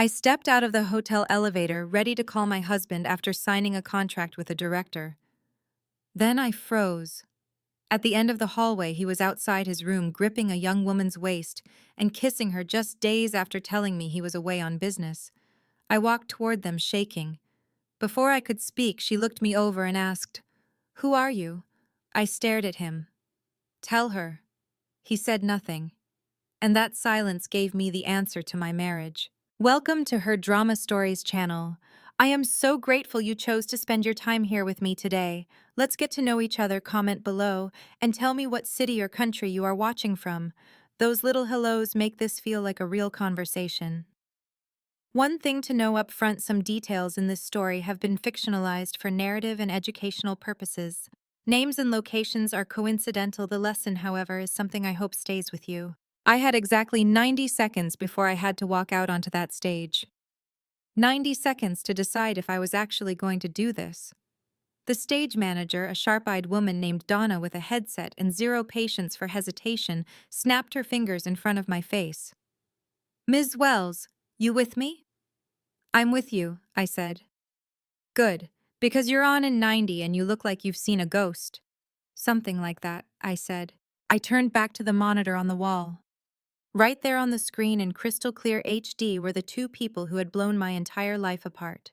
I stepped out of the hotel elevator, ready to call my husband after signing a contract with a director. Then I froze. At the end of the hallway, he was outside his room, gripping a young woman's waist and kissing her just days after telling me he was away on business. I walked toward them, shaking. Before I could speak, she looked me over and asked, "Who are you?" I stared at him. "Tell her." He said nothing, and that silence gave me the answer to my marriage. Welcome to Her Drama Stories channel. I am so grateful you chose to spend your time here with me today. Let's get to know each other. Comment below and tell me what city or country you are watching from. Those little hellos make this feel like a real conversation. One thing to know up front, some details in this story have been fictionalized for narrative and educational purposes. Names and locations are coincidental. The lesson, however, is something I hope stays with you. I had exactly 90 seconds before I had to walk out onto that stage. 90 seconds to decide if I was actually going to do this. The stage manager, a sharp-eyed woman named Donna with a headset and zero patience for hesitation, snapped her fingers in front of my face. "Ms. Wells, you with me?" "I'm with you," I said. "Good, because you're on in 90 and you look like you've seen a ghost." "Something like that," I said. I turned back to the monitor on the wall. Right there on the screen in crystal clear HD were the two people who had blown my entire life apart.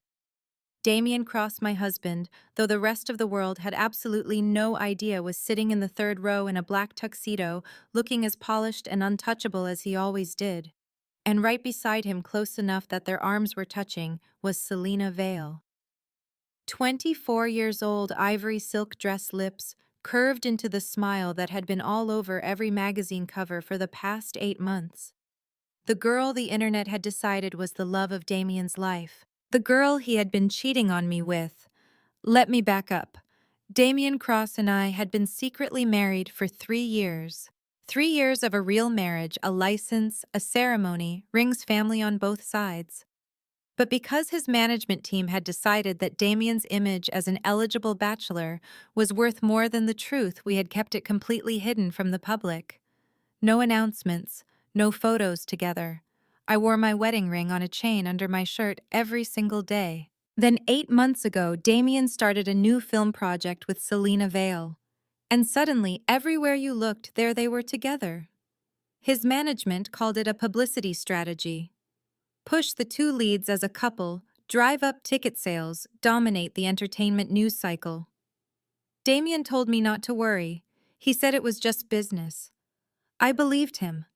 Damien Cross, my husband, though the rest of the world had absolutely no idea, was sitting in the third row in a black tuxedo, looking as polished and untouchable as he always did. And right beside him, close enough that their arms were touching, was Selena Vale. 24 years old, ivory silk dress, lips curved into the smile that had been all over every magazine cover for the past 8 months. The girl the internet had decided was the love of Damien's life. The girl he had been cheating on me with. Let me back up. Damien Cross and I had been secretly married for 3 years. 3 years of a real marriage, a license, a ceremony, rings, family on both sides. But because his management team had decided that Damien's image as an eligible bachelor was worth more than the truth, we had kept it completely hidden from the public. No announcements, no photos together. I wore my wedding ring on a chain under my shirt every single day. Then 8 months ago, Damien started a new film project with Selena Vale. And suddenly, everywhere you looked, there they were together. His management called it a publicity strategy. Push the two leads as a couple, drive up ticket sales, dominate the entertainment news cycle. Damien told me not to worry. He said it was just business. I believed him.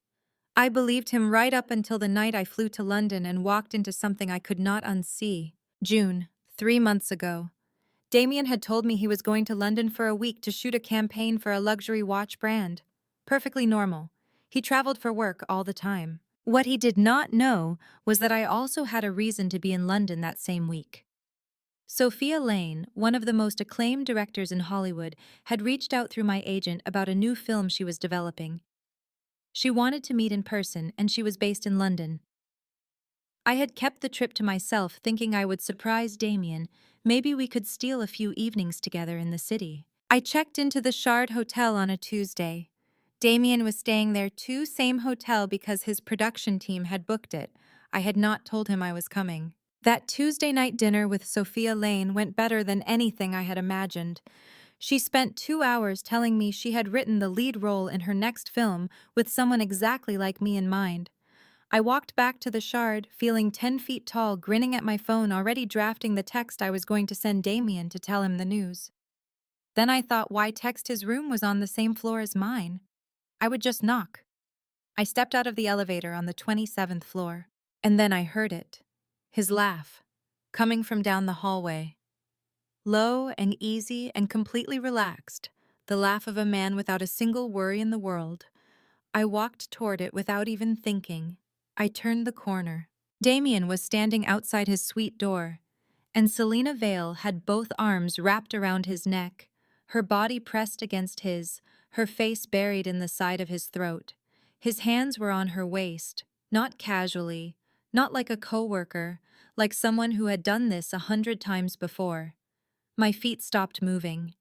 I believed him right up until the night I flew to London and walked into something I could not unsee. June, 3 months ago. Damien had told me he was going to London for a week to shoot a campaign for a luxury watch brand. Perfectly normal. He traveled for work all the time. What he did not know was that I also had a reason to be in London that same week. Sophia Lane, one of the most acclaimed directors in Hollywood, had reached out through my agent about a new film she was developing. She wanted to meet in person, and she was based in London. I had kept the trip to myself, thinking I would surprise Damien. Maybe we could steal a few evenings together in the city. I checked into the Shard Hotel on a Tuesday. Damien was staying there too, same hotel, because his production team had booked it. I had not told him I was coming. That Tuesday night dinner with Sophia Lane went better than anything I had imagined. She spent 2 hours telling me she had written the lead role in her next film with someone exactly like me in mind. I walked back to the Shard, feeling 10 feet tall, grinning at my phone, already drafting the text I was going to send Damien to tell him the news. Then I thought, why text? His room was on the same floor as mine. I would just knock. I stepped out of the elevator on the 27th floor, and then I heard it. His laugh, coming from down the hallway. Low and easy and completely relaxed, the laugh of a man without a single worry in the world. I walked toward it without even thinking. I turned the corner. Damien was standing outside his suite door, and Selena Vale had both arms wrapped around his neck, her body pressed against his, her face buried in the side of his throat. His hands were on her waist, not casually, not like a coworker, like someone who had done this 100 times before. My feet stopped moving.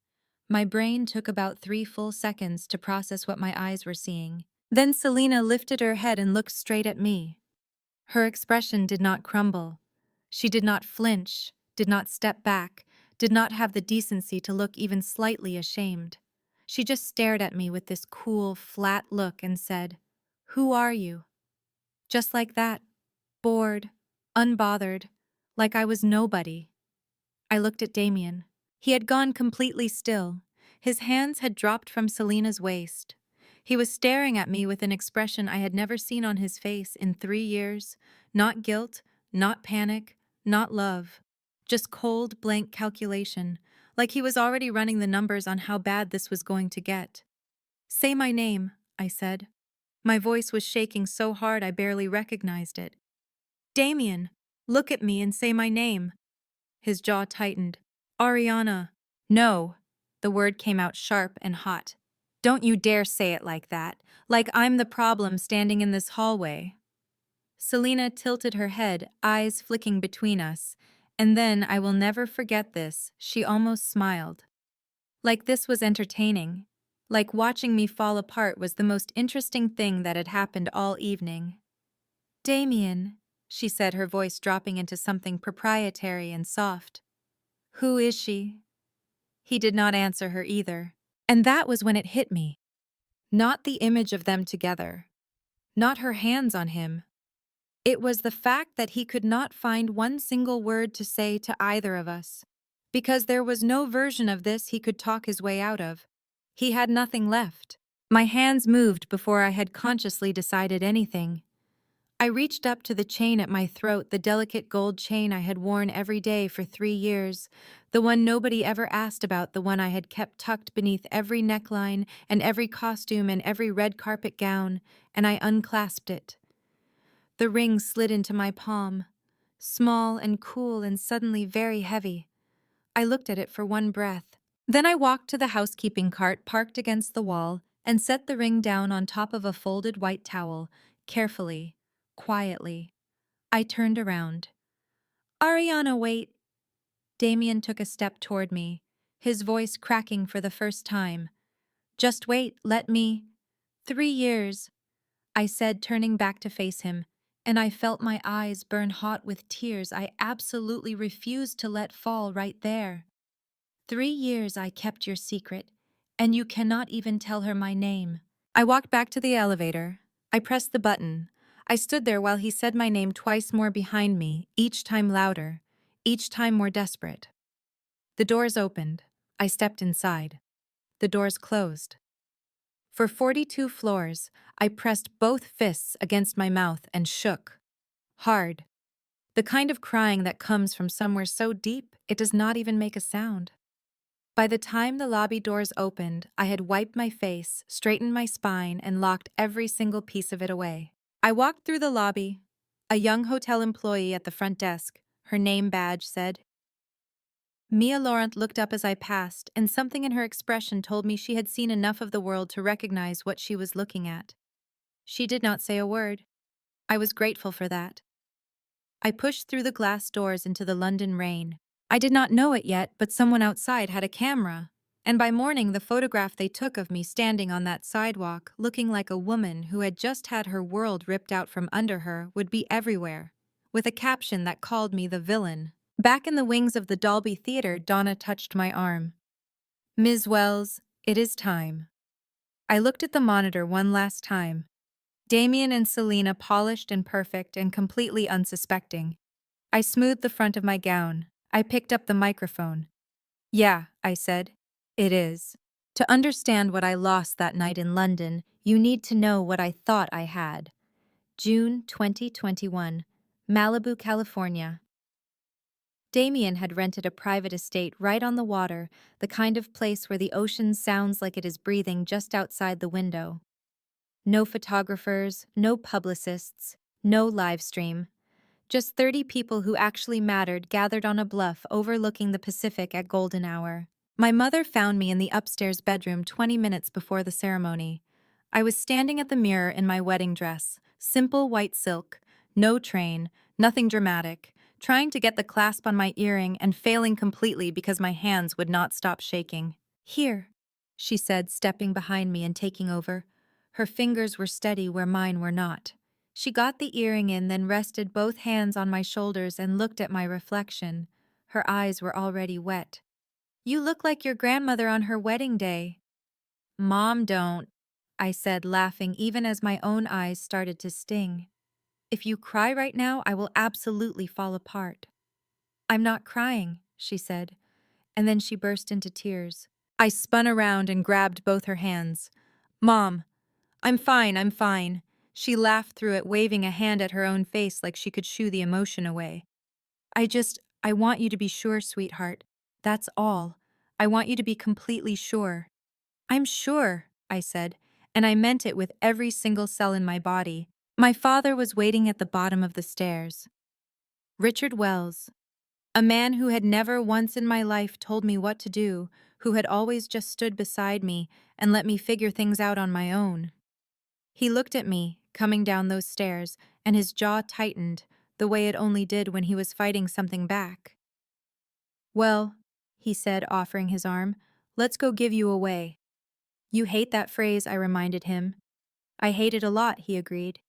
My brain took about 3 full seconds to process what my eyes were seeing. Then Selena lifted her head and looked straight at me. Her expression did not crumble. She did not flinch, did not step back, did not have the decency to look even slightly ashamed. She just stared at me with this cool, flat look and said, "Who are you?" Just like that, bored, unbothered, like I was nobody. I looked at Damien. He had gone completely still. His hands had dropped from Selena's waist. He was staring at me with an expression I had never seen on his face in 3 years. Not guilt, not panic, not love. Just cold, blank calculation, like he was already running the numbers on how bad this was going to get. "Say my name," I said. My voice was shaking so hard I barely recognized it. "Damien, look at me and say my name." His jaw tightened. "Ariana." "No." The word came out sharp and hot. "Don't you dare say it like that. Like I'm the problem standing in this hallway." Selena tilted her head, eyes flicking between us. And then, I will never forget this, she almost smiled. Like this was entertaining. Like watching me fall apart was the most interesting thing that had happened all evening. "Damien," she said, her voice dropping into something proprietary and soft. "Who is she?" He did not answer her either. And that was when it hit me. Not the image of them together. Not her hands on him. It was the fact that he could not find one single word to say to either of us. Because there was no version of this he could talk his way out of. He had nothing left. My hands moved before I had consciously decided anything. I reached up to the chain at my throat, the delicate gold chain I had worn every day for 3 years, the one nobody ever asked about, the one I had kept tucked beneath every neckline and every costume and every red carpet gown, and I unclasped it. The ring slid into my palm, small and cool and suddenly very heavy. I looked at it for one breath. Then I walked to the housekeeping cart parked against the wall and set the ring down on top of a folded white towel, carefully, quietly. I turned around. "Ariana, wait." Damien took a step toward me, his voice cracking for the first time. "Just wait, let me." 3 years, I said, turning back to face him, and I felt my eyes burn hot with tears I absolutely refused to let fall right there. 3 years I kept your secret, and you cannot even tell her my name. I walked back to the elevator. I pressed the button. I stood there while he said my name twice more behind me, each time louder, each time more desperate. The doors opened. I stepped inside. The doors closed. For 42 floors, I pressed both fists against my mouth and shook. Hard. The kind of crying that comes from somewhere so deep it does not even make a sound. By the time the lobby doors opened, I had wiped my face, straightened my spine, and locked every single piece of it away. I walked through the lobby. A young hotel employee at the front desk, her name badge said. Mia Laurent looked up as I passed, and something in her expression told me she had seen enough of the world to recognize what she was looking at. She did not say a word. I was grateful for that. I pushed through the glass doors into the London rain. I did not know it yet, but someone outside had a camera. And by morning, the photograph they took of me standing on that sidewalk, looking like a woman who had just had her world ripped out from under her, would be everywhere, with a caption that called me the villain. Back in the wings of the Dolby Theatre, Donna touched my arm. "Ms. Wells, it is time." I looked at the monitor one last time. Damien and Selena, polished and perfect and completely unsuspecting. I smoothed the front of my gown. I picked up the microphone. "Yeah," I said. "It is. To understand what I lost that night in London, you need to know what I thought I had." June 2021, Malibu, California. Damien had rented a private estate right on the water, the kind of place where the ocean sounds like it is breathing just outside the window. No photographers, no publicists, no live stream. Just 30 people who actually mattered gathered on a bluff overlooking the Pacific at golden hour. My mother found me in the upstairs bedroom 20 minutes before the ceremony. I was standing at the mirror in my wedding dress, simple white silk, no train, nothing dramatic, trying to get the clasp on my earring and failing completely because my hands would not stop shaking. "Here," she said, stepping behind me and taking over. Her fingers were steady where mine were not. She got the earring in, then rested both hands on my shoulders and looked at my reflection. Her eyes were already wet. You look like your grandmother on her wedding day. Mom, don't, I said, laughing even as my own eyes started to sting. If you cry right now, I will absolutely fall apart. I'm not crying, she said, and then she burst into tears. I spun around and grabbed both her hands. Mom, I'm fine, I'm fine. She laughed through it, waving a hand at her own face like she could shoo the emotion away. I want you to be sure, sweetheart. That's all. I want you to be completely sure. I'm sure, I said, and I meant it with every single cell in my body. My father was waiting at the bottom of the stairs. Richard Wells, a man who had never once in my life told me what to do, who had always just stood beside me and let me figure things out on my own. He looked at me, coming down those stairs, and his jaw tightened, the way it only did when he was fighting something back. Well, he said, offering his arm, let's go give you away. You hate that phrase, I reminded him. I hate it a lot, he agreed.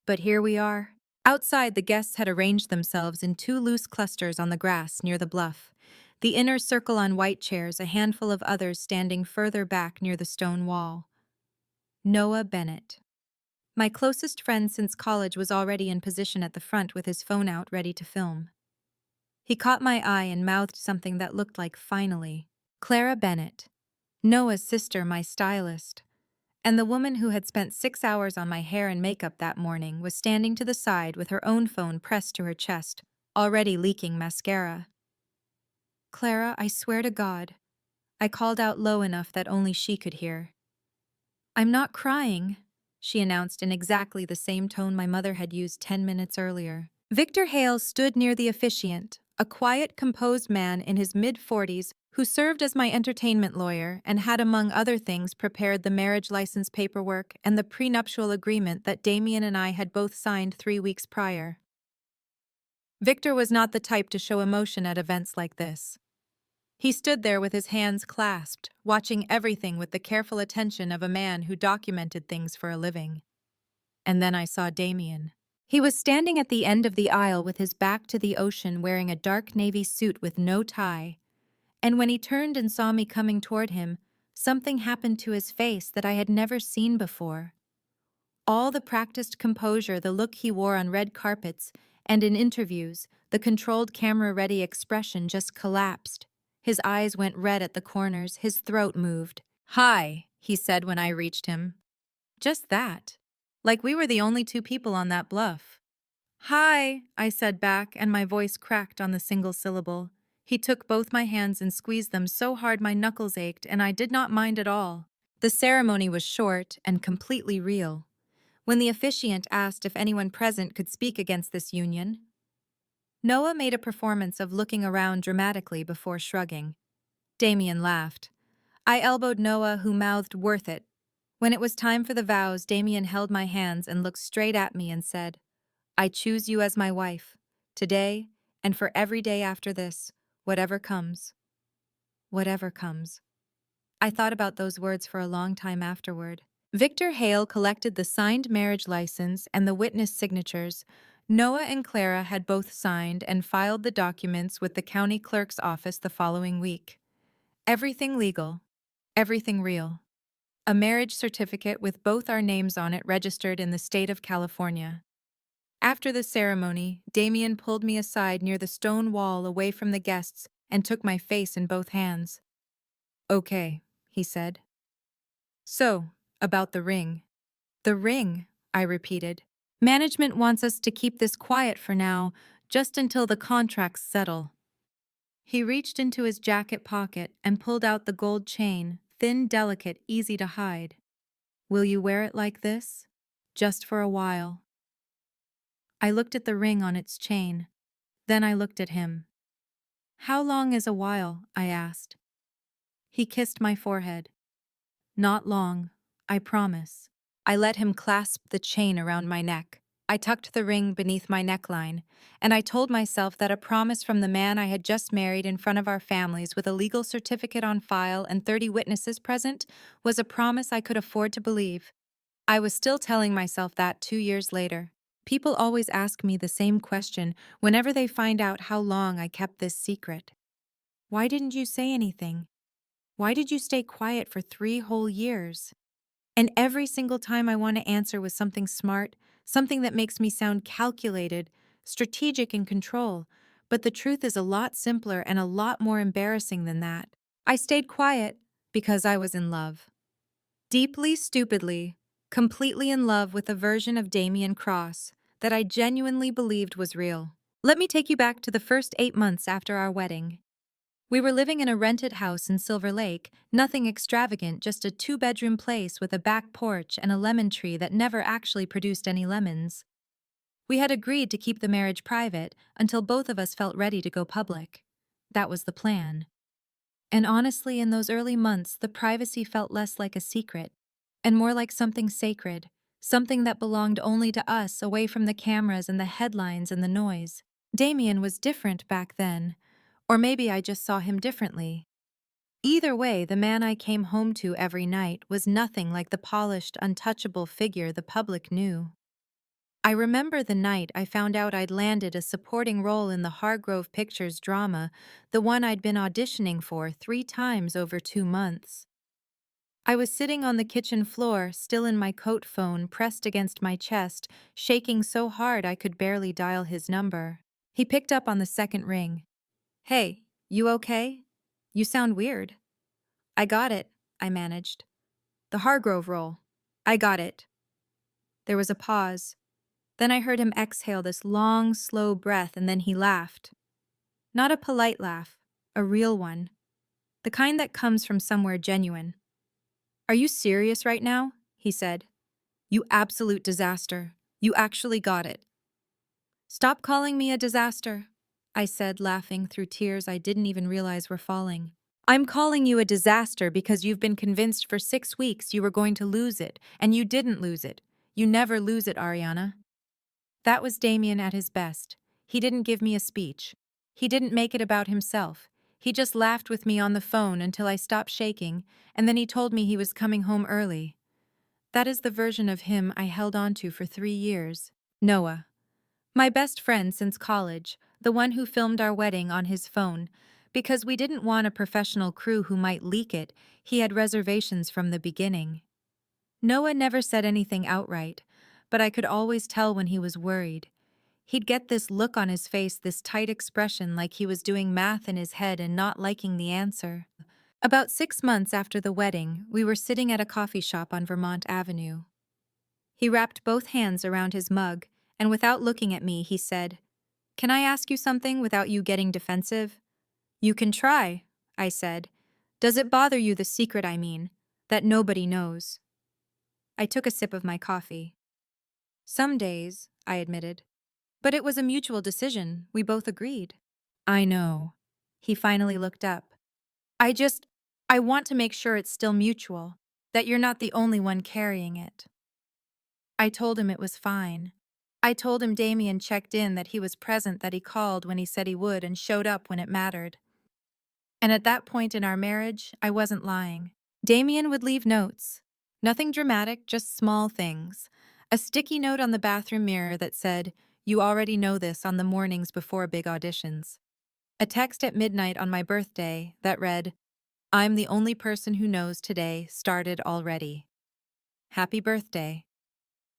But here we are. Outside, the guests had arranged themselves in two loose clusters on the grass near the bluff, the inner circle on white chairs, a handful of others standing further back near the stone wall. Noah Bennett. My closest friend since college was already in position at the front with his phone out ready to film. He caught my eye and mouthed something that looked like finally. Clara Bennett, Noah's sister, my stylist. And the woman who had spent 6 hours on my hair and makeup that morning was standing to the side with her own phone pressed to her chest, already leaking mascara. Clara, I swear to God. I called out low enough that only she could hear. I'm not crying, she announced in exactly the same tone my mother had used 10 minutes earlier. Victor Hale stood near the officiant, a quiet, composed man in his mid-40s who served as my entertainment lawyer and had, among other things, prepared the marriage license paperwork and the prenuptial agreement that Damien and I had both signed 3 weeks prior. Victor was not the type to show emotion at events like this. He stood there with his hands clasped, watching everything with the careful attention of a man who documented things for a living. And then I saw Damien. He was standing at the end of the aisle with his back to the ocean, wearing a dark navy suit with no tie. And when he turned and saw me coming toward him, something happened to his face that I had never seen before. All the practiced composure, the look he wore on red carpets and in interviews, the controlled camera-ready expression just collapsed. His eyes went red at the corners, his throat moved. "Hi," he said when I reached him. Just that. Like we were the only two people on that bluff. "Hi," I said back, and my voice cracked on the single syllable. He took both my hands and squeezed them so hard my knuckles ached, and I did not mind at all. The ceremony was short and completely real. When the officiant asked if anyone present could speak against this union, Noah made a performance of looking around dramatically before shrugging. Damien laughed. I elbowed Noah, who mouthed, "Worth it." When it was time for the vows, Damien held my hands and looked straight at me and said, "I choose you as my wife, today and for every day after this, whatever comes." Whatever comes. I thought about those words for a long time afterward. Victor Hale collected the signed marriage license and the witness signatures. Noah and Clara had both signed and filed the documents with the county clerk's office the following week. Everything legal. Everything real. A marriage certificate with both our names on it registered in the state of California. After the ceremony, Damien pulled me aside near the stone wall away from the guests and took my face in both hands. "Okay," he said. "So, about the ring." "The ring," I repeated. "Management wants us to keep this quiet for now, just until the contracts settle." He reached into his jacket pocket and pulled out the gold chain, thin, delicate, easy to hide. "Will you wear it like this? Just for a while." I looked at the ring on its chain. Then I looked at him. "How long is a while?" I asked. He kissed my forehead. "Not long, I promise." I let him clasp the chain around my neck. I tucked the ring beneath my neckline, and I told myself that a promise from the man I had just married in front of our families with a legal certificate on file and 30 witnesses present was a promise I could afford to believe. I was still telling myself that 2 years later. People always ask me the same question whenever they find out how long I kept this secret. Why didn't you say anything? Why did you stay quiet for 3 whole years? And every single time I want to answer with something smart, something that makes me sound calculated, strategic, and control. But the truth is a lot simpler and a lot more embarrassing than that. I stayed quiet because I was in love. Deeply, stupidly, completely in love with a version of Damien Cross that I genuinely believed was real. Let me take you back to the first 8 months after our wedding. We were living in a rented house in Silver Lake, nothing extravagant, just a 2-bedroom place with a back porch and a lemon tree that never actually produced any lemons. We had agreed to keep the marriage private until both of us felt ready to go public. That was the plan. And honestly, in those early months, the privacy felt less like a secret and more like something sacred, something that belonged only to us, away from the cameras and the headlines and the noise. Damien was different back then, or maybe I just saw him differently. Either way, the man I came home to every night was nothing like the polished, untouchable figure the public knew. I remember the night I found out I'd landed a supporting role in the Hargrove Pictures drama, the one I'd been auditioning for 3 times over 2 months. I was sitting on the kitchen floor, still in my coat phone pressed against my chest, shaking so hard I could barely dial his number. He picked up on the second ring. "Hey, you okay? You sound weird." "I got it," I managed. "The Hargrove role. I got it." There was a pause. Then I heard him exhale this long, slow breath, and then he laughed. Not a polite laugh, a real one. The kind that comes from somewhere genuine. "Are you serious right now?" he said. "You absolute disaster. You actually got it." "Stop calling me a disaster," I said, laughing through tears I didn't even realize were falling. "I'm calling you a disaster because you've been convinced for 6 weeks you were going to lose it, and you didn't lose it. You never lose it, Ariana." That was Damien at his best. He didn't give me a speech. He didn't make it about himself. He just laughed with me on the phone until I stopped shaking, and then he told me he was coming home early. That is the version of him I held on to for 3 years. Noah. My best friend since college, the one who filmed our wedding on his phone. Because we didn't want a professional crew who might leak it, he had reservations from the beginning. Noah never said anything outright, but I could always tell when he was worried. He'd get this look on his face, this tight expression like he was doing math in his head and not liking the answer. About 6 months after the wedding, we were sitting at a coffee shop on Vermont Avenue. He wrapped both hands around his mug, and without looking at me, he said, "Can I ask you something without you getting defensive?" "You can try," I said. "Does it bother you, the secret I mean, that nobody knows?" I took a sip of my coffee. "Some days," I admitted. "But it was a mutual decision. We both agreed." "I know." He finally looked up. I just, I want to make sure it's still mutual, that you're not the only one carrying it." I told him it was fine. I told him Damien checked in, that he was present, that he called when he said he would and showed up when it mattered. And at that point in our marriage, I wasn't lying. Damien would leave notes. Nothing dramatic, just small things. A sticky note on the bathroom mirror that said, "You already know this," on the mornings before big auditions. A text at midnight on my birthday that read, "I'm the only person who knows today started already. Happy birthday."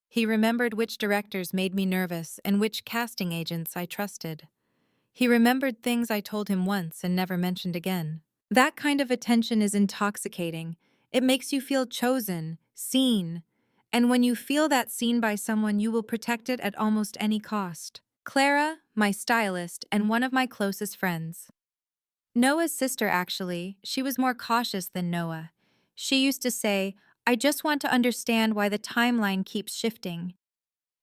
He remembered which directors made me nervous and which casting agents I trusted. He remembered things I told him once and never mentioned again. That kind of attention is intoxicating. It makes you feel chosen, seen. And when you feel that seen by someone, you will protect it at almost any cost. Clara, my stylist, and one of my closest friends. Noah's sister, actually. She was more cautious than Noah. She used to say, "I just want to understand why the timeline keeps shifting."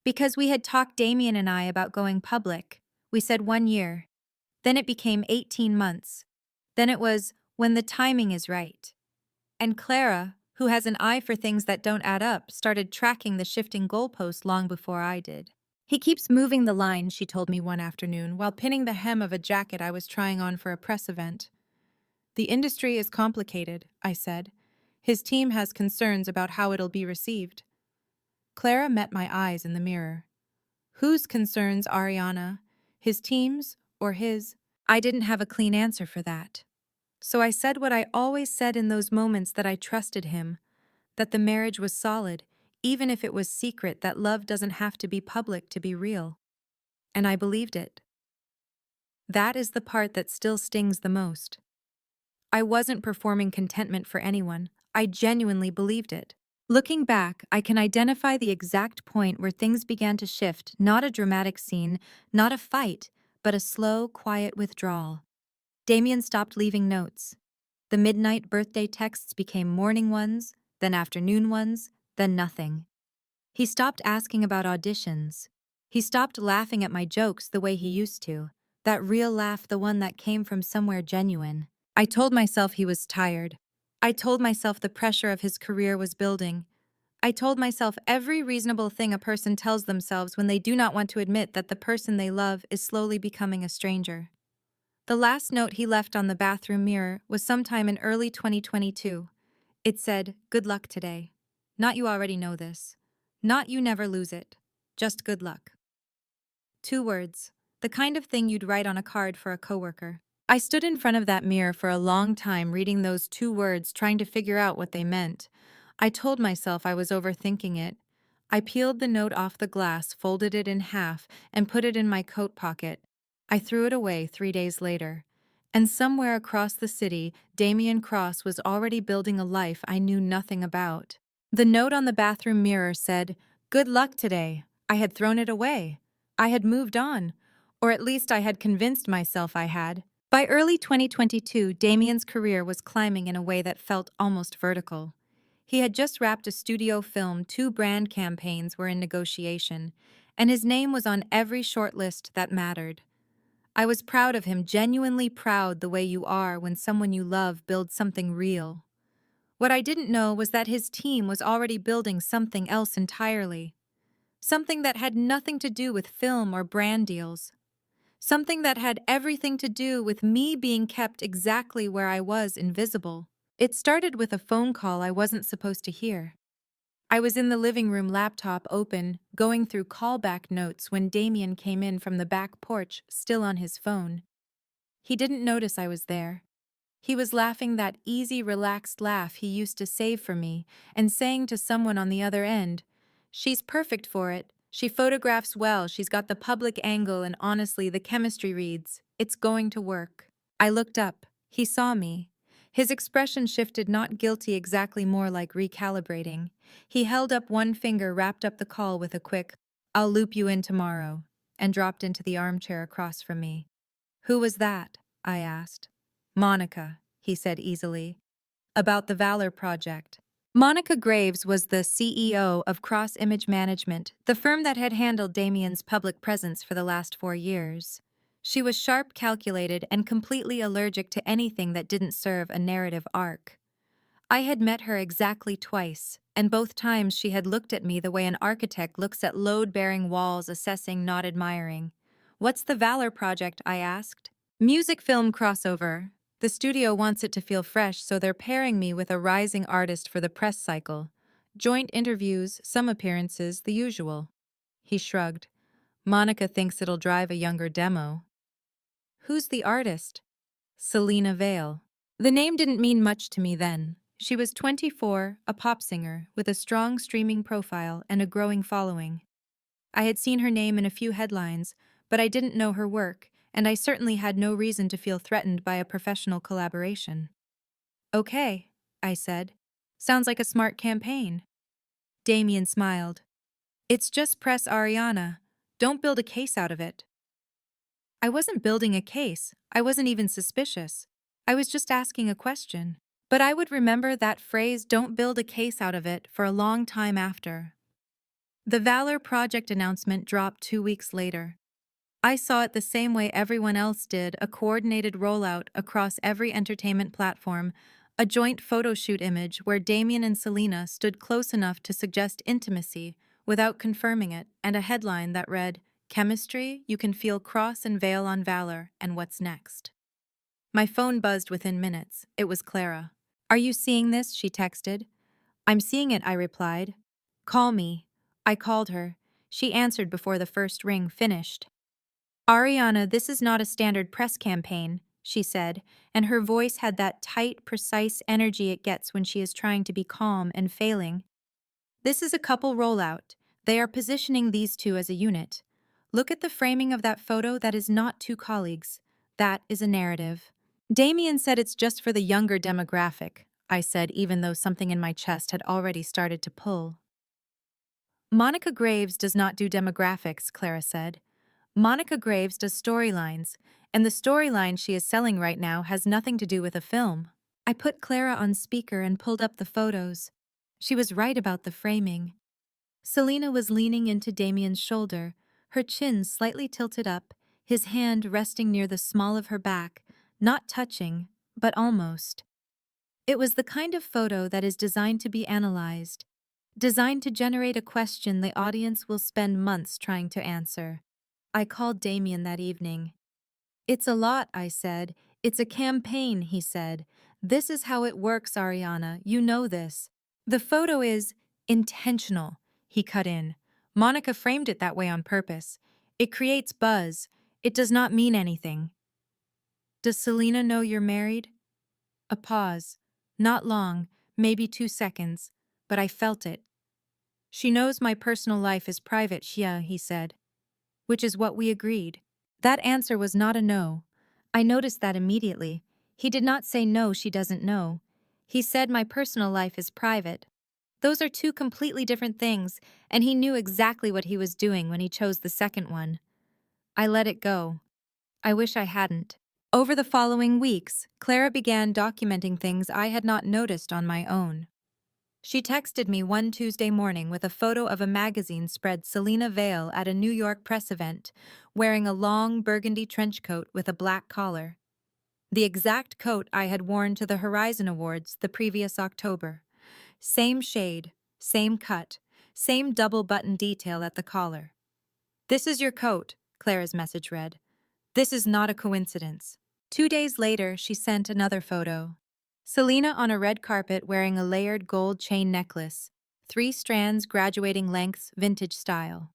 Because we had talked, Damien and I, about going public. We said 1 year. Then it became 18 months. Then it was, "when the timing is right." And Clara, who has an eye for things that don't add up, started tracking the shifting goalposts long before I did. "He keeps moving the line," she told me one afternoon while pinning the hem of a jacket I was trying on for a press event. "The industry is complicated," I said. "His team has concerns about how it'll be received." Clara met my eyes in the mirror. Whose concerns, Ariana? His team's or his? I didn't have a clean answer for that. So I said what I always said in those moments, that I trusted him, that the marriage was solid, even if it was secret, that love doesn't have to be public to be real. And I believed it. That is the part that still stings the most. I wasn't performing contentment for anyone. I genuinely believed it. Looking back, I can identify the exact point where things began to shift, not a dramatic scene, not a fight, but a slow, quiet withdrawal. Damien stopped leaving notes. The midnight birthday texts became morning ones, then afternoon ones, then nothing. He stopped asking about auditions. He stopped laughing at my jokes the way he used to, that real laugh, the one that came from somewhere genuine. I told myself he was tired. I told myself the pressure of his career was building. I told myself every reasonable thing a person tells themselves when they do not want to admit that the person they love is slowly becoming a stranger. The last note he left on the bathroom mirror was sometime in early 2022. It said, "Good luck today. Not you already know this. Not you never lose it. Just good luck." 2 words. The kind of thing you'd write on a card for a coworker. I stood in front of that mirror for a long time reading those 2 words, trying to figure out what they meant. I told myself I was overthinking it. I peeled the note off the glass, folded it in half, and put it in my coat pocket. I threw it away 3 days later. And somewhere across the city, Damien Cross was already building a life I knew nothing about. The note on the bathroom mirror said, "Good luck today." I had thrown it away. I had moved on. Or at least I had convinced myself I had. By early 2022, Damien's career was climbing in a way that felt almost vertical. He had just wrapped a studio film, 2 brand campaigns were in negotiation, and his name was on every shortlist that mattered. I was proud of him, genuinely proud, the way you are when someone you love builds something real. What I didn't know was that his team was already building something else entirely. Something that had nothing to do with film or brand deals. Something that had everything to do with me being kept exactly where I was, invisible. It started with a phone call I wasn't supposed to hear. I was in the living room, laptop open, going through callback notes when Damien came in from the back porch, still on his phone. He didn't notice I was there. He was laughing that easy, relaxed laugh he used to save for me, and saying to someone on the other end, "She's perfect for it. She photographs well, she's got the public angle, and honestly, the chemistry reads. It's going to work." I looked up. He saw me. His expression shifted, not guilty exactly, more like recalibrating. He held up one finger, wrapped up the call with a quick, "I'll loop you in tomorrow," and dropped into the armchair across from me. "Who was that?" I asked. "Monica," he said easily. "About the Valor Project." Monica Graves was the CEO of Cross Image Management, the firm that had handled Damien's public presence for the last 4 years. She was sharp, calculated, and completely allergic to anything that didn't serve a narrative arc. I had met her exactly twice, and both times she had looked at me the way an architect looks at load-bearing walls, assessing, not admiring. "What's the Valor Project?" I asked. "Music film crossover. The studio wants it to feel fresh, so they're pairing me with a rising artist for the press cycle. Joint interviews, some appearances, the usual." He shrugged. "Monica thinks it'll drive a younger demo." "Who's the artist?" "Selena Vale." The name didn't mean much to me then. She was 24, a pop singer, with a strong streaming profile and a growing following. I had seen her name in a few headlines, but I didn't know her work, and I certainly had no reason to feel threatened by a professional collaboration. "Okay," I said. "Sounds like a smart campaign." Damien smiled. "It's just press, Ariana. Don't build a case out of it." I wasn't building a case. I wasn't even suspicious. I was just asking a question. But I would remember that phrase, "don't build a case out of it," for a long time after. The Valor Project announcement dropped 2 weeks later. I saw it the same way everyone else did, a coordinated rollout across every entertainment platform, a joint photo shoot image where Damien and Selena stood close enough to suggest intimacy without confirming it, and a headline that read, "Chemistry, you can feel Cross and Vale on Valor, and what's next?" My phone buzzed within minutes. It was Clara. "Are you seeing this?" she texted. "I'm seeing it," I replied. "Call me." I called her. She answered before the first ring finished. Ariana, this is not a standard press campaign, she said, and her voice had that tight, precise energy it gets when she is trying to be calm and failing. This is a couple rollout. They are positioning these two as a unit. Look at the framing of that photo. That is not two colleagues. That is a narrative. Damien said it's just for the younger demographic, I said, even though something in my chest had already started to pull. Monica Graves does not do demographics, Clara said. Monica Graves does storylines, and the storyline she is selling right now has nothing to do with a film. I put Clara on speaker and pulled up the photos. She was right about the framing. Selena was leaning into Damien's shoulder, her chin slightly tilted up, his hand resting near the small of her back, not touching, but almost. It was the kind of photo that is designed to be analyzed, designed to generate a question the audience will spend months trying to answer. I called Damien that evening. It's a lot, I said. It's a campaign, he said. This is how it works, Ariana. You know this. The photo is intentional, he cut in. Monica framed it that way on purpose. It creates buzz. It does not mean anything. Does Selena know you're married? A pause. Not long, maybe 2 seconds, but I felt it. She knows my personal life is private, yeah, he said. Which is what we agreed. That answer was not a no. I noticed that immediately. He did not say no, she doesn't know. He said my personal life is private. Those are two completely different things, and he knew exactly what he was doing when he chose the second one. I let it go. I wish I hadn't. Over the following weeks, Clara began documenting things I had not noticed on my own. She texted me one Tuesday morning with a photo of a magazine spread Selena Vale at a New York press event, wearing a long burgundy trench coat with a black collar. The exact coat I had worn to the Horizon Awards the previous October. Same shade, same cut, same double-button detail at the collar. "This is your coat," Clara's message read. "This is not a coincidence." 2 days later, she sent another photo. Selena on a red carpet wearing a layered gold chain necklace, 3 strands graduating lengths, vintage style.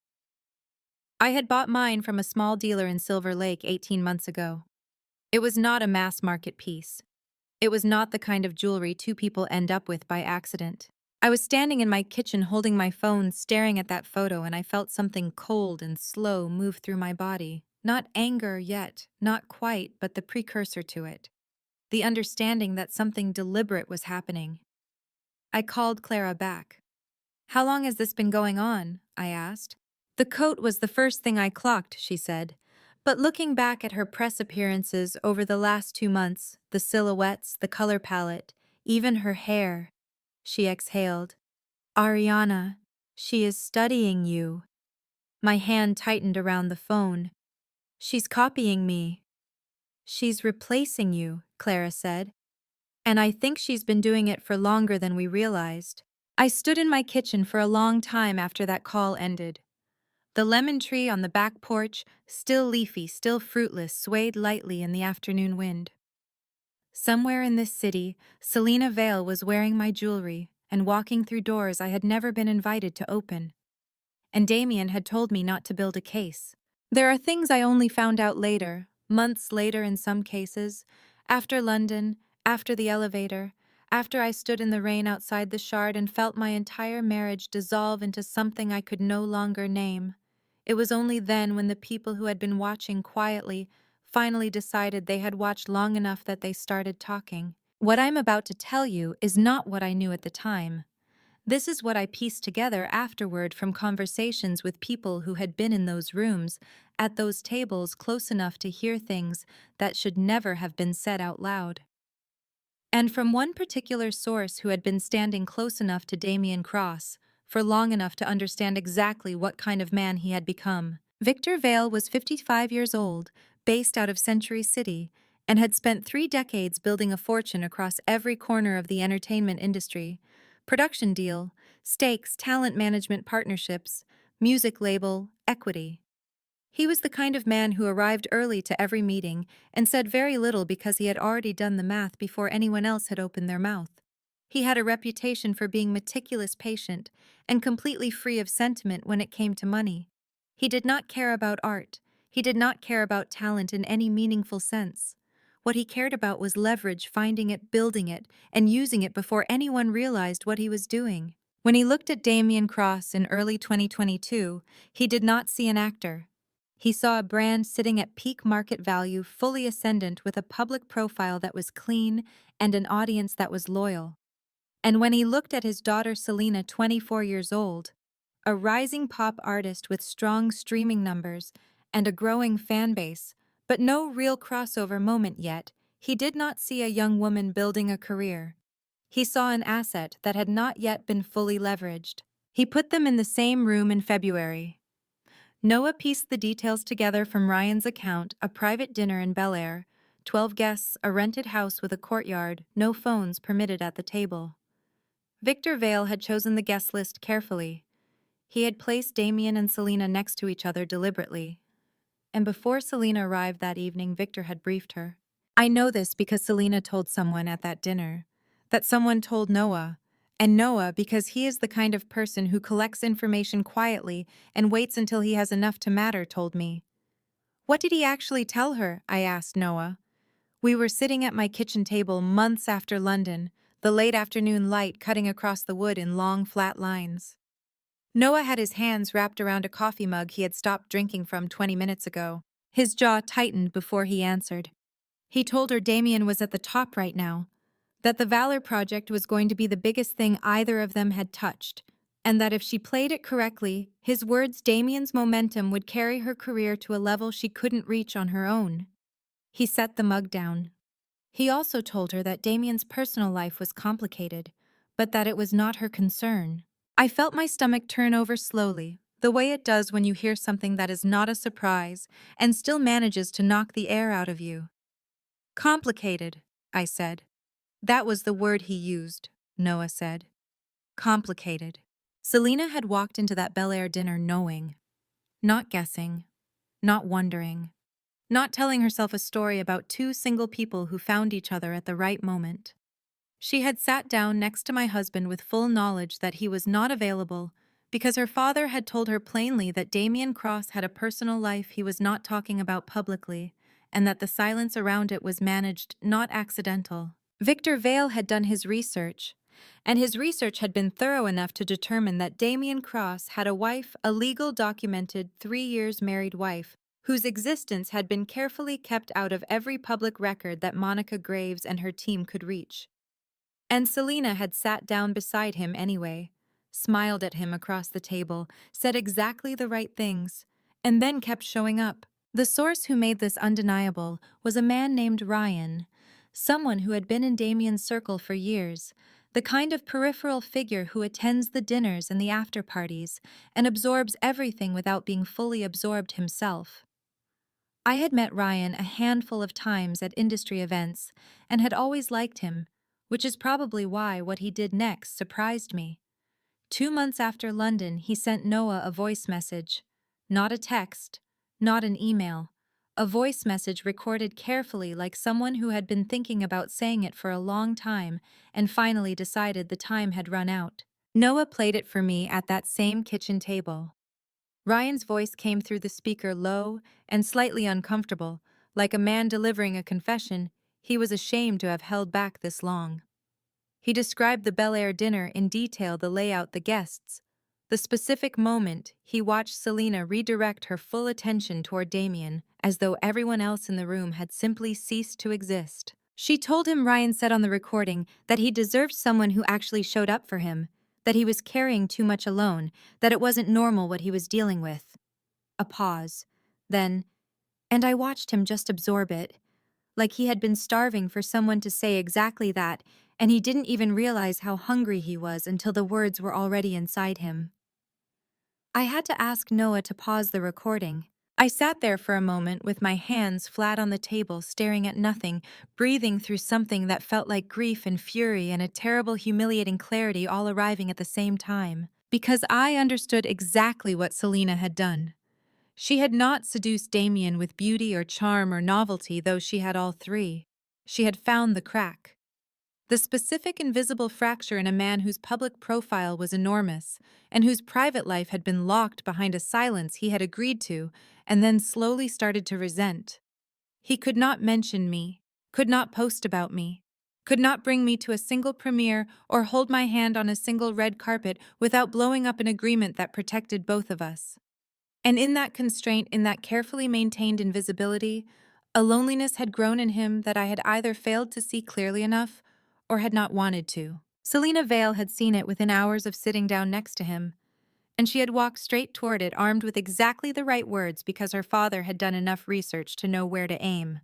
I had bought mine from a small dealer in Silver Lake 18 months ago. It was not a mass market piece. It was not the kind of jewelry two people end up with by accident. I was standing in my kitchen holding my phone, staring at that photo, and I felt something cold and slow move through my body. Not anger yet, not quite, but the precursor to it. The understanding that something deliberate was happening. I called Clara back. "How long has this been going on?" I asked. "The coat was the first thing I clocked," she said. But looking back at her press appearances over the last 2 months, the silhouettes, the color palette, even her hair, she exhaled. "Ariana, she is studying you." My hand tightened around the phone. "She's copying me." "She's replacing you," Clara said. "And I think she's been doing it for longer than we realized." I stood in my kitchen for a long time after that call ended. The lemon tree on the back porch, still leafy, still fruitless, swayed lightly in the afternoon wind. Somewhere in this city, Selena Vale was wearing my jewelry and walking through doors I had never been invited to open. And Damien had told me not to build a case. There are things I only found out later, months later in some cases, after London, after the elevator, after I stood in the rain outside the Shard and felt my entire marriage dissolve into something I could no longer name. It was only then when the people who had been watching quietly finally decided they had watched long enough that they started talking. What I'm about to tell you is not what I knew at the time. This is what I pieced together afterward from conversations with people who had been in those rooms, at those tables close enough to hear things that should never have been said out loud. And from one particular source who had been standing close enough to Damien Cross, for long enough to understand exactly what kind of man he had become. Victor Vale was 55 years old, based out of Century City, and had spent 3 decades building a fortune across every corner of the entertainment industry. Production deal, stakes, talent management partnerships, music label, equity. He was the kind of man who arrived early to every meeting and said very little because he had already done the math before anyone else had opened their mouth. He had a reputation for being meticulous patient and completely free of sentiment when it came to money. He did not care about art. He did not care about talent in any meaningful sense. What he cared about was leverage, finding it, building it, and using it before anyone realized what he was doing. When he looked at Damien Cross in early 2022, he did not see an actor. He saw a brand sitting at peak market value, fully ascendant, with a public profile that was clean and an audience that was loyal. And when he looked at his daughter Selena, 24 years old, a rising pop artist with strong streaming numbers and a growing fan base, but no real crossover moment yet, he did not see a young woman building a career. He saw an asset that had not yet been fully leveraged. He put them in the same room in February. Noah pieced the details together from Ryan's account: a private dinner in Bel Air, 12 guests, a rented house with a courtyard, no phones permitted at the table. Victor Vale had chosen the guest list carefully. He had placed Damien and Selena next to each other deliberately. And before Selena arrived that evening, Victor had briefed her. I know this because Selena told someone at that dinner. That someone told Noah. And Noah because he is the kind of person who collects information quietly and waits until he has enough to matter, told me. What did he actually tell her? I asked Noah. We were sitting at my kitchen table months after London, the late afternoon light cutting across the wood in long, flat lines. Noah had his hands wrapped around a coffee mug he had stopped drinking from 20 minutes ago. His jaw tightened before he answered. He told her Damien was at the top right now, that the Valor Project was going to be the biggest thing either of them had touched, and that if she played it correctly, his words, Damien's momentum would carry her career to a level she couldn't reach on her own. He set the mug down. He also told her that Damien's personal life was complicated, but that it was not her concern. I felt my stomach turn over slowly, the way it does when you hear something that is not a surprise and still manages to knock the air out of you. Complicated, I said. That was the word he used, Noah said. Complicated. Selena had walked into that Bel Air dinner knowing, not guessing, not wondering, not telling herself a story about two single people who found each other at the right moment. She had sat down next to my husband with full knowledge that he was not available because her father had told her plainly that Damien Cross had a personal life he was not talking about publicly, and that the silence around it was managed, not accidental. Victor Vale had done his research, and his research had been thorough enough to determine that Damien Cross had a wife, a legal documented 3 years married wife, whose existence had been carefully kept out of every public record that Monica Graves and her team could reach. And Selena had sat down beside him anyway, smiled at him across the table, said exactly the right things, and then kept showing up. The source who made this undeniable was a man named Ryan, someone who had been in Damien's circle for years, the kind of peripheral figure who attends the dinners and the after-parties and absorbs everything without being fully absorbed himself. I had met Ryan a handful of times at industry events and had always liked him, which is probably why what he did next surprised me. 2 months after London, he sent Noah a voice message. Not a text, not an email. A voice message recorded carefully, like someone who had been thinking about saying it for a long time and finally decided the time had run out. Noah played it for me at that same kitchen table. Ryan's voice came through the speaker low and slightly uncomfortable, like a man delivering a confession he was ashamed to have held back this long. He described the Bel Air dinner in detail, the layout, the guests, the specific moment he watched Selena redirect her full attention toward Damien, as though everyone else in the room had simply ceased to exist. She told him Ryan said on the recording that he deserved someone who actually showed up for him, that he was carrying too much alone, that it wasn't normal what he was dealing with. A pause. Then, and I watched him just absorb it, like he had been starving for someone to say exactly that, and he didn't even realize how hungry he was until the words were already inside him. I had to ask Noah to pause the recording. I sat there for a moment with my hands flat on the table, staring at nothing, breathing through something that felt like grief and fury and a terrible, humiliating clarity all arriving at the same time. Because I understood exactly what Selena had done. She had not seduced Damien with beauty or charm or novelty, though she had all three. She had found the crack. The specific invisible fracture in a man whose public profile was enormous, and whose private life had been locked behind a silence he had agreed to and then slowly started to resent. He could not mention me, could not post about me, could not bring me to a single premiere or hold my hand on a single red carpet without blowing up an agreement that protected both of us. And in that constraint, in that carefully maintained invisibility, a loneliness had grown in him that I had either failed to see clearly enough or had not wanted to. Selina Vale had seen it within hours of sitting down next to him, and she had walked straight toward it armed with exactly the right words because her father had done enough research to know where to aim.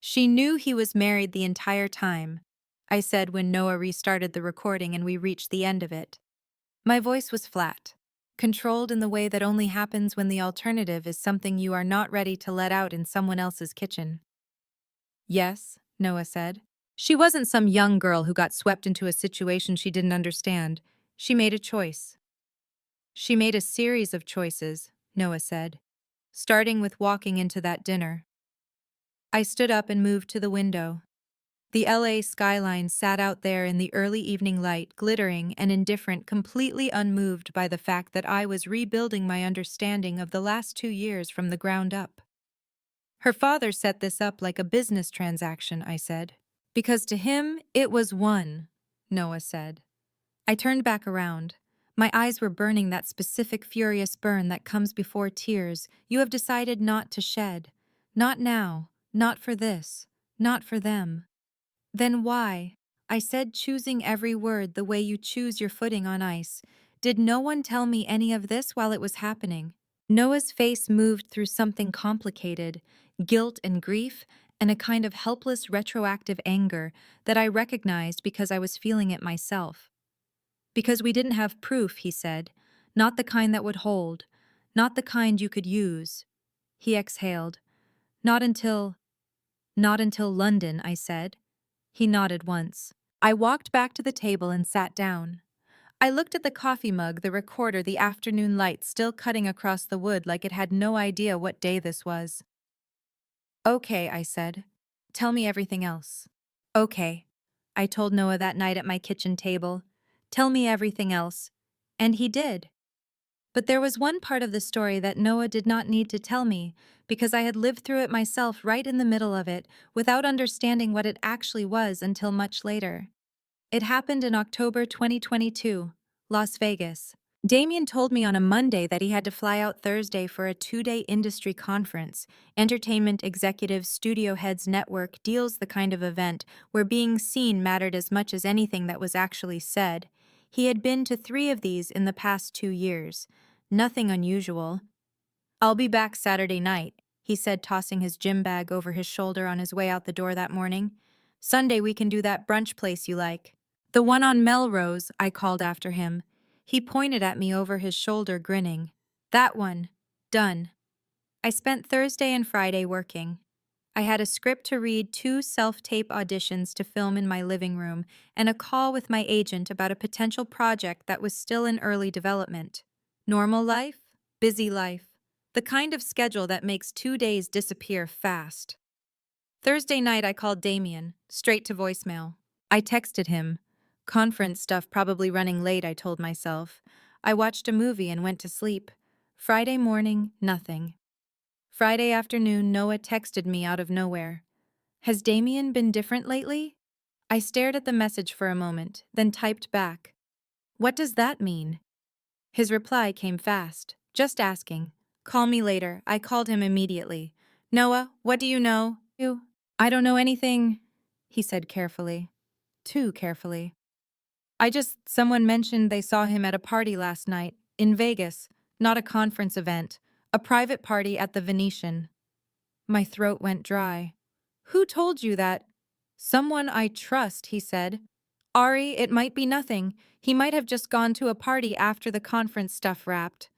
She knew he was married the entire time, I said when Noah restarted the recording and we reached the end of it. My voice was flat, controlled in the way that only happens when the alternative is something you are not ready to let out in someone else's kitchen. Yes, Noah said. She wasn't some young girl who got swept into a situation she didn't understand. She made a choice. She made a series of choices, Noah said, starting with walking into that dinner. I stood up and moved to the window. The LA skyline sat out there in the early evening light, glittering and indifferent, completely unmoved by the fact that I was rebuilding my understanding of the last 2 years from the ground up. Her father set this up like a business transaction, I said. Because to him, it was one, Noah said. I turned back around. My eyes were burning that specific furious burn that comes before tears you have decided not to shed. Not now, not for this, not for them. Then why? I said, choosing every word the way you choose your footing on ice. Did no one tell me any of this while it was happening? Noah's face moved through something complicated, guilt and grief, and a kind of helpless retroactive anger that I recognized because I was feeling it myself. Because we didn't have proof, he said, not the kind that would hold, not the kind you could use. He exhaled. Not until London, I said. He nodded once. I walked back to the table and sat down. I looked at the coffee mug, the recorder, the afternoon light still cutting across the wood like it had no idea what day this was. Okay, I said. Tell me everything else. Okay, I told Noah that night at my kitchen table. Tell me everything else. And he did. But there was one part of the story that Noah did not need to tell me, because I had lived through it myself right in the middle of it, without understanding what it actually was until much later. It happened in October 2022, Las Vegas. Damien told me on a Monday that he had to fly out Thursday for a 2-day industry conference. Entertainment Executives Studio Heads Network deals the kind of event where being seen mattered as much as anything that was actually said. He had been to 3 of these in the past 2 years. Nothing unusual. I'll be back Saturday night, he said, tossing his gym bag over his shoulder on his way out the door that morning. Sunday we can do that brunch place you like. The one on Melrose, I called after him. He pointed at me over his shoulder, grinning. That one. Done. I spent Thursday and Friday working. I had a script to read, 2 self-tape auditions to film in my living room, and a call with my agent about a potential project that was still in early development. Normal life? Busy life. The kind of schedule that makes 2 days disappear fast. Thursday night I called Damien, straight to voicemail. I texted him. Conference stuff probably running late, I told myself. I watched a movie and went to sleep. Friday morning, nothing. Friday afternoon, Noah texted me out of nowhere. Has Damien been different lately? I stared at the message for a moment, then typed back. What does that mean? His reply came fast. Just asking. Call me later. I called him immediately. Noah, what do you know? I don't know anything, he said carefully. Too carefully. Someone mentioned they saw him at a party last night, in Vegas, not a conference event, a private party at the Venetian. My throat went dry. Who told you that? Someone I trust, he said. Ari, it might be nothing. He might have just gone to a party after the conference stuff wrapped.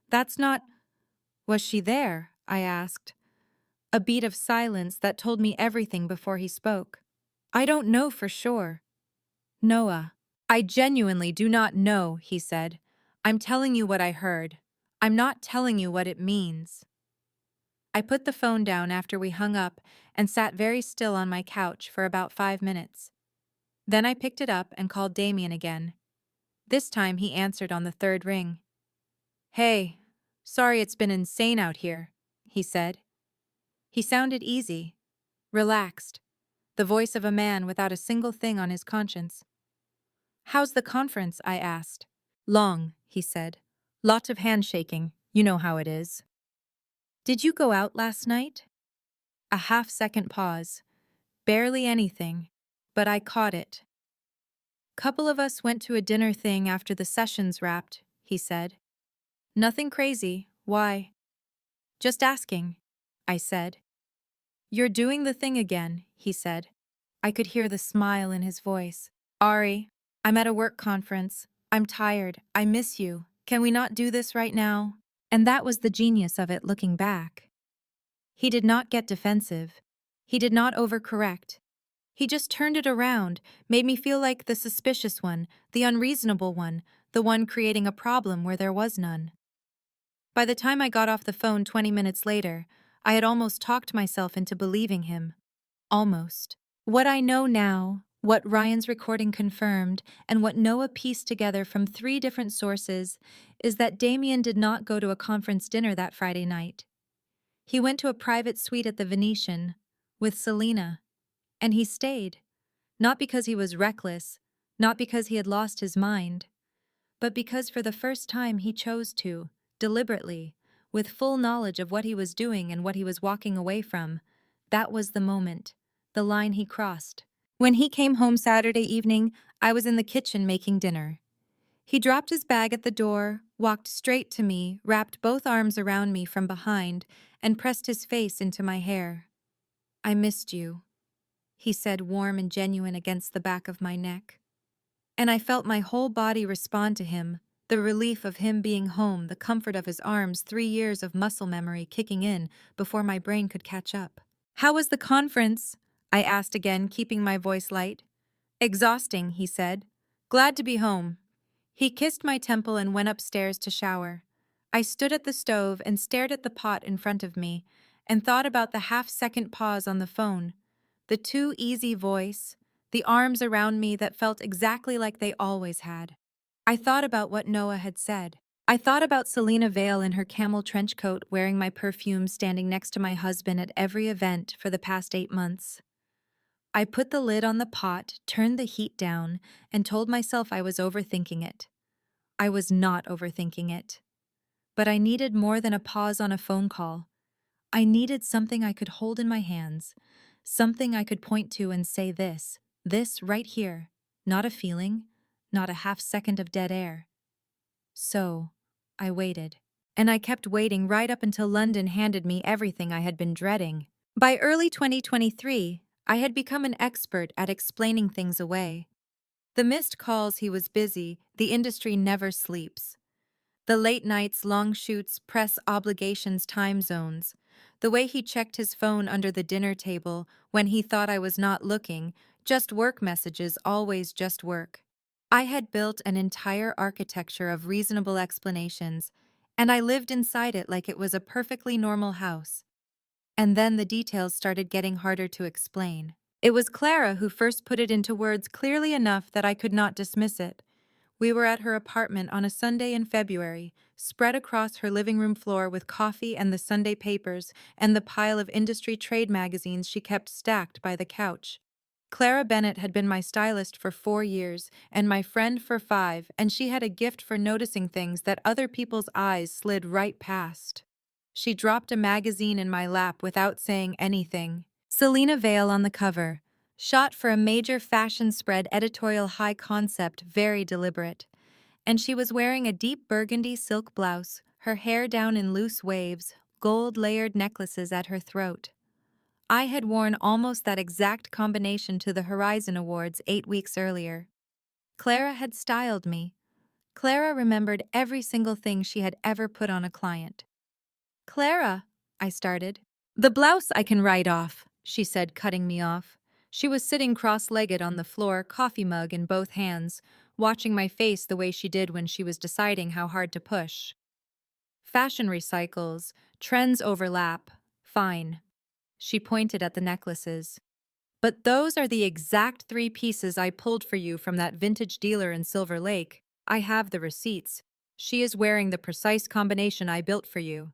That's not... Was she there? I asked. A beat of silence that told me everything before he spoke. I don't know for sure. Noah. I genuinely do not know, he said. I'm telling you what I heard. I'm not telling you what it means. I put the phone down after we hung up and sat very still on my couch for about 5 minutes. Then I picked it up and called Damien again. This time he answered on the third ring. "Hey, sorry it's been insane out here," he said. He sounded easy, relaxed, the voice of a man without a single thing on his conscience. "How's the conference?" I asked. "Long," he said. "Lot of handshaking, you know how it is." "Did you go out last night?" A half-second pause. Barely anything, but I caught it. "Couple of us went to a dinner thing after the sessions wrapped," he said. "Nothing crazy, why?" "Just asking," I said. "You're doing the thing again," he said. I could hear the smile in his voice. "Ari, I'm at a work conference. I'm tired. I miss you. Can we not do this right now?" And that was the genius of it looking back. He did not get defensive. He did not overcorrect. He just turned it around, made me feel like the suspicious one, the unreasonable one, the one creating a problem where there was none. By the time I got off the phone 20 minutes later, I had almost talked myself into believing him. Almost. What I know now, what Ryan's recording confirmed, and what Noah pieced together from 3 different sources, is that Damien did not go to a conference dinner that Friday night. He went to a private suite at the Venetian, with Selena, and he stayed. Not because he was reckless, not because he had lost his mind, but because for the first time he chose to, deliberately, with full knowledge of what he was doing and what he was walking away from. That was the moment, the line he crossed. When he came home Saturday evening, I was in the kitchen making dinner. He dropped his bag at the door, walked straight to me, wrapped both arms around me from behind, and pressed his face into my hair. "I missed you," he said, warm and genuine against the back of my neck. And I felt my whole body respond to him, the relief of him being home, the comfort of his arms, 3 years of muscle memory kicking in before my brain could catch up. "How was the conference?" I asked again, keeping my voice light. "Exhausting," he said. "Glad to be home." He kissed my temple and went upstairs to shower. I stood at the stove and stared at the pot in front of me and thought about the half-second pause on the phone, the too easy voice, the arms around me that felt exactly like they always had. I thought about what Noah had said. I thought about Selena Vale in her camel trench coat wearing my perfume standing next to my husband at every event for the past 8 months. I put the lid on the pot, turned the heat down, and told myself I was overthinking it. I was not overthinking it. But I needed more than a pause on a phone call. I needed something I could hold in my hands, something I could point to and say this right here, not a feeling, not a half-second of dead air. So, I waited. And I kept waiting right up until London handed me everything I had been dreading. By early 2023, I had become an expert at explaining things away. The missed calls he was busy, the industry never sleeps. The late nights, long shoots, press obligations, time zones. The way he checked his phone under the dinner table when he thought I was not looking, just work messages, always just work. I had built an entire architecture of reasonable explanations, and I lived inside it like it was a perfectly normal house. And then the details started getting harder to explain. It was Clara who first put it into words clearly enough that I could not dismiss it. We were at her apartment on a Sunday in February, spread across her living room floor with coffee and the Sunday papers and the pile of industry trade magazines she kept stacked by the couch. Clara Bennett had been my stylist for 4 years and my friend for 5, and she had a gift for noticing things that other people's eyes slid right past. She dropped a magazine in my lap without saying anything. Selena Vale on the cover. Shot for a major fashion spread, editorial, high concept, very deliberate. And she was wearing a deep burgundy silk blouse, her hair down in loose waves, gold-layered necklaces at her throat. I had worn almost that exact combination to the Horizon Awards 8 weeks earlier. Clara had styled me. Clara remembered every single thing she had ever put on a client. "Clara," I started. "The blouse I can write off," she said, cutting me off. She was sitting cross-legged on the floor, coffee mug in both hands, watching my face the way she did when she was deciding how hard to push. "Fashion recycles, trends overlap. Fine." She pointed at the necklaces. But those are the exact 3 pieces I pulled for you from that vintage dealer in Silver Lake. I have the receipts. She is wearing the precise combination I built for you.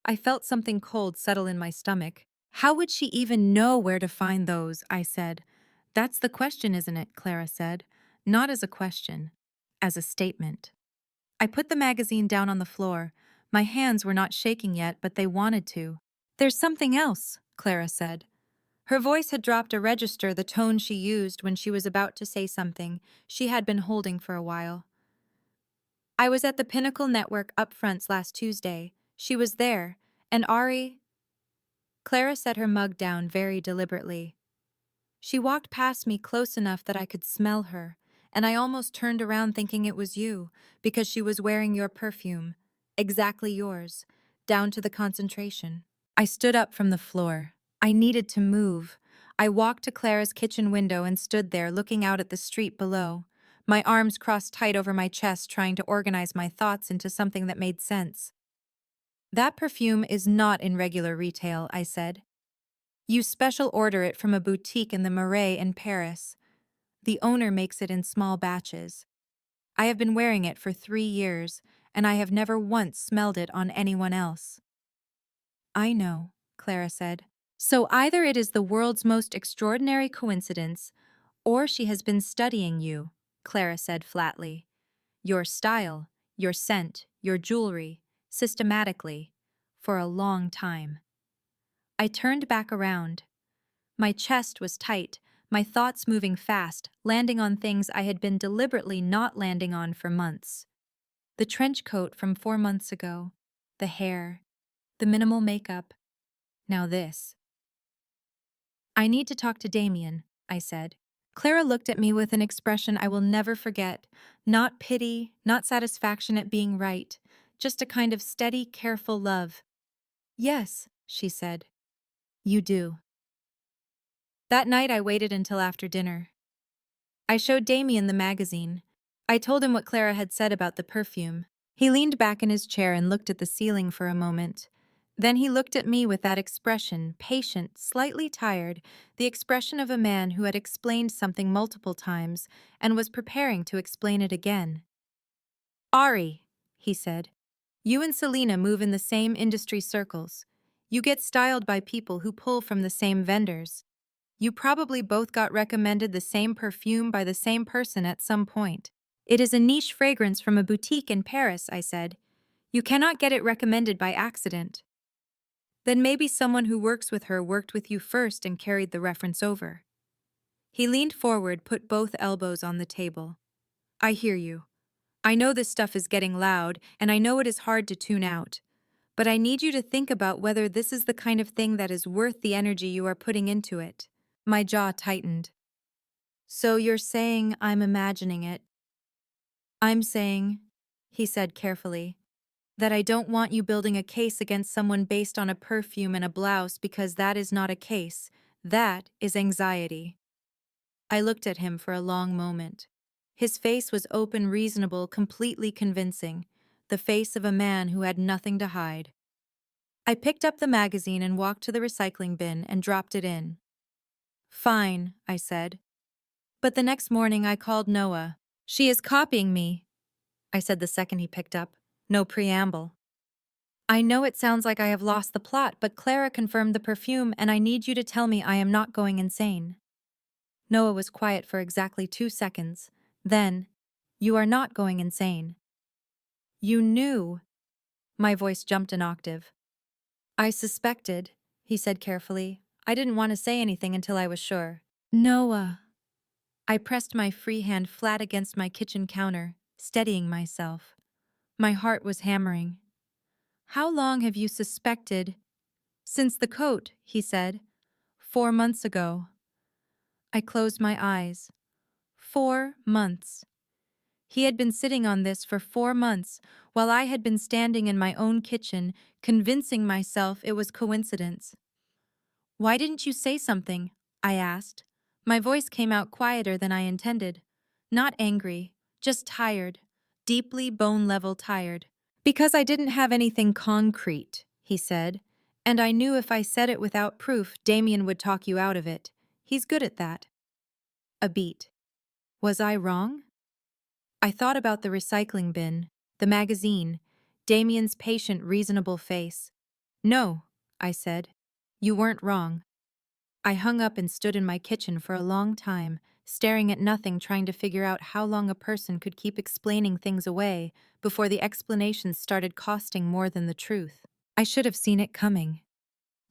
I felt something cold settle in my stomach. How would she even know where to find those? I said. That's the question, isn't it? Clara said. Not as a question, as a statement. I put the magazine down on the floor. My hands were not shaking yet, but they wanted to. There's something else, Clara said. Her voice had dropped a register the tone she used when she was about to say something she had been holding for a while. I was at the Pinnacle Network upfronts last Tuesday. She was there, and Ari. Clara set her mug down very deliberately. She walked past me close enough that I could smell her, and I almost turned around thinking it was you, because she was wearing your perfume. Exactly yours, down to the concentration. I stood up from the floor. I needed to move. I walked to Clara's kitchen window and stood there looking out at the street below, my arms crossed tight over my chest trying to organize my thoughts into something that made sense. That perfume is not in regular retail, I said. You special order it from a boutique in the Marais in Paris. The owner makes it in small batches. I have been wearing it for 3 years, and I have never once smelled it on anyone else. I know, Clara said. So either it is the world's most extraordinary coincidence, or she has been studying you, Clara said flatly. Your style, your scent, your jewelry, systematically, for a long time. I turned back around. My chest was tight, my thoughts moving fast, landing on things I had been deliberately not landing on for months. The trench coat from 4 months ago, the hair, the minimal makeup, now this. I need to talk to Damien, I said. Clara looked at me with an expression I will never forget. Not pity, not satisfaction at being right, just a kind of steady, careful love. Yes, she said. You do. That night I waited until after dinner. I showed Damien the magazine. I told him what Clara had said about the perfume. He leaned back in his chair and looked at the ceiling for a moment. Then he looked at me with that expression, patient, slightly tired, the expression of a man who had explained something multiple times and was preparing to explain it again. Ari, he said, you and Selena move in the same industry circles. You get styled by people who pull from the same vendors. You probably both got recommended the same perfume by the same person at some point. It is a niche fragrance from a boutique in Paris, I said. You cannot get it recommended by accident. Then maybe someone who works with her worked with you first and carried the reference over. He leaned forward, put both elbows on the table. I hear you. I know this stuff is getting loud, and I know it is hard to tune out. But I need you to think about whether this is the kind of thing that is worth the energy you are putting into it. My jaw tightened. So you're saying I'm imagining it? I'm saying, he said carefully, that I don't want you building a case against someone based on a perfume and a blouse because that is not a case. That is anxiety. I looked at him for a long moment. His face was open, reasonable, completely convincing, the face of a man who had nothing to hide. I picked up the magazine and walked to the recycling bin and dropped it in. Fine, I said. But the next morning I called Noah. She is copying me, I said the second he picked up. No preamble. I know it sounds like I have lost the plot, but Clara confirmed the perfume and I need you to tell me I am not going insane. Noah was quiet for exactly 2 seconds. Then, you are not going insane. You knew. My voice jumped an octave. I suspected, he said carefully. I didn't want to say anything until I was sure. Noah. I pressed my free hand flat against my kitchen counter, steadying myself. My heart was hammering. How long have you suspected? Since the coat, he said. 4 months ago. I closed my eyes. 4 months. He had been sitting on this for 4 months, while I had been standing in my own kitchen, convincing myself it was coincidence. Why didn't you say something? I asked. My voice came out quieter than I intended. Not angry, just tired, deeply bone-level tired. Because I didn't have anything concrete, he said, and I knew if I said it without proof, Damien would talk you out of it. He's good at that. A beat. Was I wrong? I thought about the recycling bin, the magazine, Damien's patient, reasonable face. No, I said. You weren't wrong. I hung up and stood in my kitchen for a long time, staring at nothing, trying to figure out how long a person could keep explaining things away before the explanations started costing more than the truth. I should have seen it coming.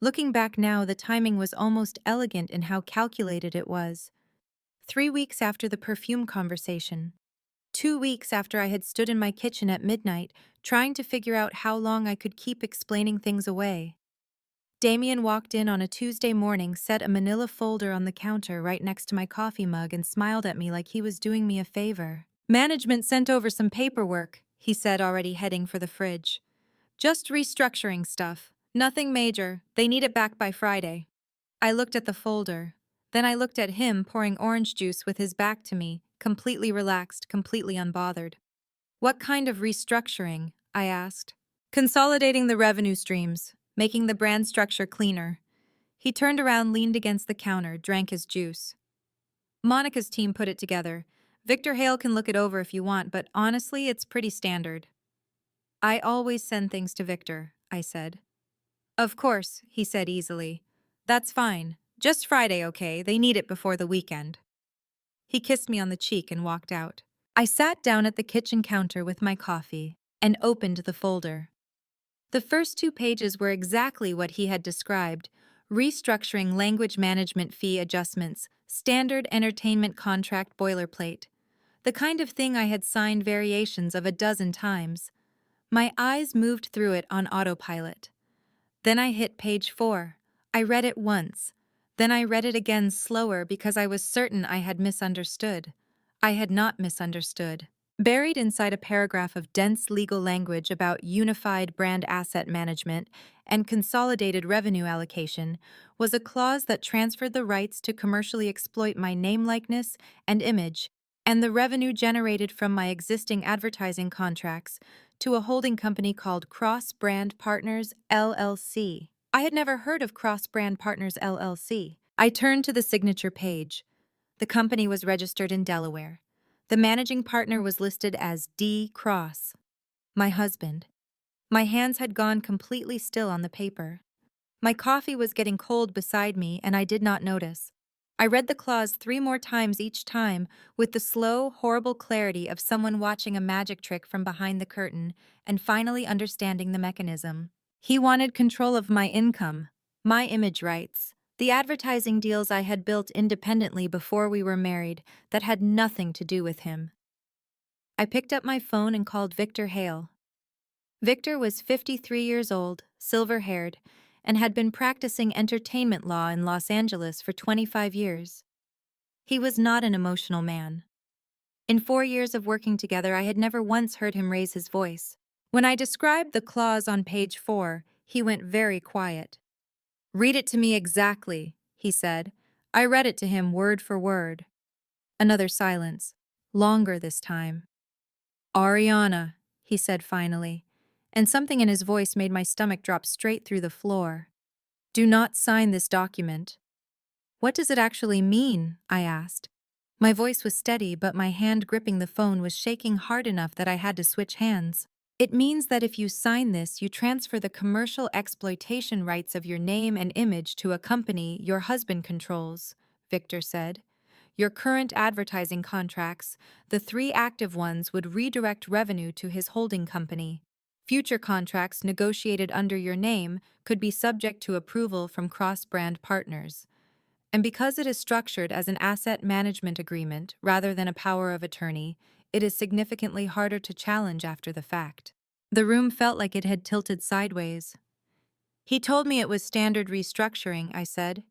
Looking back now, the timing was almost elegant in how calculated it was. 3 weeks after the perfume conversation. 2 weeks after I had stood in my kitchen at midnight, trying to figure out how long I could keep explaining things away. Damien walked in on a Tuesday morning, set a manila folder on the counter right next to my coffee mug, and smiled at me like he was doing me a favor. Management sent over some paperwork, he said, already heading for the fridge. Just restructuring stuff. Nothing major. They need it back by Friday. I looked at the folder. Then I looked at him pouring orange juice with his back to me, completely relaxed, completely unbothered. What kind of restructuring? I asked. Consolidating the revenue streams, making the brand structure cleaner. He turned around, leaned against the counter, drank his juice. Monica's team put it together. Victor Hale can look it over if you want, but honestly, it's pretty standard. I always send things to Victor, I said. Of course, he said easily. That's fine. Just Friday, okay? They need it before the weekend. He kissed me on the cheek and walked out. I sat down at the kitchen counter with my coffee and opened the folder. The first 2 pages were exactly what he had described: restructuring, language management, fee adjustments, standard entertainment contract boilerplate. The kind of thing I had signed variations of a dozen times. My eyes moved through it on autopilot. Then I hit page 4. I read it once. Then I read it again slower because I was certain I had misunderstood. I had not misunderstood. Buried inside a paragraph of dense legal language about unified brand asset management and consolidated revenue allocation was a clause that transferred the rights to commercially exploit my name, likeness, and image, and the revenue generated from my existing advertising contracts to a holding company called Cross Brand Partners, LLC. I had never heard of Cross Brand Partners, LLC. I turned to the signature page. The company was registered in Delaware. The managing partner was listed as D. Cross, my husband. My hands had gone completely still on the paper. My coffee was getting cold beside me, and I did not notice. I read the clause 3 more times each time, with the slow, horrible clarity of someone watching a magic trick from behind the curtain and finally understanding the mechanism. He wanted control of my income, my image rights, the advertising deals I had built independently before we were married that had nothing to do with him. I picked up my phone and called Victor Hale. Victor was 53 years old, silver-haired, and had been practicing entertainment law in Los Angeles for 25 years. He was not an emotional man. In 4 years of working together, I had never once heard him raise his voice. When I described the clause on page 4, he went very quiet. "Read it to me exactly," he said. I read it to him word for word. Another silence, longer this time. "Ariana," he said finally, and something in his voice made my stomach drop straight through the floor. "Do not sign this document." "What does it actually mean?" I asked. My voice was steady, but my hand gripping the phone was shaking hard enough that I had to switch hands. "It means that if you sign this, you transfer the commercial exploitation rights of your name and image to a company your husband controls," Victor said. "Your current advertising contracts, the 3 active ones, would redirect revenue to his holding company. Future contracts negotiated under your name could be subject to approval from cross-brand partners. And because it is structured as an asset management agreement rather than a power of attorney, it is significantly harder to challenge after the fact." The room felt like it had tilted sideways. "He told me it was standard restructuring," I said.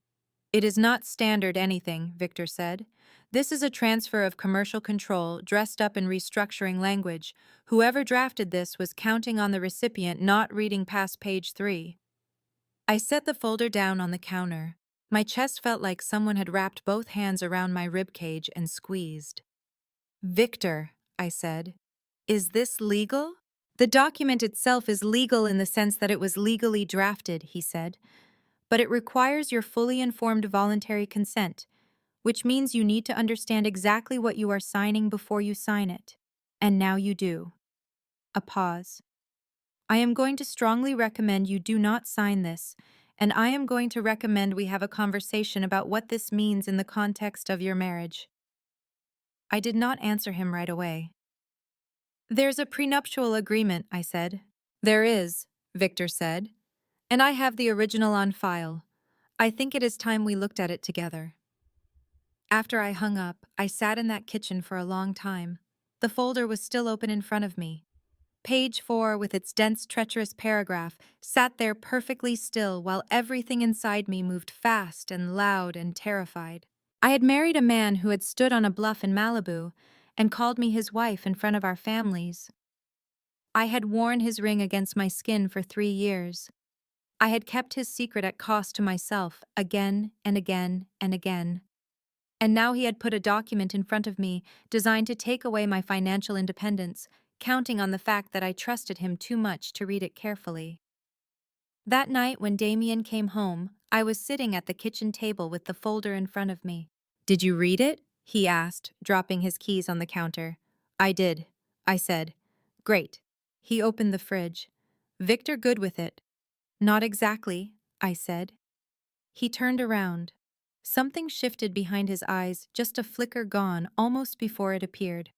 "It is not standard anything," Victor said. "This is a transfer of commercial control dressed up in restructuring language. Whoever drafted this was counting on the recipient not reading past page 3. I set the folder down on the counter. My chest felt like someone had wrapped both hands around my ribcage and squeezed. "Victor," I said, "is this legal?" "The document itself is legal in the sense that it was legally drafted," he said, "but it requires your fully informed voluntary consent. which means you need to understand exactly what you are signing before you sign it. And now you do. A pause. I am going to strongly recommend you do not sign this, and I am going to recommend we have a conversation about what this means in the context of your marriage. I did not answer him right away. There's a prenuptial agreement, I said. There is, Victor said, and I have the original on file. I think it is time we looked at it together. After I hung up, I sat in that kitchen for a long time. The folder was still open in front of me. Page 4, with its dense, treacherous paragraph, sat there perfectly still while everything inside me moved fast and loud and terrified. I had married a man who had stood on a bluff in Malibu and called me his wife in front of our families. I had worn his ring against my skin for 3 years. I had kept his secret at cost to myself again and again and again. And now he had put a document in front of me designed to take away my financial independence, counting on the fact that I trusted him too much to read it carefully. That night when Damien came home, I was sitting at the kitchen table with the folder in front of me. "Did you read it?" he asked, dropping his keys on the counter. "I did," I said. "Great." He opened the fridge. "Victor good with it?" "Not exactly," I said. He turned around. Something shifted behind his eyes, just a flicker gone almost before it appeared.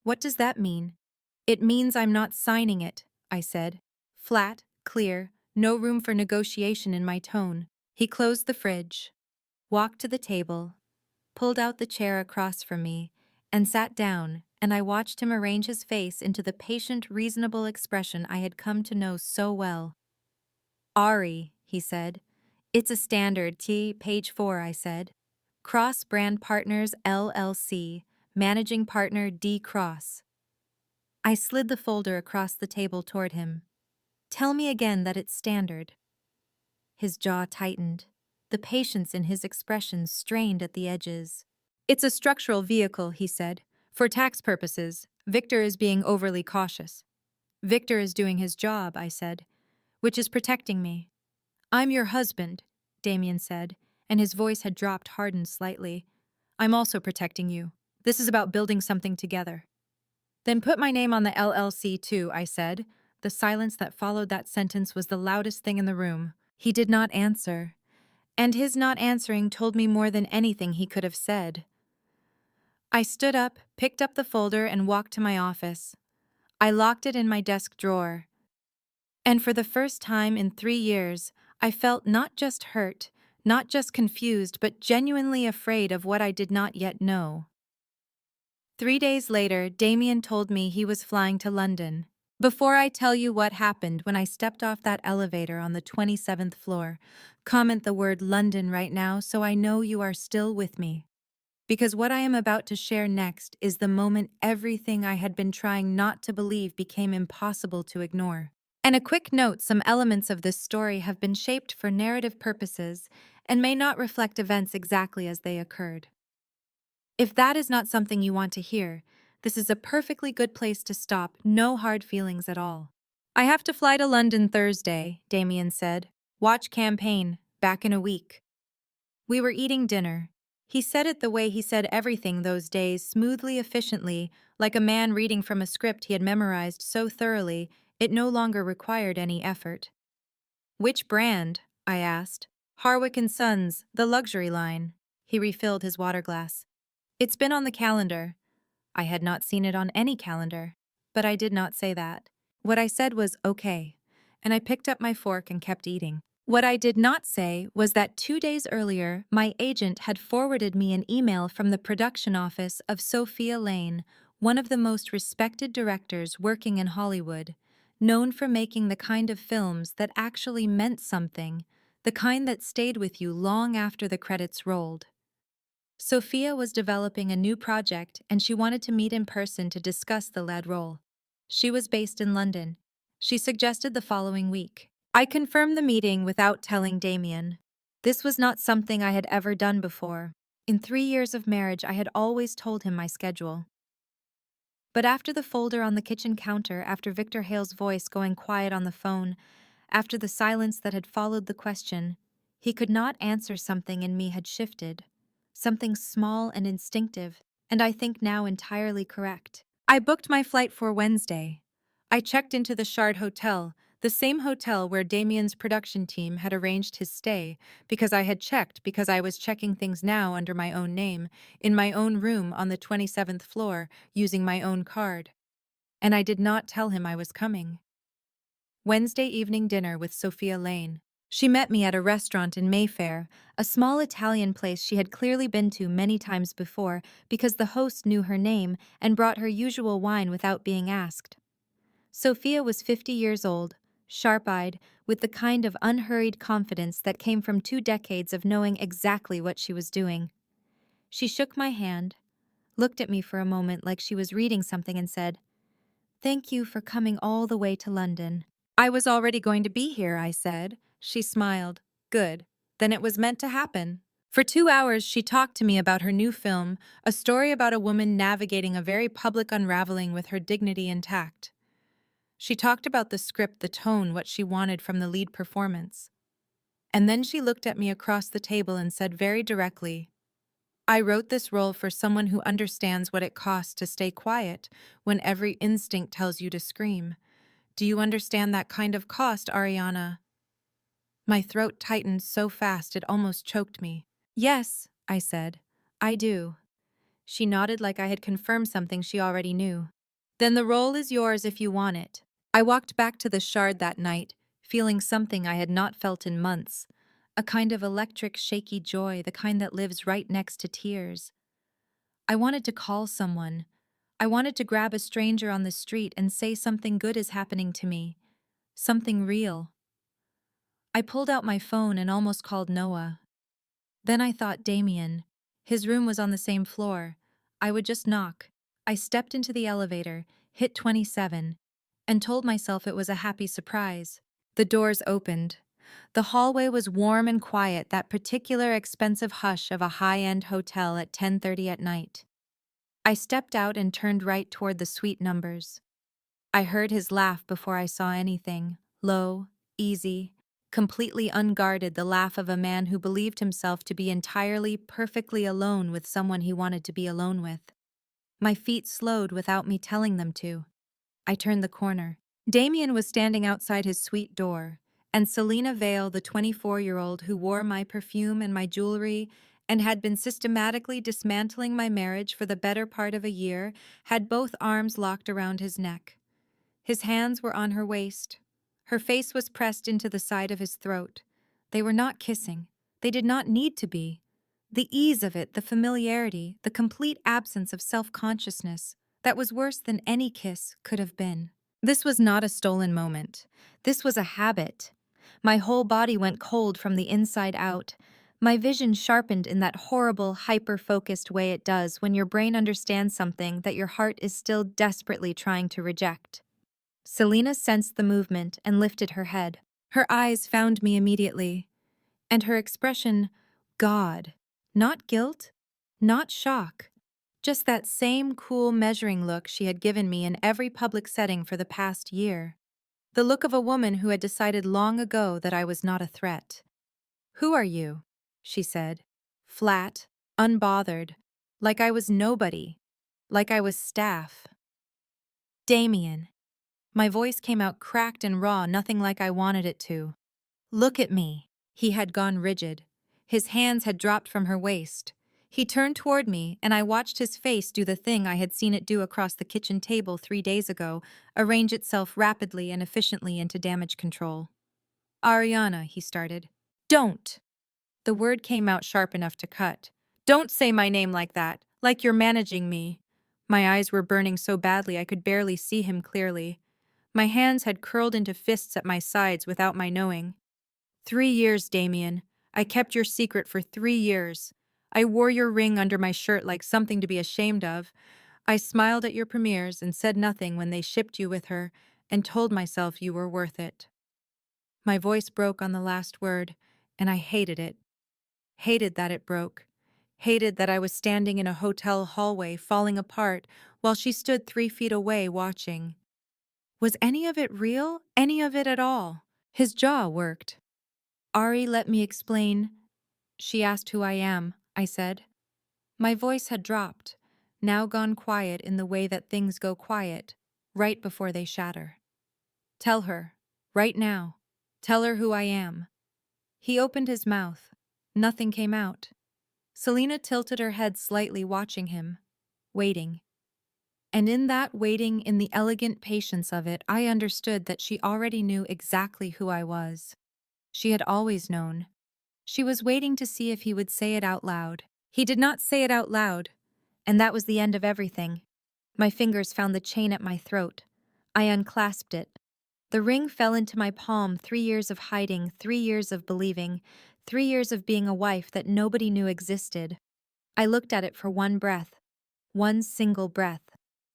"What does that mean?" "It means I'm not signing it," I said. Flat, clear, no room for negotiation in my tone. He closed the fridge, walked to the table, pulled out the chair across from me, and sat down, and I watched him arrange his face into the patient, reasonable expression I had come to know so well. "Ari," he said. "It's a standard page 4, I said. Cross Brand Partners LLC, Managing Partner D. Cross. I slid the folder across the table toward him. "Tell me again that it's standard." His jaw tightened. The patience in his expression strained at the edges. "It's a structural vehicle," he said. "For tax purposes, Victor is being overly cautious." "Victor is doing his job," I said, "which is protecting me." "I'm your husband," Damien said, and his voice had dropped hardened slightly. "I'm also protecting you. This is about building something together." "Then put my name on the LLC too," I said. The silence that followed that sentence was the loudest thing in the room. He did not answer, and his not answering told me more than anything he could have said. I stood up, picked up the folder, and walked to my office. I locked it in my desk drawer. And for the first time in 3 years, I felt not just hurt, not just confused, but genuinely afraid of what I did not yet know. 3 days later, Damien told me he was flying to London. Before I tell you what happened when I stepped off that elevator on the 27th floor, comment the word London right now so I know you are still with me. Because what I am about to share next is the moment everything I had been trying not to believe became impossible to ignore. And a quick note, some elements of this story have been shaped for narrative purposes and may not reflect events exactly as they occurred. If that is not something you want to hear, this is a perfectly good place to stop, no hard feelings at all. "I have to fly to London Thursday," Damien said. "Watch campaign, back in a week." We were eating dinner. He said it the way he said everything those days, smoothly, efficiently, like a man reading from a script he had memorized so thoroughly it no longer required any effort. "Which brand?" I asked. "Harwick and Sons, the luxury line." He refilled his water glass. "It's been on the calendar." I had not seen it on any calendar, but I did not say that. What I said was okay, and I picked up my fork and kept eating. What I did not say was that 2 days earlier, my agent had forwarded me an email from the production office of Sophia Lane, one of the most respected directors working in Hollywood, known for making the kind of films that actually meant something, the kind that stayed with you long after the credits rolled. Sophia was developing a new project and she wanted to meet in person to discuss the lead role. She was based in London. She suggested the following week. I confirmed the meeting without telling Damien. This was not something I had ever done before. In 3 years of marriage, I had always told him my schedule. But after the folder on the kitchen counter, after Victor Hale's voice going quiet on the phone, after the silence that had followed the question, he could not answer. Something in me had shifted. something small and instinctive, and I think now entirely correct. I booked my flight for Wednesday. I checked into the Shard Hotel, the same hotel where Damien's production team had arranged his stay, because I was checking things now under my own name, in my own room on the 27th floor, using my own card. And I did not tell him I was coming. Wednesday evening dinner with Sophia Lane. She met me at a restaurant in Mayfair, a small Italian place she had clearly been to many times before because the host knew her name and brought her usual wine without being asked. Sophia was 50 years old, sharp-eyed, with the kind of unhurried confidence that came from 2 decades of knowing exactly what she was doing. She shook my hand, looked at me for a moment like she was reading something and said, "Thank you for coming all the way to London." "I was already going to be here," I said. She smiled. "Good. Then it was meant to happen." For 2 hours, she talked to me about her new film, a story about a woman navigating a very public unraveling with her dignity intact. She talked about the script, the tone, what she wanted from the lead performance. And then she looked at me across the table and said very directly, "I wrote this role for someone who understands what it costs to stay quiet when every instinct tells you to scream. Do you understand that kind of cost, Ariana?" My throat tightened so fast it almost choked me. "Yes," I said. "I do." She nodded like I had confirmed something she already knew. "Then the role is yours if you want it." I walked back to the Shard that night, feeling something I had not felt in months, a kind of electric, shaky joy, the kind that lives right next to tears. I wanted to call someone. I wanted to grab a stranger on the street and say something good is happening to me, something real. I pulled out my phone and almost called Noah. Then I thought Damien. His room was on the same floor. I would just knock. I stepped into the elevator, hit 27, and told myself it was a happy surprise. The doors opened. The hallway was warm and quiet, that particular expensive hush of a high-end hotel at 10:30 at night. I stepped out and turned right toward the suite numbers. I heard his laugh before I saw anything, low, easy, completely unguarded, the laugh of a man who believed himself to be entirely, perfectly alone with someone he wanted to be alone with. My feet slowed without me telling them to. I turned the corner. Damien was standing outside his suite door, and Selena Vale, the 24-year-old who wore my perfume and my jewelry and had been systematically dismantling my marriage for the better part of a year, had both arms locked around his neck. His hands were on her waist. Her face was pressed into the side of his throat. They were not kissing. They did not need to be. The ease of it, the familiarity, the complete absence of self-consciousness, that was worse than any kiss could have been. This was not a stolen moment. This was a habit. My whole body went cold from the inside out. My vision sharpened in that horrible, hyper-focused way it does when your brain understands something that your heart is still desperately trying to reject. Selena sensed the movement and lifted her head. Her eyes found me immediately, and her expression, God. Not guilt, not shock, just that same cool measuring look she had given me in every public setting for the past year. The look of a woman who had decided long ago that I was not a threat. "Who are you?" she said, flat, unbothered, like I was nobody, like I was staff. "Damien." My voice came out cracked and raw, nothing like I wanted it to. "Look at me." He had gone rigid. His hands had dropped from her waist. He turned toward me, and I watched his face do the thing I had seen it do across the kitchen table 3 days ago, arrange itself rapidly and efficiently into damage control. "Ariana," he started. "Don't!" The word came out sharp enough to cut. "Don't say my name like that, like you're managing me." My eyes were burning so badly I could barely see him clearly. My hands had curled into fists at my sides without my knowing. 3 years, Damien. I kept your secret for 3 years. I wore your ring under my shirt like something to be ashamed of. I smiled at your premieres and said nothing when they shipped you with her, and told myself you were worth it. My voice broke on the last word, and I hated it. Hated that it broke. Hated that I was standing in a hotel hallway falling apart while she stood 3 feet away watching. Was any of it real? Any of it at all? His jaw worked. "Ari, let me explain." She asked who I am, I said. My voice had dropped, now gone quiet in the way that things go quiet, right before they shatter. Tell her, right now. Tell her who I am. He opened his mouth. Nothing came out. Selena tilted her head slightly, watching him, waiting. And in that waiting, in the elegant patience of it, I understood that she already knew exactly who I was. She had always known. She was waiting to see if he would say it out loud. He did not say it out loud, and that was the end of everything. My fingers found the chain at my throat. I unclasped it. The ring fell into my palm. 3 years of hiding, 3 years of believing, 3 years of being a wife that nobody knew existed. I looked at it for one breath, one single breath.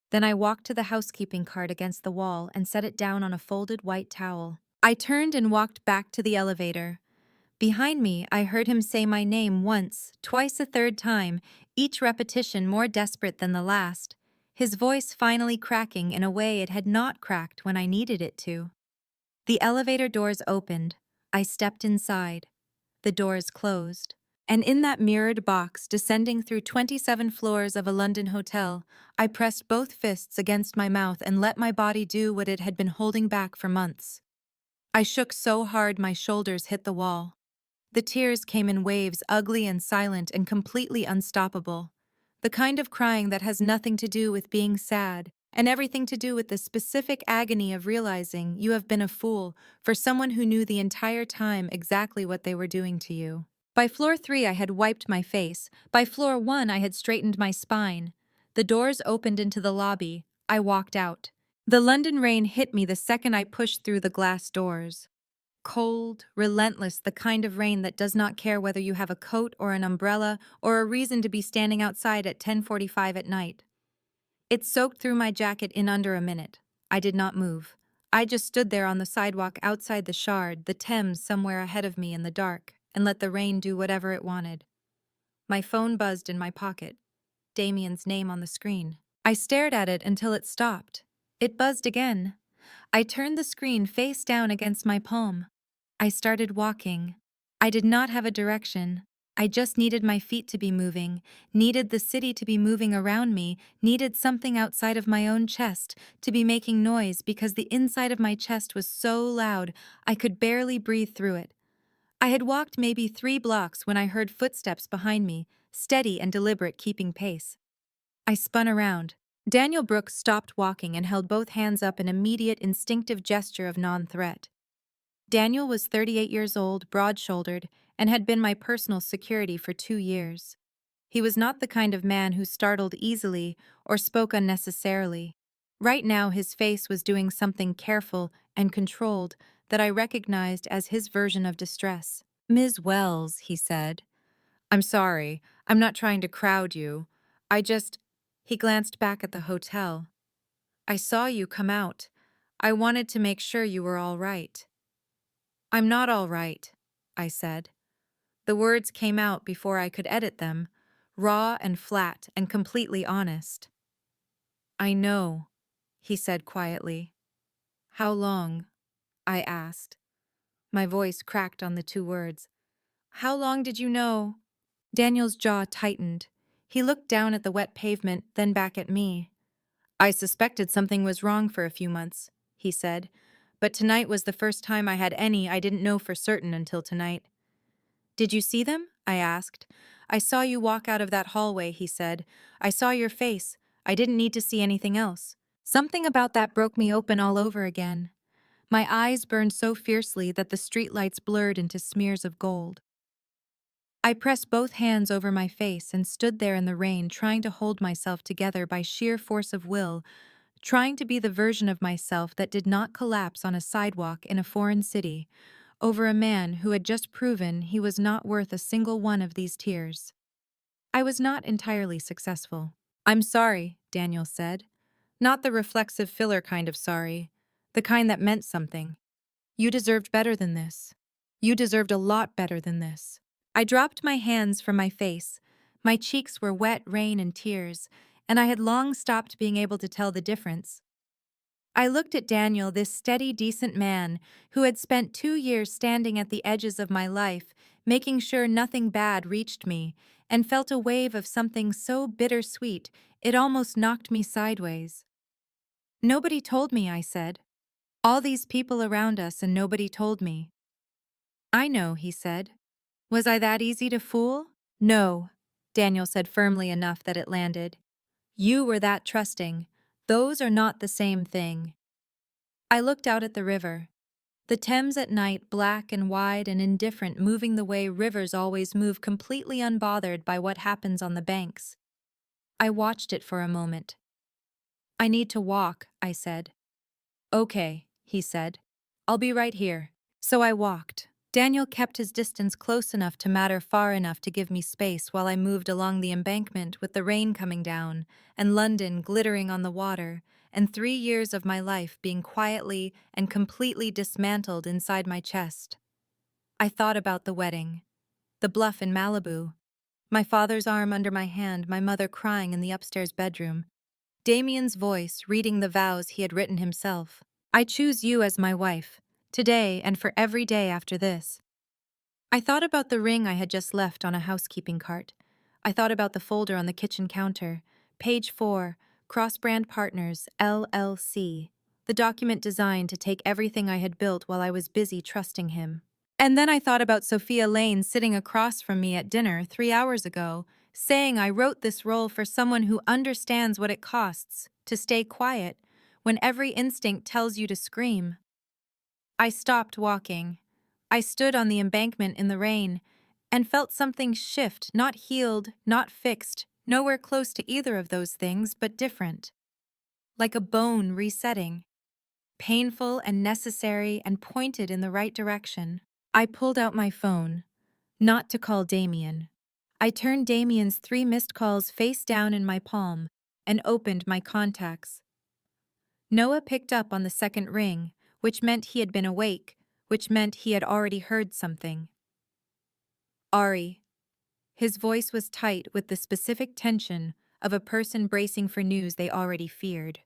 Then I walked to the housekeeping cart against the wall and set it down on a folded white towel. I turned and walked back to the elevator. Behind me, I heard him say my name once, twice, a third time, each repetition more desperate than the last, his voice finally cracking in a way it had not cracked when I needed it to. The elevator doors opened. I stepped inside. The doors closed. And in that mirrored box, descending through 27 floors of a London hotel, I pressed both fists against my mouth and let my body do what it had been holding back for months. I shook so hard my shoulders hit the wall. The tears came in waves, ugly and silent and completely unstoppable. The kind of crying that has nothing to do with being sad, and everything to do with the specific agony of realizing you have been a fool for someone who knew the entire time exactly what they were doing to you. By floor 3, I had wiped my face. By floor 1, I had straightened my spine. The doors opened into the lobby. I walked out. The London rain hit me the second I pushed through the glass doors. Cold, relentless, the kind of rain that does not care whether you have a coat or an umbrella or a reason to be standing outside at 10:45 at night. It soaked through my jacket in under a minute. I did not move. I just stood there on the sidewalk outside the Shard, the Thames somewhere ahead of me in the dark, and let the rain do whatever it wanted. My phone buzzed in my pocket. Damien's name on the screen. I stared at it until it stopped. It buzzed again. I turned the screen face down against my palm. I started walking. I did not have a direction. I just needed my feet to be moving, needed the city to be moving around me, needed something outside of my own chest to be making noise because the inside of my chest was so loud I could barely breathe through it. I had walked maybe 3 blocks when I heard footsteps behind me, steady and deliberate, keeping pace. I spun around. Daniel Brooks stopped walking and held both hands up in immediate, instinctive gesture of non-threat. Daniel was 38 years old, broad-shouldered, and had been my personal security for 2 years. He was not the kind of man who startled easily or spoke unnecessarily. Right now his face was doing something careful and controlled that I recognized as his version of distress. "Ms. Wells," he said. "I'm sorry. I'm not trying to crowd you. I just—" He glanced back at the hotel. "I saw you come out. I wanted to make sure you were all right." "I'm not all right," I said. The words came out before I could edit them, raw and flat and completely honest. "I know," he said quietly. "How long?" I asked. My voice cracked on the 2 words. "How long did you know?" Daniel's jaw tightened. He looked down at the wet pavement, then back at me. "I suspected something was wrong for a few months," he said, "but tonight was the first time I had any I didn't know for certain until tonight." "Did you see them?" I asked. "I saw you walk out of that hallway," he said. "I saw your face. I didn't need to see anything else." Something about that broke me open all over again. My eyes burned so fiercely that the streetlights blurred into smears of gold. I pressed both hands over my face and stood there in the rain, trying to hold myself together by sheer force of will, trying to be the version of myself that did not collapse on a sidewalk in a foreign city, over a man who had just proven he was not worth a single one of these tears. I was not entirely successful. "I'm sorry," Daniel said. "Not the reflexive filler kind of sorry, the kind that meant something. You deserved better than this. You deserved a lot better than this." I dropped my hands from my face. My cheeks were wet rain and tears, and I had long stopped being able to tell the difference. I looked at Daniel, this steady, decent man who had spent 2 years standing at the edges of my life, making sure nothing bad reached me, and felt a wave of something so bittersweet it almost knocked me sideways. Nobody told me, I said. All these people around us and nobody told me. I know, he said. Was I that easy to fool? No, Daniel said firmly enough that it landed. You were that trusting. Those are not the same thing. I looked out at the river. The Thames at night, black and wide and indifferent, moving the way rivers always move, completely unbothered by what happens on the banks. I watched it for a moment. I need to walk, I said. Okay, he said. I'll be right here. So I walked. Daniel kept his distance close enough to matter far enough to give me space while I moved along the embankment with the rain coming down, and London glittering on the water, and 3 years of my life being quietly and completely dismantled inside my chest. I thought about the wedding, the bluff in Malibu, my father's arm under my hand, my mother crying in the upstairs bedroom, Damien's voice reading the vows he had written himself. I choose you as my wife, today and for every day after this. I thought about the ring I had just left on a housekeeping cart. I thought about the folder on the kitchen counter. Page 4, Cross-Brand Partners, LLC. The document designed to take everything I had built while I was busy trusting him. And then I thought about Sophia Lane sitting across from me at dinner 3 hours ago, saying I wrote this role for someone who understands what it costs to stay quiet when every instinct tells you to scream. I stopped walking. I stood on the embankment in the rain and felt something shift, not healed, not fixed, nowhere close to either of those things, but different. Like a bone resetting. Painful and necessary and pointed in the right direction. I pulled out my phone, not to call Damien. I turned Damien's 3 missed calls face down in my palm and opened my contacts. Noah picked up on the second ring, which meant he had been awake, which meant he had already heard something. Ari. His voice was tight with the specific tension of a person bracing for news they already feared.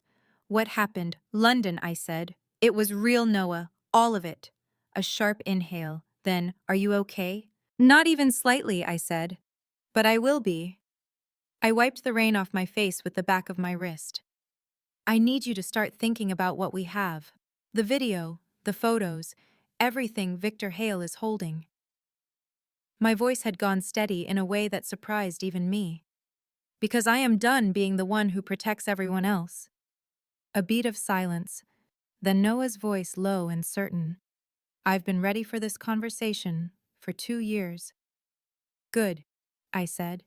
What happened? London, I said. It was real, Noah. All of it. A sharp inhale. Then, are you okay? Not even slightly, I said. But I will be. I wiped the rain off my face with the back of my wrist. I need you to start thinking about what we have. The video, the photos, everything Victor Hale is holding. My voice had gone steady in a way that surprised even me. Because I am done being the one who protects everyone else. A beat of silence, then Noah's voice low and certain. I've been ready for this conversation for 2 years. Good, I said.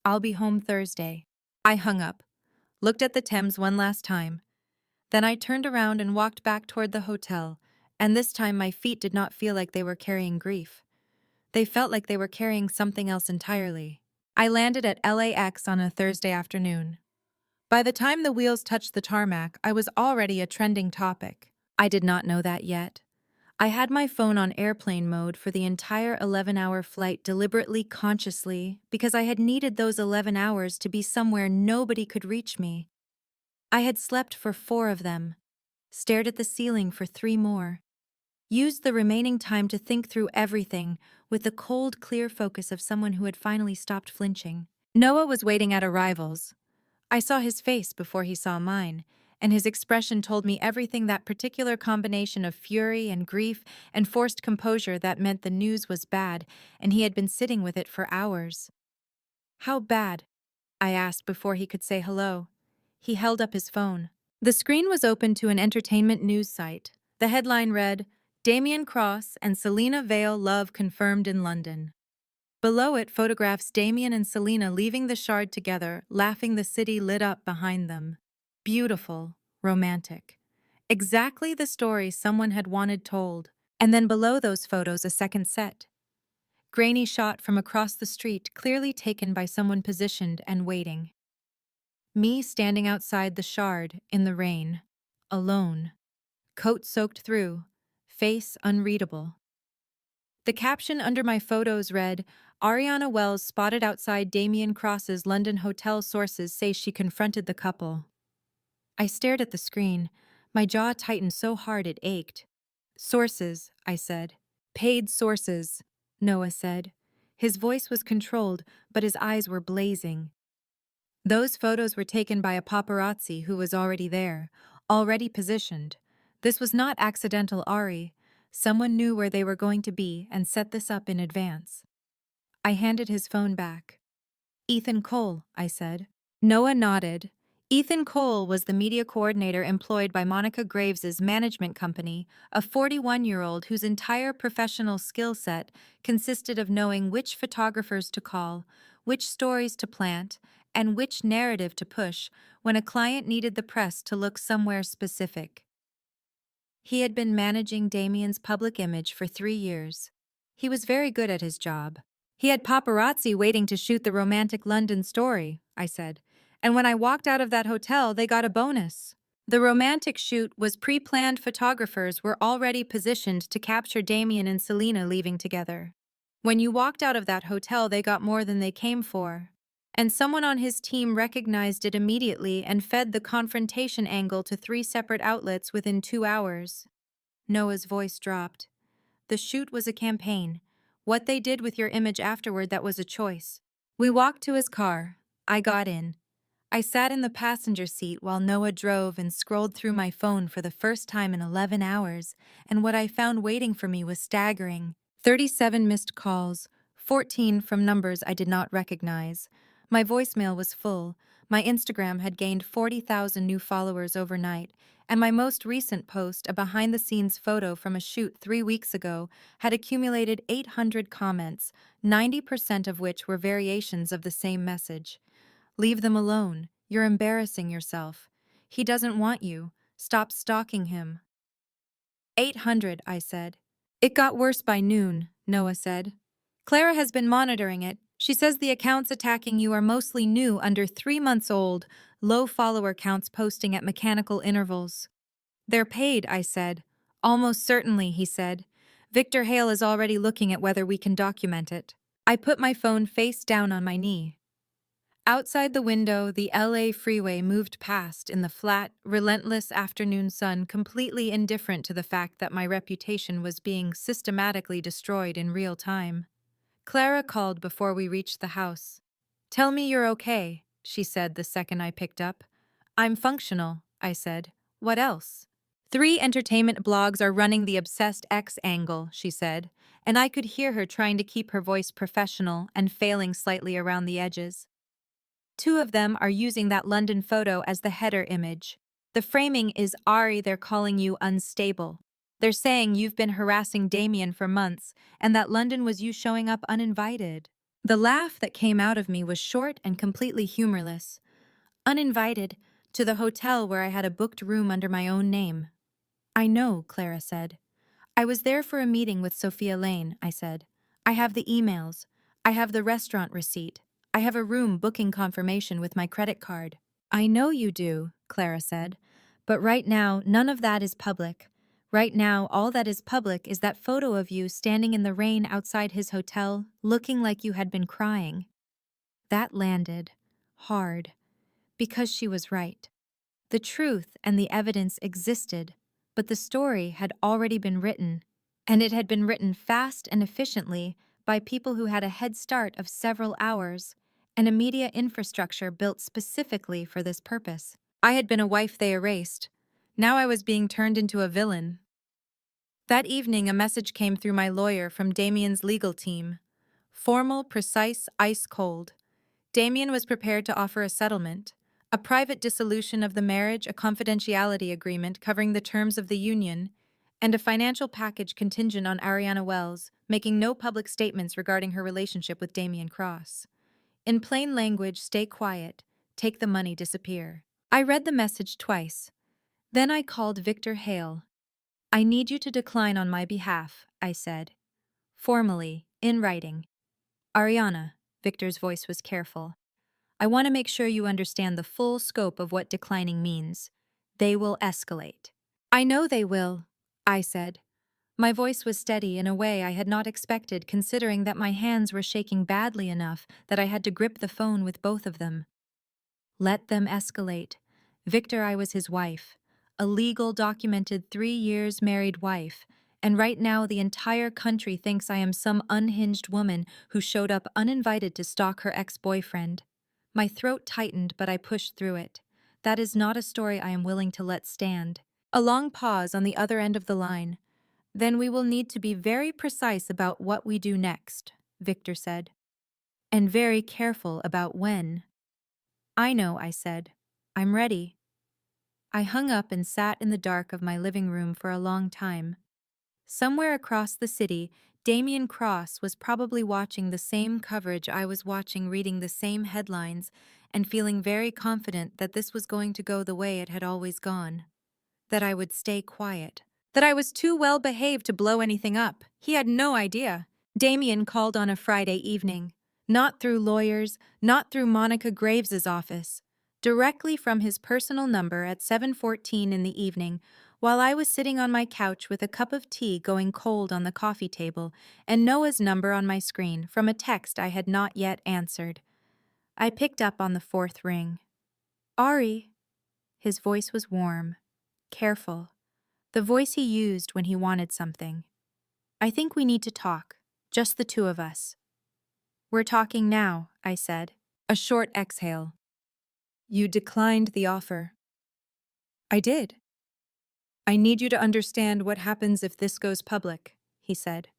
I'll be home Thursday. I hung up, looked at the Thames one last time. Then I turned around and walked back toward the hotel, and this time my feet did not feel like they were carrying grief. They felt like they were carrying something else entirely. I landed at LAX on a Thursday afternoon. By the time the wheels touched the tarmac, I was already a trending topic. I did not know that yet. I had my phone on airplane mode for the entire 11-hour flight deliberately, consciously, because I had needed those 11 hours to be somewhere nobody could reach me. I had slept for 4 of them, stared at the ceiling for 3 more, used the remaining time to think through everything with the cold, clear focus of someone who had finally stopped flinching. Noah was waiting at arrivals. I saw his face before he saw mine, and his expression told me everything that particular combination of fury and grief and forced composure that meant the news was bad, and he had been sitting with it for hours. How bad? I asked before he could say hello. He held up his phone. The screen was open to an entertainment news site. The headline read, Damien Cross and Selena Vale love confirmed in London. Below it, photographs Damien and Selena leaving the Shard together, laughing, the city lit up behind them. Beautiful, romantic. Exactly the story someone had wanted told. And then below those photos, a second set. Grainy shot from across the street, clearly taken by someone positioned and waiting. Me standing outside the Shard in the rain, alone. Coat soaked through, face unreadable. The caption under my photos read, Ariana Wells spotted outside Damien Cross's London hotel, sources say she confronted the couple. I stared at the screen. My jaw tightened so hard it ached. Sources, I said. Paid sources, Noah said. His voice was controlled, but his eyes were blazing. Those photos were taken by a paparazzi who was already there, already positioned. This was not accidental, Ari. Someone knew where they were going to be and set this up in advance. I handed his phone back. Ethan Cole, I said. Noah nodded. Ethan Cole was the media coordinator employed by Monica Graves's management company, a 41-year-old whose entire professional skill set consisted of knowing which photographers to call, which stories to plant, and which narrative to push when a client needed the press to look somewhere specific. He had been managing Damien's public image for 3 years. He was very good at his job. He had paparazzi waiting to shoot the romantic London story, I said. And when I walked out of that hotel, they got a bonus. The romantic shoot was pre-planned. Photographers were already positioned to capture Damien and Selena leaving together. When you walked out of that hotel, they got more than they came for. And someone on his team recognized it immediately and fed the confrontation angle to 3 separate outlets within 2 hours. Noah's voice dropped. The shoot was a campaign. What they did with your image afterward, that was a choice. We walked to his car. I got in. I sat in the passenger seat while Noah drove and scrolled through my phone for the first time in 11 hours, and what I found waiting for me was staggering. 37 missed calls, 14 from numbers I did not recognize. My voicemail was full. My Instagram had gained 40,000 new followers overnight, and my most recent post, a behind-the-scenes photo from a shoot 3 weeks ago, had accumulated 800 comments, 90% of which were variations of the same message. Leave them alone. You're embarrassing yourself. He doesn't want you. Stop stalking him. 800, I said. It got worse by noon, Noah said. Clara has been monitoring it. She says the accounts attacking you are mostly new, under 3 months old, low follower counts posting at mechanical intervals. They're paid, I said. Almost certainly, he said. Victor Hale is already looking at whether we can document it. I put my phone face down on my knee. Outside the window, the LA freeway moved past in the flat, relentless afternoon sun, completely indifferent to the fact that my reputation was being systematically destroyed in real time. Clara called before we reached the house. Tell me you're okay, she said the second I picked up. I'm functional, I said. What else? 3 entertainment blogs are running the Obsessed X angle, she said, and I could hear her trying to keep her voice professional and failing slightly around the edges. 2 of them are using that London photo as the header image. The framing is Ari, they're calling you unstable. They're saying you've been harassing Damien for months, and that London was you showing up uninvited. The laugh that came out of me was short and completely humorless. Uninvited, to the hotel where I had a booked room under my own name. I know, Clara said. I was there for a meeting with Sophia Lane, I said. I have the emails. I have the restaurant receipt. I have a room booking confirmation with my credit card. I know you do, Clara said. But right now, none of that is public. Right now, all that is public is that photo of you standing in the rain outside his hotel, looking like you had been crying. That landed. Hard. Because she was right. The truth and the evidence existed, but the story had already been written, and it had been written fast and efficiently by people who had a head start of several hours and a media infrastructure built specifically for this purpose. I had been a wife they erased. Now I was being turned into a villain. That evening, a message came through my lawyer from Damien's legal team. Formal, precise, ice cold. Damien was prepared to offer a settlement, a private dissolution of the marriage, a confidentiality agreement covering the terms of the union, and a financial package contingent on Ariana Wells making no public statements regarding her relationship with Damien Cross. In plain language, stay quiet, take the money, disappear. I read the message twice. Then I called Victor Hale. I need you to decline on my behalf, I said. Formally, in writing. Ariana, Victor's voice was careful. I want to make sure you understand the full scope of what declining means. They will escalate. I know they will, I said. My voice was steady in a way I had not expected, considering that my hands were shaking badly enough that I had to grip the phone with both of them. Let them escalate. Victor, I was his wife. A legal, documented 3 years married wife, and right now the entire country thinks I am some unhinged woman who showed up uninvited to stalk her ex-boyfriend. My throat tightened, but I pushed through it. That is not a story I am willing to let stand. A long pause on the other end of the line. Then we will need to be very precise about what we do next, Victor said. And very careful about when. I know, I said. I'm ready. I hung up and sat in the dark of my living room for a long time. Somewhere across the city, Damien Cross was probably watching the same coverage I was watching, reading the same headlines, and feeling very confident that this was going to go the way it had always gone. That I would stay quiet. That I was too well behaved to blow anything up. He had no idea. Damien called on a Friday evening. Not through lawyers, not through Monica Graves's office. Directly from his personal number at 7:14 in the evening, while I was sitting on my couch with a cup of tea going cold on the coffee table and Noah's number on my screen from a text I had not yet answered. I picked up on the fourth ring. Ari. His voice was warm, careful, the voice he used when he wanted something. I think we need to talk, just the two of us. We're talking now, I said. A short exhale. You declined the offer. I did. I need you to understand what happens if this goes public, he said.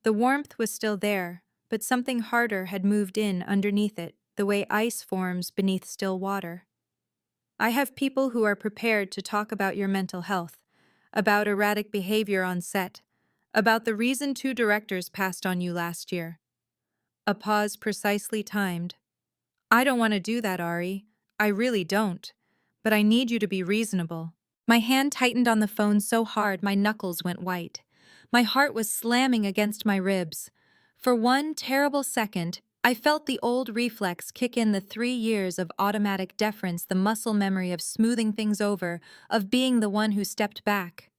The warmth was still there, but something harder had moved in underneath it, the way ice forms beneath still water. I have people who are prepared to talk about your mental health, about erratic behavior on set, about the reason two directors passed on you last year. A pause precisely timed. I don't want to do that, Ari. I really don't. But I need you to be reasonable. My hand tightened on the phone so hard my knuckles went white. My heart was slamming against my ribs. For one terrible second, I felt the old reflex kick in, the 3 years of automatic deference, the muscle memory of smoothing things over, of being the one who stepped back.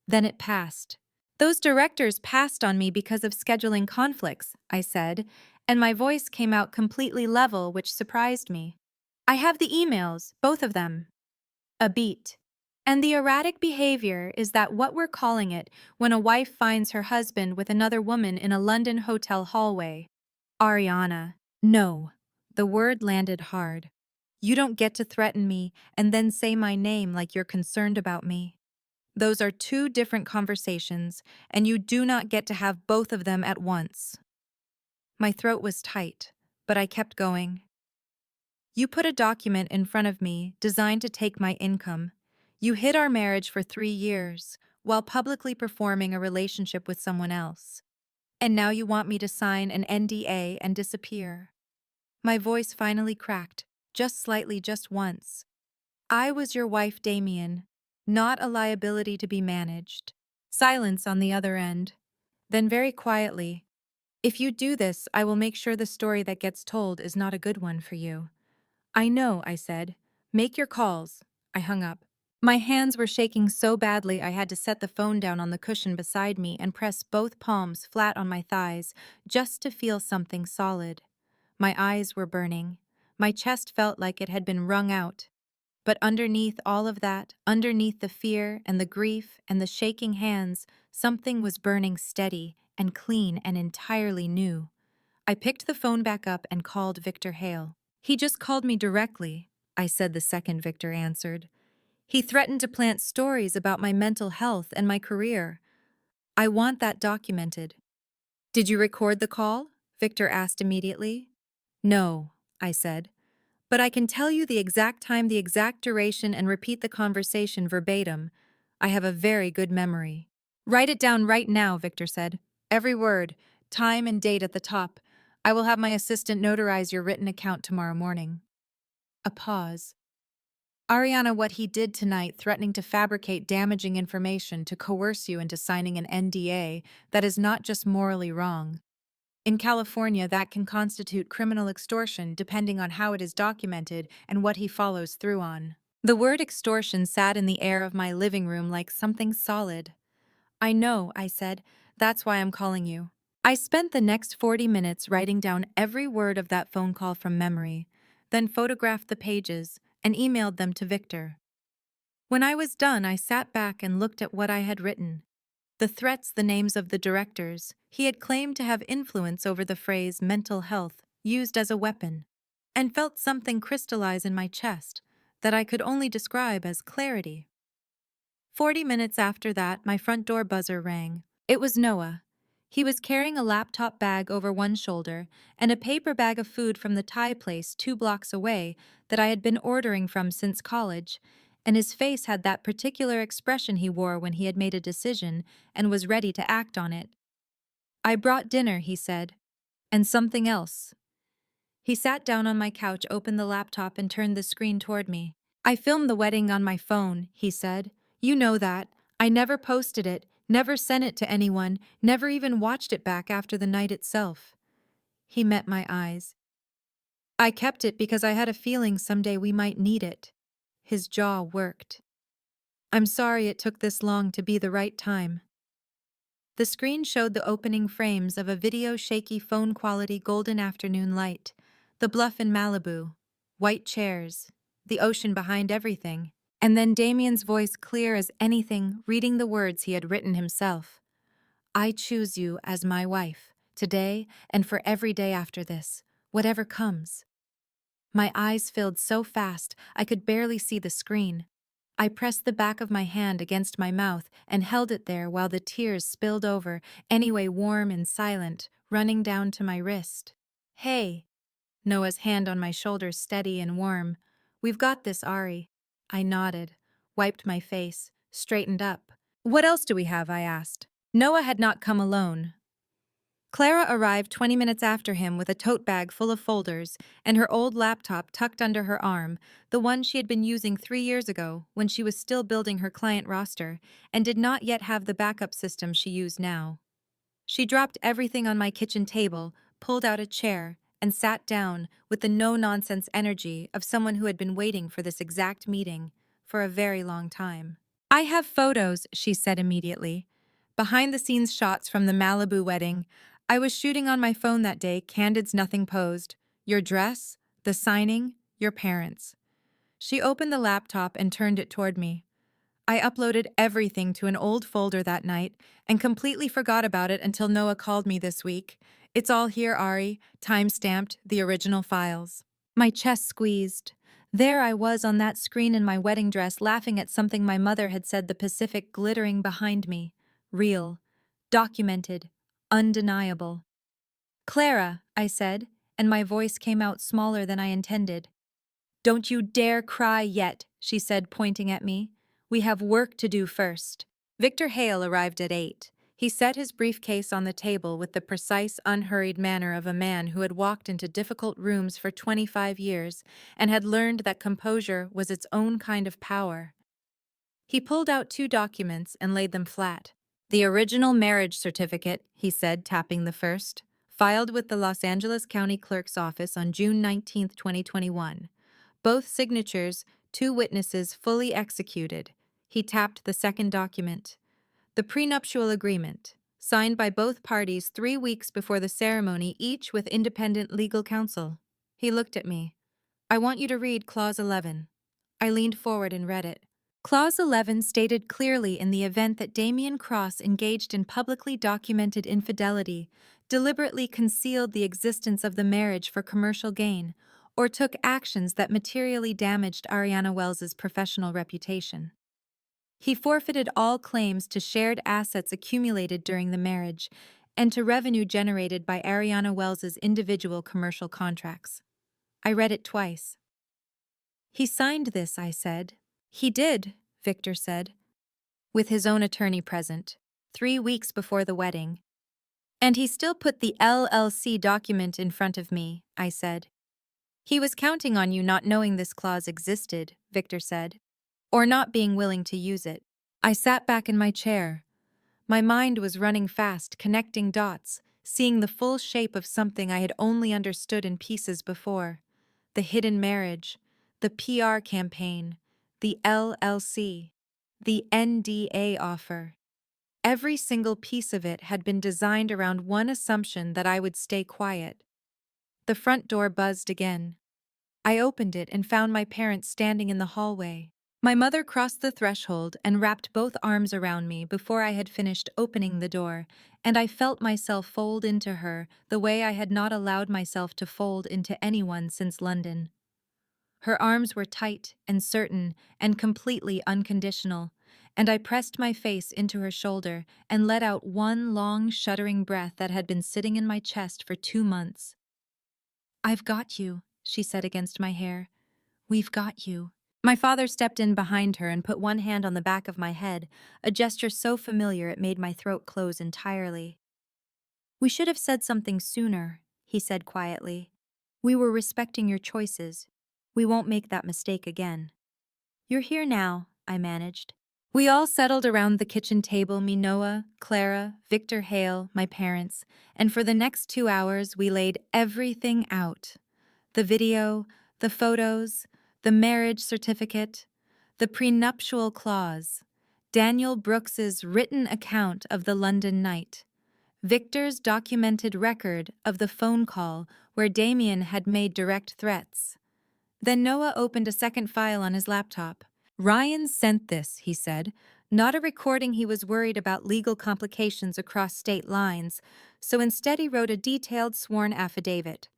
Then it passed. Those directors passed on me because of scheduling conflicts, I said, and my voice came out completely level, which surprised me. I have the emails, both of them. A beat. And the erratic behavior is that what we're calling it when a wife finds her husband with another woman in a London hotel hallway. Ariana. No. The word landed hard. You don't get to threaten me and then say my name like you're concerned about me. Those are two different conversations, and you do not get to have both of them at once. My throat was tight, but I kept going. You put a document in front of me designed to take my income. You hid our marriage for 3 years while publicly performing a relationship with someone else. And now you want me to sign an NDA and disappear. My voice finally cracked, just slightly, just once. I was your wife, Damien, not a liability to be managed. Silence on the other end. Then very quietly, if you do this, I will make sure the story that gets told is not a good one for you. I know, I said. Make your calls. I hung up. My hands were shaking so badly I had to set the phone down on the cushion beside me and press both palms flat on my thighs just to feel something solid. My eyes were burning. My chest felt like it had been wrung out. But underneath all of that, underneath the fear and the grief and the shaking hands, something was burning steady and clean and entirely new. I picked the phone back up and called Victor Hale. He just called me directly, I said the second Victor answered. He threatened to plant stories about my mental health and my career. I want that documented. Did you record the call? Victor asked immediately. No, I said. But I can tell you the exact time, the exact duration, and repeat the conversation verbatim. I have a very good memory. Write it down right now, Victor said. Every word, time and date at the top. I will have my assistant notarize your written account tomorrow morning. A pause. Ariana, what he did tonight, threatening to fabricate damaging information to coerce you into signing an NDA, that is not just morally wrong. In California, that can constitute criminal extortion depending on how it is documented and what he follows through on. The word extortion sat in the air of my living room like something solid. I know, I said. That's why I'm calling you. I spent the next 40 minutes writing down every word of that phone call from memory, then photographed the pages and emailed them to Victor. When I was done, I sat back and looked at what I had written. The threats, the names of the directors. He had claimed to have influence over the phrase mental health, used as a weapon, and felt something crystallize in my chest that I could only describe as clarity. 40 minutes after that, my front door buzzer rang. It was Noah. He was carrying a laptop bag over one shoulder and a paper bag of food from the Thai place 2 blocks away that I had been ordering from since college, and his face had that particular expression he wore when he had made a decision and was ready to act on it. "I brought dinner," he said, "and something else." He sat down on my couch, opened the laptop, and turned the screen toward me. "I filmed the wedding on my phone," he said. "You know that. I never posted it, never sent it to anyone, never even watched it back after the night itself." He met my eyes. "I kept it because I had a feeling someday we might need it." His jaw worked. "I'm sorry it took this long to be the right time." The screen showed the opening frames of a video, shaky phone quality golden afternoon light, the bluff in Malibu, white chairs, the ocean behind everything, and then Damien's voice, clear as anything, reading the words he had written himself. "I choose you as my wife, today and for every day after this, whatever comes." My eyes filled so fast I could barely see the screen. I pressed the back of my hand against my mouth and held it there while the tears spilled over, anyway warm and silent, running down to my wrist. "Hey." Noah's hand on my shoulder, steady and warm. "We've got this, Ari." I nodded, wiped my face, straightened up. "What else do we have?" I asked. Noah had not come alone. Clara arrived 20 minutes after him with a tote bag full of folders and her old laptop tucked under her arm, the one she had been using 3 years ago when she was still building her client roster and did not yet have the backup system she used now. She dropped everything on my kitchen table, pulled out a chair, and sat down with the no-nonsense energy of someone who had been waiting for this exact meeting for a very long time. "I have photos," she said immediately. "Behind-the-scenes shots from the Malibu wedding. I was shooting on my phone that day, Candid's nothing posed. Your dress, the signing, your parents." She opened the laptop and turned it toward me. "I uploaded everything to an old folder that night and completely forgot about it until Noah called me this week. It's all here, Ari, time-stamped, the original files." My chest squeezed. There I was on that screen in my wedding dress, laughing at something my mother had said, the Pacific glittering behind me. Real. Documented. Undeniable. "Clara," I said, and my voice came out smaller than I intended. "Don't you dare cry yet," she said, pointing at me. "We have work to do first." Victor Hale arrived at 8. He set his briefcase on the table with the precise, unhurried manner of a man who had walked into difficult rooms for 25 years and had learned that composure was its own kind of power. He pulled out 2 documents and laid them flat. "The original marriage certificate," he said, tapping the first, "filed with the Los Angeles County Clerk's office on June 19, 2021. Both signatures, 2 witnesses fully executed." He tapped the second document. "The prenuptial agreement, signed by both parties 3 weeks before the ceremony, each with independent legal counsel." He looked at me. "I want you to read Clause 11. I leaned forward and read it. Clause 11 stated clearly, in the event that Damien Cross engaged in publicly documented infidelity, deliberately concealed the existence of the marriage for commercial gain, or took actions that materially damaged Ariana Wells's professional reputation, he forfeited all claims to shared assets accumulated during the marriage and to revenue generated by Ariana Wells's individual commercial contracts. I read it twice. "He signed this," I said. "He did," Victor said, "with his own attorney present, 3 weeks before the wedding." "And he still put the LLC document in front of me," I said. "He was counting on you not knowing this clause existed," Victor said, "or not being willing to use it." I sat back in my chair. My mind was running fast, connecting dots, seeing the full shape of something I had only understood in pieces before. The hidden marriage, the PR campaign, the LLC, the NDA offer. Every single piece of it had been designed around one assumption: that I would stay quiet. The front door buzzed again. I opened it and found my parents standing in the hallway. My mother crossed the threshold and wrapped both arms around me before I had finished opening the door, and I felt myself fold into her the way I had not allowed myself to fold into anyone since London. Her arms were tight and certain and completely unconditional, and I pressed my face into her shoulder and let out one long, shuddering breath that had been sitting in my chest for 2 months. "I've got you," she said against my hair. "We've got you." My father stepped in behind her and put one hand on the back of my head, a gesture so familiar it made my throat close entirely. "We should have said something sooner," he said quietly. "We were respecting your choices. We won't make that mistake again." "You're here now," I managed. We all settled around the kitchen table, me, Noah, Clara, Victor Hale, my parents, and for the next 2 hours we laid everything out. The video, the photos, the marriage certificate, the prenuptial clause, Daniel Brooks's written account of the London night, Victor's documented record of the phone call where Damien had made direct threats. Then Noah opened a second file on his laptop. "Ryan sent this," he said, "not a recording he was worried about legal complications across state lines, so instead he wrote a detailed sworn affidavit,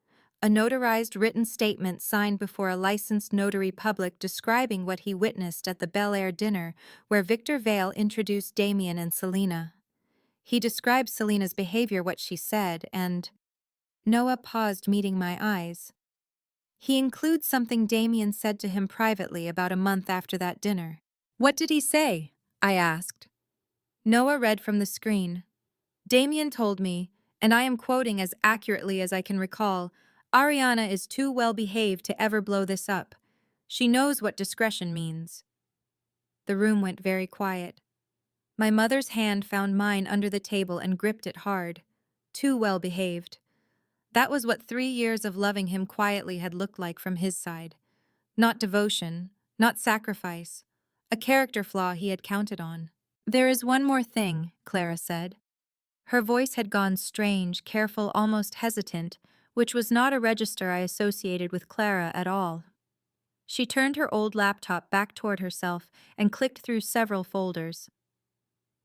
a notarized written statement signed before a licensed notary public describing what he witnessed at the Bel Air dinner where Victor Vale introduced Damien and Selena. He described Selena's behavior, what she said, and—" Noah paused, meeting my eyes. "He includes something Damien said to him privately about a month after that dinner." "What did he say?" I asked. Noah read from the screen. "Damien told me, and I am quoting as accurately as I can recall, Ariana is too well behaved to ever blow this up. She knows what discretion means." The room went very quiet. My mother's hand found mine under the table and gripped it hard. Too well behaved. That was what 3 years of loving him quietly had looked like from his side. Not devotion, not sacrifice, a character flaw he had counted on. "There is one more thing," Clara said. Her voice had gone strange, careful, almost hesitant, which was not a register I associated with Clara at all. She turned her old laptop back toward herself and clicked through several folders.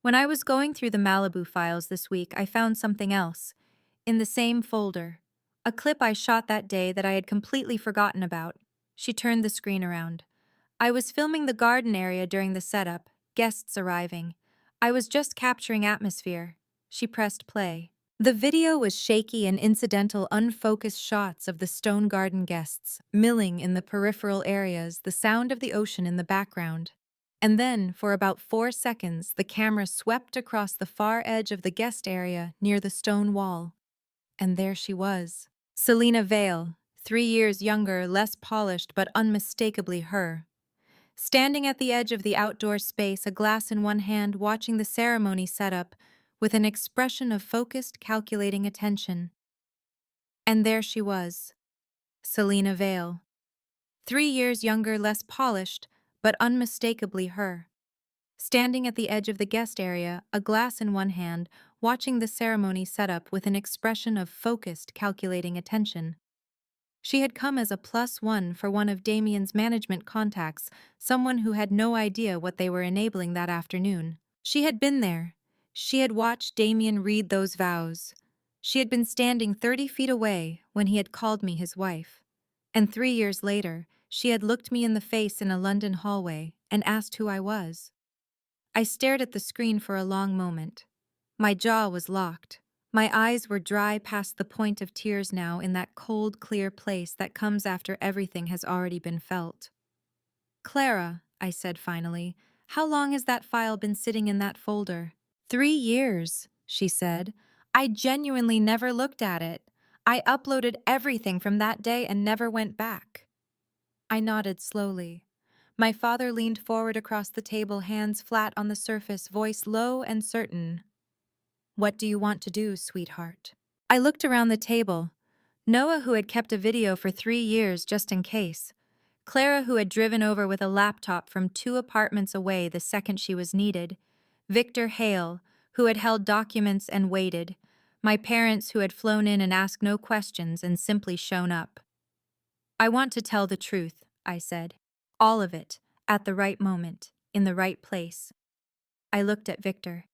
"When I was going through the Malibu files this week, I found something else. In the same folder. A clip I shot that day that I had completely forgotten about." She turned the screen around. "I was filming the garden area during the setup, guests arriving. I was just capturing atmosphere." She pressed play. The video was shaky and incidental, unfocused shots of the Stone Garden guests, milling in the peripheral areas, the sound of the ocean in the background. And then, for about 4 seconds, the camera swept across the far edge of the guest area near the stone wall. And there she was. Selena Vale, 3 years younger, less polished, but unmistakably her. Standing at the edge of the outdoor space, a glass in one hand, watching the ceremony set up, with an expression of focused, calculating attention. And there she was, Selena Vale. 3 years younger, less polished, but unmistakably her. Standing at the edge of the guest area, a glass in one hand, watching the ceremony set up with an expression of focused, calculating attention. She had come as a +1 for one of Damien's management contacts, someone who had no idea what they were enabling that afternoon. She had been there. She had watched Damien read those vows. She had been standing 30 feet away when he had called me his wife. And 3 years later, she had looked me in the face in a London hallway and asked who I was. I stared at the screen for a long moment. My jaw was locked. My eyes were dry past the point of tears now in that cold, clear place that comes after everything has already been felt. "Clara," I said finally, "how long has that file been sitting in that folder?" 3 years, she said. "I genuinely never looked at it. I uploaded everything from that day and never went back." I nodded slowly. My father leaned forward across the table, hands flat on the surface, voice low and certain. "What do you want to do, sweetheart?" I looked around the table. Noah, who had kept a video for 3 years just in case. Clara, who had driven over with a laptop from 2 apartments away the second she was needed. Victor Hale, who had held documents and waited. My parents, who had flown in and asked no questions and simply shown up. "I want to tell the truth," I said. "All of it. At the right moment, in the right place. I looked at Victor.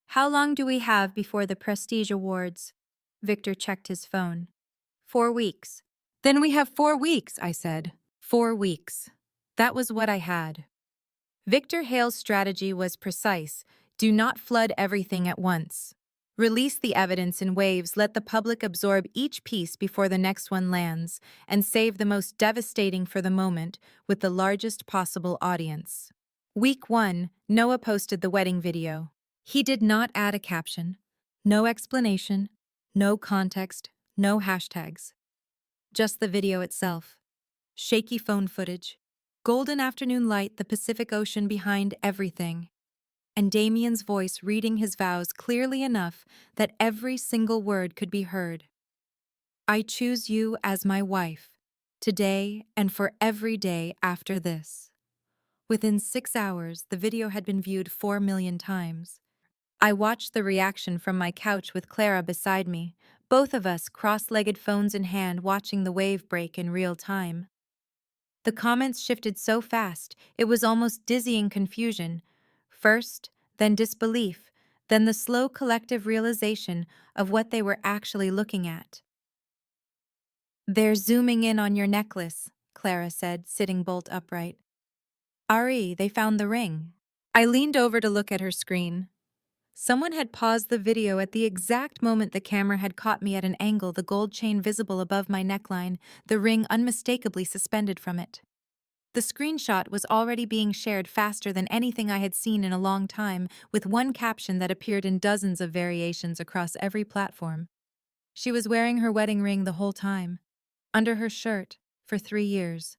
How long do we have before the Prestige Awards? Victor checked his phone. 4 weeks. Then we have 4 weeks, I said. 4 weeks. That was what I had. Victor Hale's strategy was precise. Do not flood everything at once. Release the evidence in waves, let the public absorb each piece before the next one lands, and save the most devastating for the moment with the largest possible audience. Week 1, Noah posted the wedding video. He did not add a caption. No explanation, no context, no hashtags. Just the video itself. Shaky phone footage. Golden afternoon light, the Pacific Ocean behind everything. And Damien's voice reading his vows clearly enough that every single word could be heard. I choose you as my wife, today and for every day after this. Within 6 hours, the video had been viewed 4 million times. I watched the reaction from my couch with Clara beside me, both of us cross-legged, phones in hand, watching the wave break in real time. The comments shifted so fast, it was almost dizzying confusion. First, then disbelief, then the slow collective realization of what they were actually looking at. They're zooming in on your necklace, Clara said, sitting bolt upright. Ari, they found the ring. I leaned over to look at her screen. Someone had paused the video at the exact moment the camera had caught me at an angle, the gold chain visible above my neckline, the ring unmistakably suspended from it. The screenshot was already being shared faster than anything I had seen in a long time, with one caption that appeared in dozens of variations across every platform. She was wearing her wedding ring the whole time, under her shirt, for 3 years.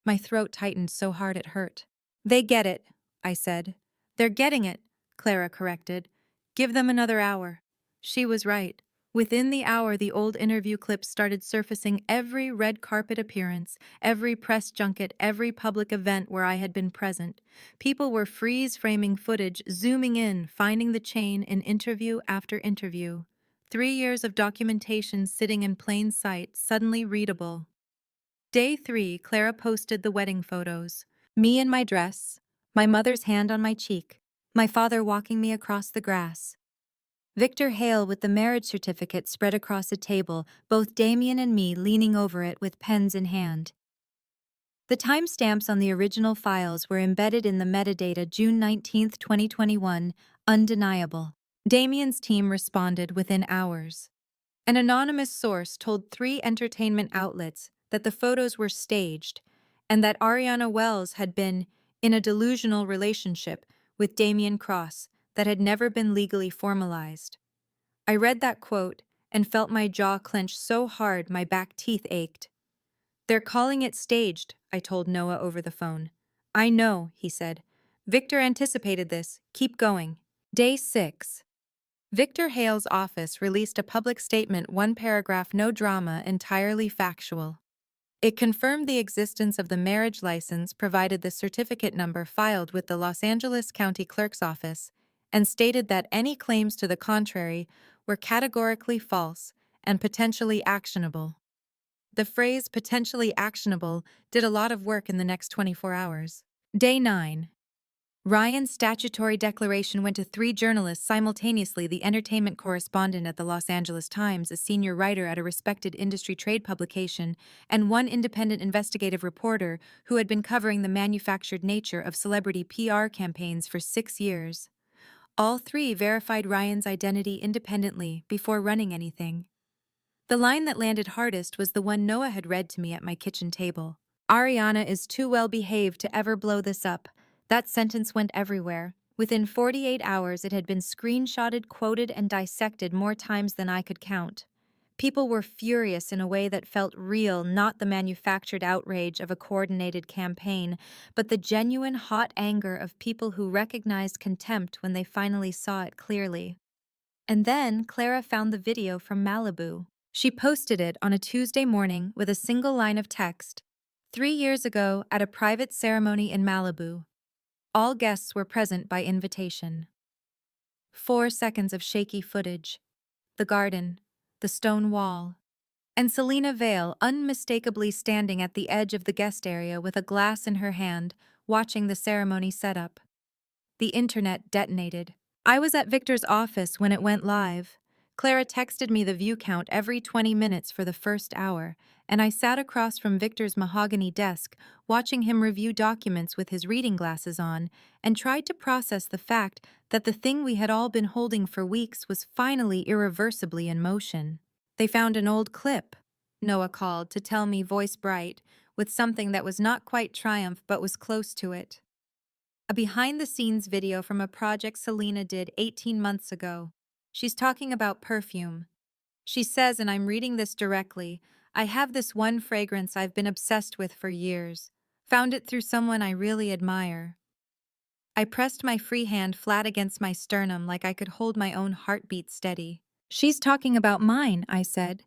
My throat tightened so hard it hurt. They get it, I said. They're getting it, Clara corrected. Give them another hour. She was right. Within the hour, the old interview clips started surfacing, every red carpet appearance, every press junket, every public event where I had been present. People were freeze-framing footage, zooming in, finding the chain in interview after interview. 3 years of documentation sitting in plain sight, suddenly readable. Day 3, Clara posted the wedding photos. Me in my dress, my mother's hand on my cheek, my father walking me across the grass. Victor Hale with the marriage certificate spread across a table, both Damien and me leaning over it with pens in hand. The timestamps on the original files were embedded in the metadata, June 19, 2021, undeniable. Damien's team responded within hours. An anonymous source told 3 entertainment outlets that the photos were staged and that Ariana Wells had been in a delusional relationship with Damien Cross that had never been legally formalized. I read that quote and felt my jaw clench so hard my back teeth ached. They're calling it staged, I told Noah over the phone. I know, he said. Victor anticipated this. Keep going. Day 6. Victor Hale's office released a public statement, 1 paragraph, no drama, entirely factual. It confirmed the existence of the marriage license, provided the certificate number filed with the Los Angeles County Clerk's Office, and stated that any claims to the contrary were categorically false and potentially actionable. The phrase potentially actionable did a lot of work in the next 24 hours. Day 9. Ryan's statutory declaration went to 3 journalists simultaneously: the entertainment correspondent at the Los Angeles Times, a senior writer at a respected industry trade publication, and 1 independent investigative reporter who had been covering the manufactured nature of celebrity PR campaigns for 6 years. All 3 verified Ryan's identity independently before running anything. The line that landed hardest was the one Noah had read to me at my kitchen table. Ariana is too well behaved to ever blow this up. That sentence went everywhere. Within 48 hours, it had been screenshotted, quoted, and dissected more times than I could count. People were furious in a way that felt real, not the manufactured outrage of a coordinated campaign, but the genuine hot anger of people who recognized contempt when they finally saw it clearly. And then Clara found the video from Malibu. She posted it on a Tuesday morning with a single line of text. 3 years ago, at a private ceremony in Malibu. All guests were present by invitation. 4 seconds of shaky footage. The garden, the stone wall, and Selena Vale unmistakably standing at the edge of the guest area with a glass in her hand, watching the ceremony set up. The internet detonated. I was at Victor's office when it went live. Clara texted me the view count every 20 minutes for the first hour, and I sat across from Victor's mahogany desk, watching him review documents with his reading glasses on, and tried to process the fact that the thing we had all been holding for weeks was finally irreversibly in motion. They found an old clip, Noah called to tell me, voice bright, with something that was not quite triumph but was close to it. A behind-the-scenes video from a project Selena did 18 months ago. She's talking about perfume. She says, and I'm reading this directly, "I have this one fragrance I've been obsessed with for years. Found it through someone I really admire." I pressed my free hand flat against my sternum like I could hold my own heartbeat steady. "She's talking about mine," I said.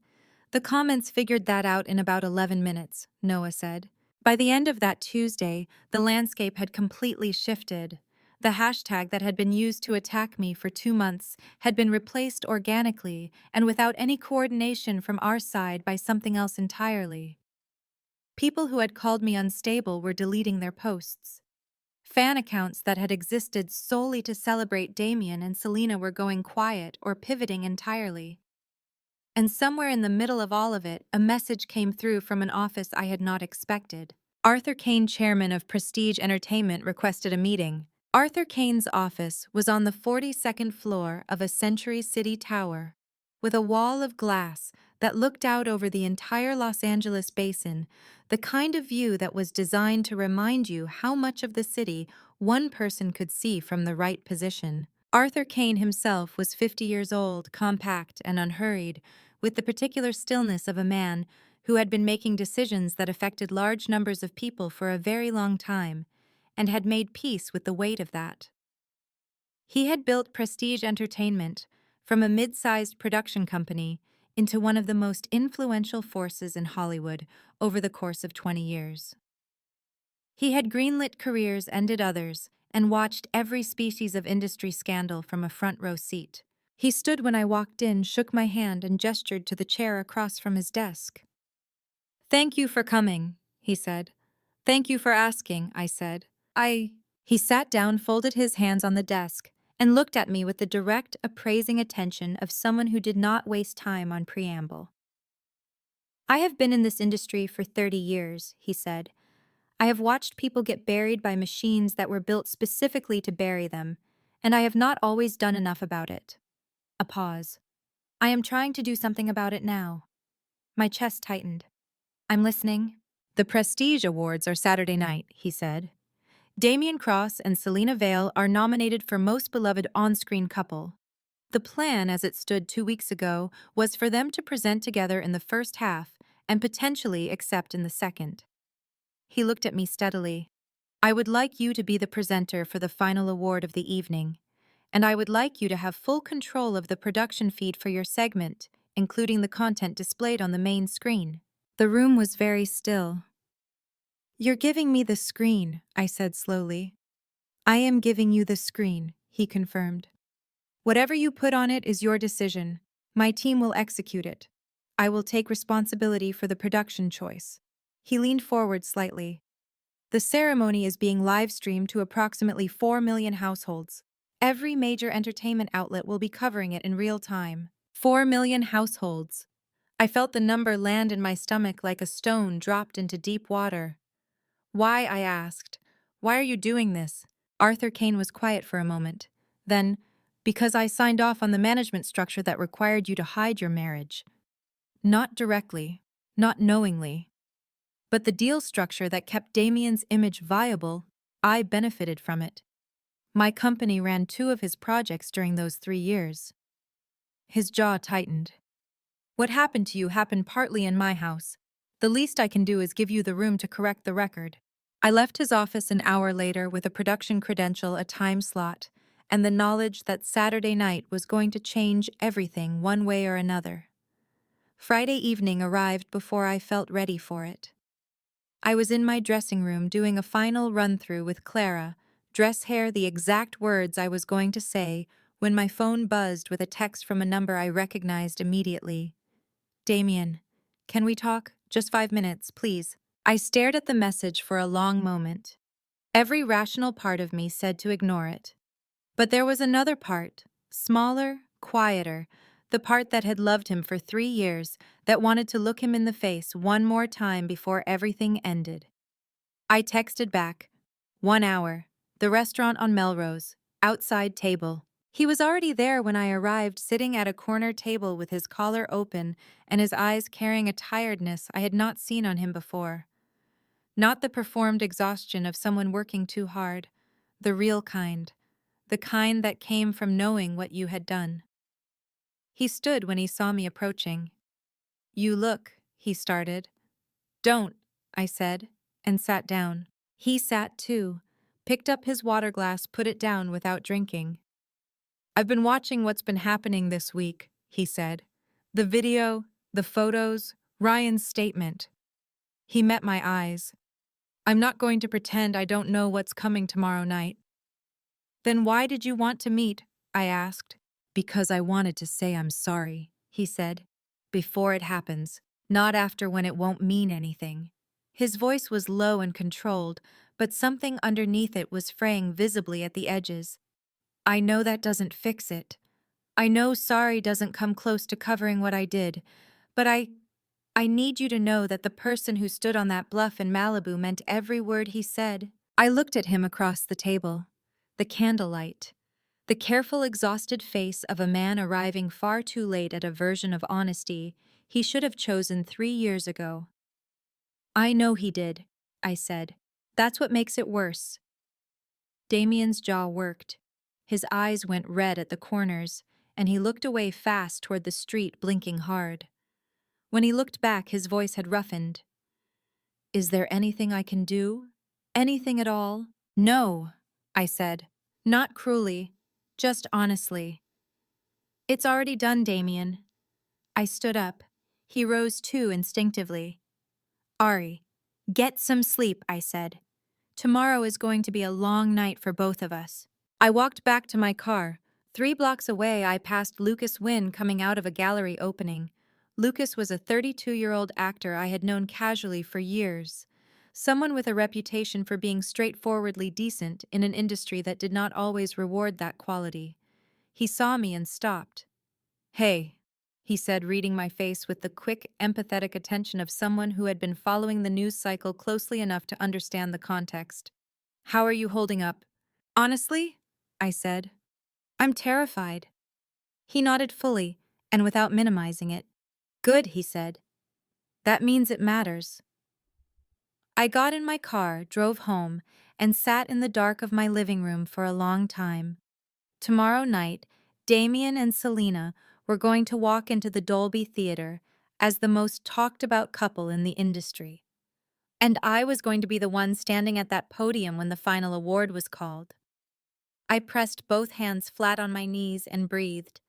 "The comments figured that out in about 11 minutes," Noah said. By the end of that Tuesday, the landscape had completely shifted. The hashtag that had been used to attack me for 2 months had been replaced organically and without any coordination from our side by something else entirely. People who had called me unstable were deleting their posts. Fan accounts that had existed solely to celebrate Damien and Selena were going quiet or pivoting entirely. And somewhere in the middle of all of it, a message came through from an office I had not expected. Arthur Kane, chairman of Prestige Entertainment, requested a meeting. Arthur Kane's office was on the 42nd floor of a Century City tower, with a wall of glass that looked out over the entire Los Angeles basin, the kind of view that was designed to remind you how much of the city one person could see from the right position. Arthur Kane himself was 50 years old, compact and unhurried, with the particular stillness of a man who had been making decisions that affected large numbers of people for a very long time, and had made peace with the weight of that. He had built Prestige Entertainment from a mid-sized production company into one of the most influential forces in Hollywood over the course of 20 years. He had greenlit careers, ended others, and watched every species of industry scandal from a front row seat. He stood when I walked in, shook my hand, and gestured to the chair across from his desk. "Thank you for coming," he said. "Thank you for asking," I said. He sat down, folded his hands on the desk, and looked at me with the direct, appraising attention of someone who did not waste time on preamble. "I have been in this industry for 30 years," he said. "I have watched people get buried by machines that were built specifically to bury them, and I have not always done enough about it." A pause. "I am trying to do something about it now." My chest tightened. "I'm listening." "The Prestige Awards are Saturday night," he said. "Damien Cross and Selena Vale are nominated for Most Beloved On-Screen Couple. The plan, as it stood 2 weeks ago, was for them to present together in the first half and potentially accept in the second." He looked at me steadily. "I would like you to be the presenter for the final award of the evening, and I would like you to have full control of the production feed for your segment, including the content displayed on the main screen." The room was very still. "You're giving me the screen," I said slowly. "I am giving you the screen," he confirmed. "Whatever you put on it is your decision. My team will execute it. I will take responsibility for the production choice." He leaned forward slightly. "The ceremony is being live-streamed to approximately 4 million households. Every major entertainment outlet will be covering it in real time." 4 million households. I felt the number land in my stomach like a stone dropped into deep water. "Why?" I asked. "Why are you doing this?" Arthur Kane was quiet for a moment. Then, "Because I signed off on the management structure that required you to hide your marriage. Not directly, not knowingly. But the deal structure that kept Damien's image viable, I benefited from it. My company ran 2 of his projects during those 3 years." His jaw tightened. "What happened to you happened partly in my house. The least I can do is give you the room to correct the record." I left his office an hour later with a production credential, a time slot, and the knowledge that Saturday night was going to change everything one way or another. Friday evening arrived before I felt ready for it. I was in my dressing room doing a final run-through with Clara, dress hair the exact words I was going to say, when my phone buzzed with a text from a number I recognized immediately. "Damien, can we talk? Just 5 minutes, please." I stared at the message for a long moment. Every rational part of me said to ignore it. But there was another part, smaller, quieter, the part that had loved him for 3 years, that wanted to look him in the face one more time before everything ended. I texted back. 1 hour. The restaurant on Melrose. Outside table. He was already there when I arrived, sitting at a corner table with his collar open and his eyes carrying a tiredness I had not seen on him before. Not the performed exhaustion of someone working too hard, the real kind, the kind that came from knowing what you had done. He stood when he saw me approaching. "You look," he started. "Don't," I said, and sat down. He sat too, picked up his water glass, put it down without drinking. "I've been watching what's been happening this week," he said. "The video, the photos, Ryan's statement." He met my eyes. "I'm not going to pretend I don't know what's coming tomorrow night." "Then why did you want to meet?" I asked. "Because I wanted to say I'm sorry," he said. "Before it happens, not after when it won't mean anything." His voice was low and controlled, but something underneath it was fraying visibly at the edges. "I know that doesn't fix it. I know sorry doesn't come close to covering what I did, but I need you to know that the person who stood on that bluff in Malibu meant every word he said." I looked at him across the table. The candlelight. The careful, exhausted face of a man arriving far too late at a version of honesty he should have chosen 3 years ago. "I know he did," I said. "That's what makes it worse." Damien's jaw worked. His eyes went red at the corners, and he looked away fast toward the street, blinking hard. When he looked back, his voice had roughened. "Is there anything I can do? Anything at all?" "No," I said. Not cruelly, just honestly. "It's already done, Damien." I stood up. He rose too, instinctively. "Ari, get some sleep," I said. "Tomorrow is going to be a long night for both of us." I walked back to my car. 3 blocks away, I passed Lucas Wynne coming out of a gallery opening. Lucas was a 32-year-old actor I had known casually for years. Someone with a reputation for being straightforwardly decent in an industry that did not always reward that quality. He saw me and stopped. "Hey," he said, reading my face with the quick, empathetic attention of someone who had been following the news cycle closely enough to understand the context. "How are you holding up?" "Honestly," I said, "I'm terrified." He nodded fully, and without minimizing it. "Good," he said. "That means it matters." I got in my car, drove home, and sat in the dark of my living room for a long time. Tomorrow night, Damien and Selena were going to walk into the Dolby Theater as the most talked-about couple in the industry. And I was going to be the one standing at that podium when the final award was called. I pressed both hands flat on my knees and breathed.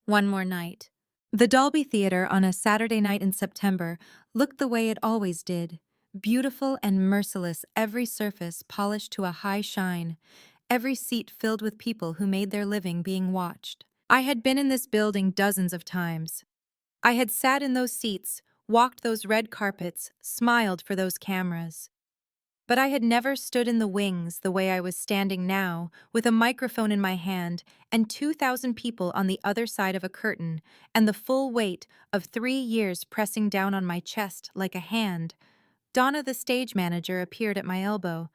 One more night. The Dolby Theater on a Saturday night in September looked the way it always did. Beautiful and merciless, every surface polished to a high shine, every seat filled with people who made their living being watched. I had been in this building dozens of times. I had sat in those seats, walked those red carpets, smiled for those cameras. But I had never stood in the wings the way I was standing now, with a microphone in my hand and 2,000 people on the other side of a curtain, and the full weight of 3 years pressing down on my chest like a hand. Donna, the stage manager, appeared at my elbow.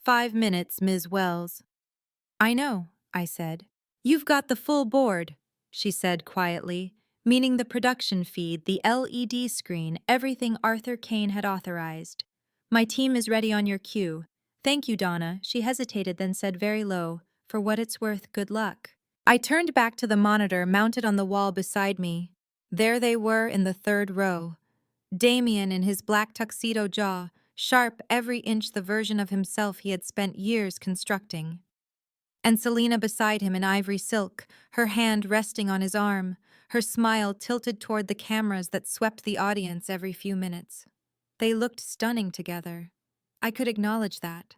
"5 minutes, Ms. Wells." "I know," I said. "You've got the full board," she said quietly, meaning the production feed, the LED screen, everything Arthur Kane had authorized. "My team is ready on your cue." "Thank you, Donna," she hesitated, then said very low, "For what it's worth, good luck." I turned back to the monitor mounted on the wall beside me. There they were in the third row. Damien in his black tuxedo jaw, sharp every inch the version of himself he had spent years constructing. And Selena beside him in ivory silk, her hand resting on his arm, her smile tilted toward the cameras that swept the audience every few minutes. They looked stunning together. I could acknowledge that.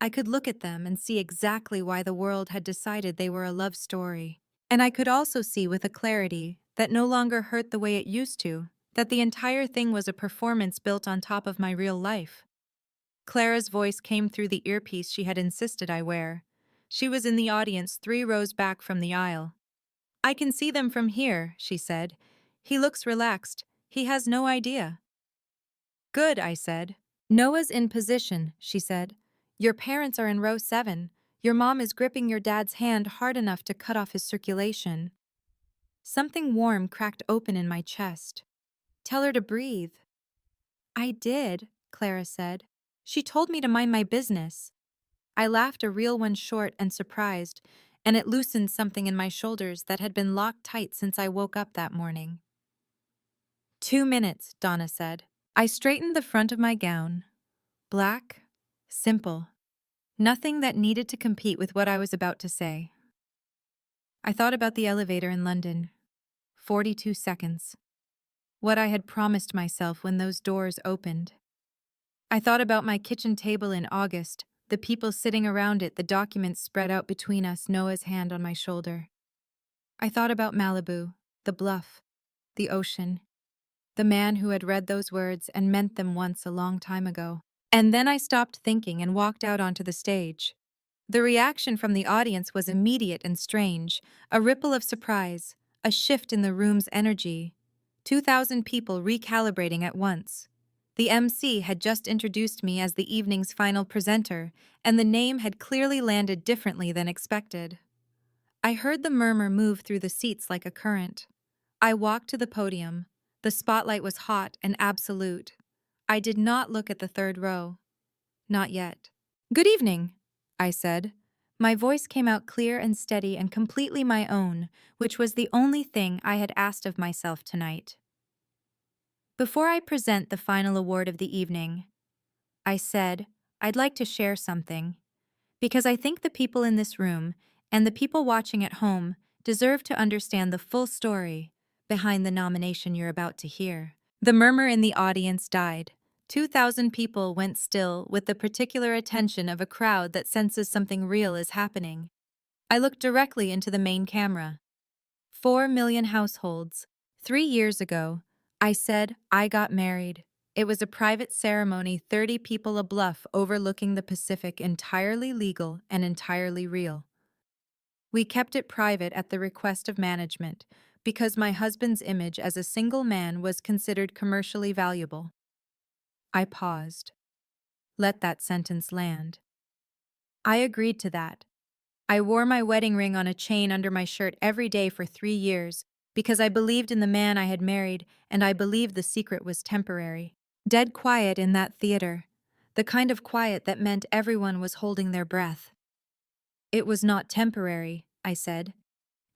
I could look at them and see exactly why the world had decided they were a love story. And I could also see with a clarity that no longer hurt the way it used to, that the entire thing was a performance built on top of my real life. Clara's voice came through the earpiece she had insisted I wear. She was in the audience 3 rows back from the aisle. I can see them from here, she said. He looks relaxed. He has no idea. Good, I said. Noah's in position, she said. Your parents are in row 7. Your mom is gripping your dad's hand hard enough to cut off his circulation. Something warm cracked open in my chest. Tell her to breathe. I did, Clara said. She told me to mind my business. I laughed a real one short and surprised, and it loosened something in my shoulders that had been locked tight since I woke up that morning. 2 minutes, Donna said. I straightened the front of my gown. Black, simple. Nothing that needed to compete with what I was about to say. I thought about the elevator in London. 42 seconds. What I had promised myself when those doors opened. I thought about my kitchen table in August, the people sitting around it, the documents spread out between us, Noah's hand on my shoulder. I thought about Malibu, the bluff, the ocean, the man who had read those words and meant them once a long time ago. And then I stopped thinking and walked out onto the stage. The reaction from the audience was immediate and strange, a ripple of surprise, a shift in the room's energy. 2,000 people recalibrating at once. The MC had just introduced me as the evening's final presenter, and the name had clearly landed differently than expected. I heard the murmur move through the seats like a current. I walked to the podium. The spotlight was hot and absolute. I did not look at the third row. Not yet. Good evening, I said. My voice came out clear and steady and completely my own, which was the only thing I had asked of myself tonight. Before I present the final award of the evening, I said, I'd like to share something, because I think the people in this room and the people watching at home deserve to understand the full story behind the nomination you're about to hear. The murmur in the audience died. 2,000 people went still with the particular attention of a crowd that senses something real is happening. I looked directly into the main camera. 4 million households. 3 years ago, I said I got married. It was a private ceremony, 30 people a bluff overlooking the Pacific, entirely legal and entirely real. We kept it private at the request of management because my husband's image as a single man was considered commercially valuable. I paused. Let that sentence land. I agreed to that. I wore my wedding ring on a chain under my shirt every day for 3 years because I believed in the man I had married and I believed the secret was temporary. Dead quiet in that theater, the kind of quiet that meant everyone was holding their breath. It was not temporary, I said,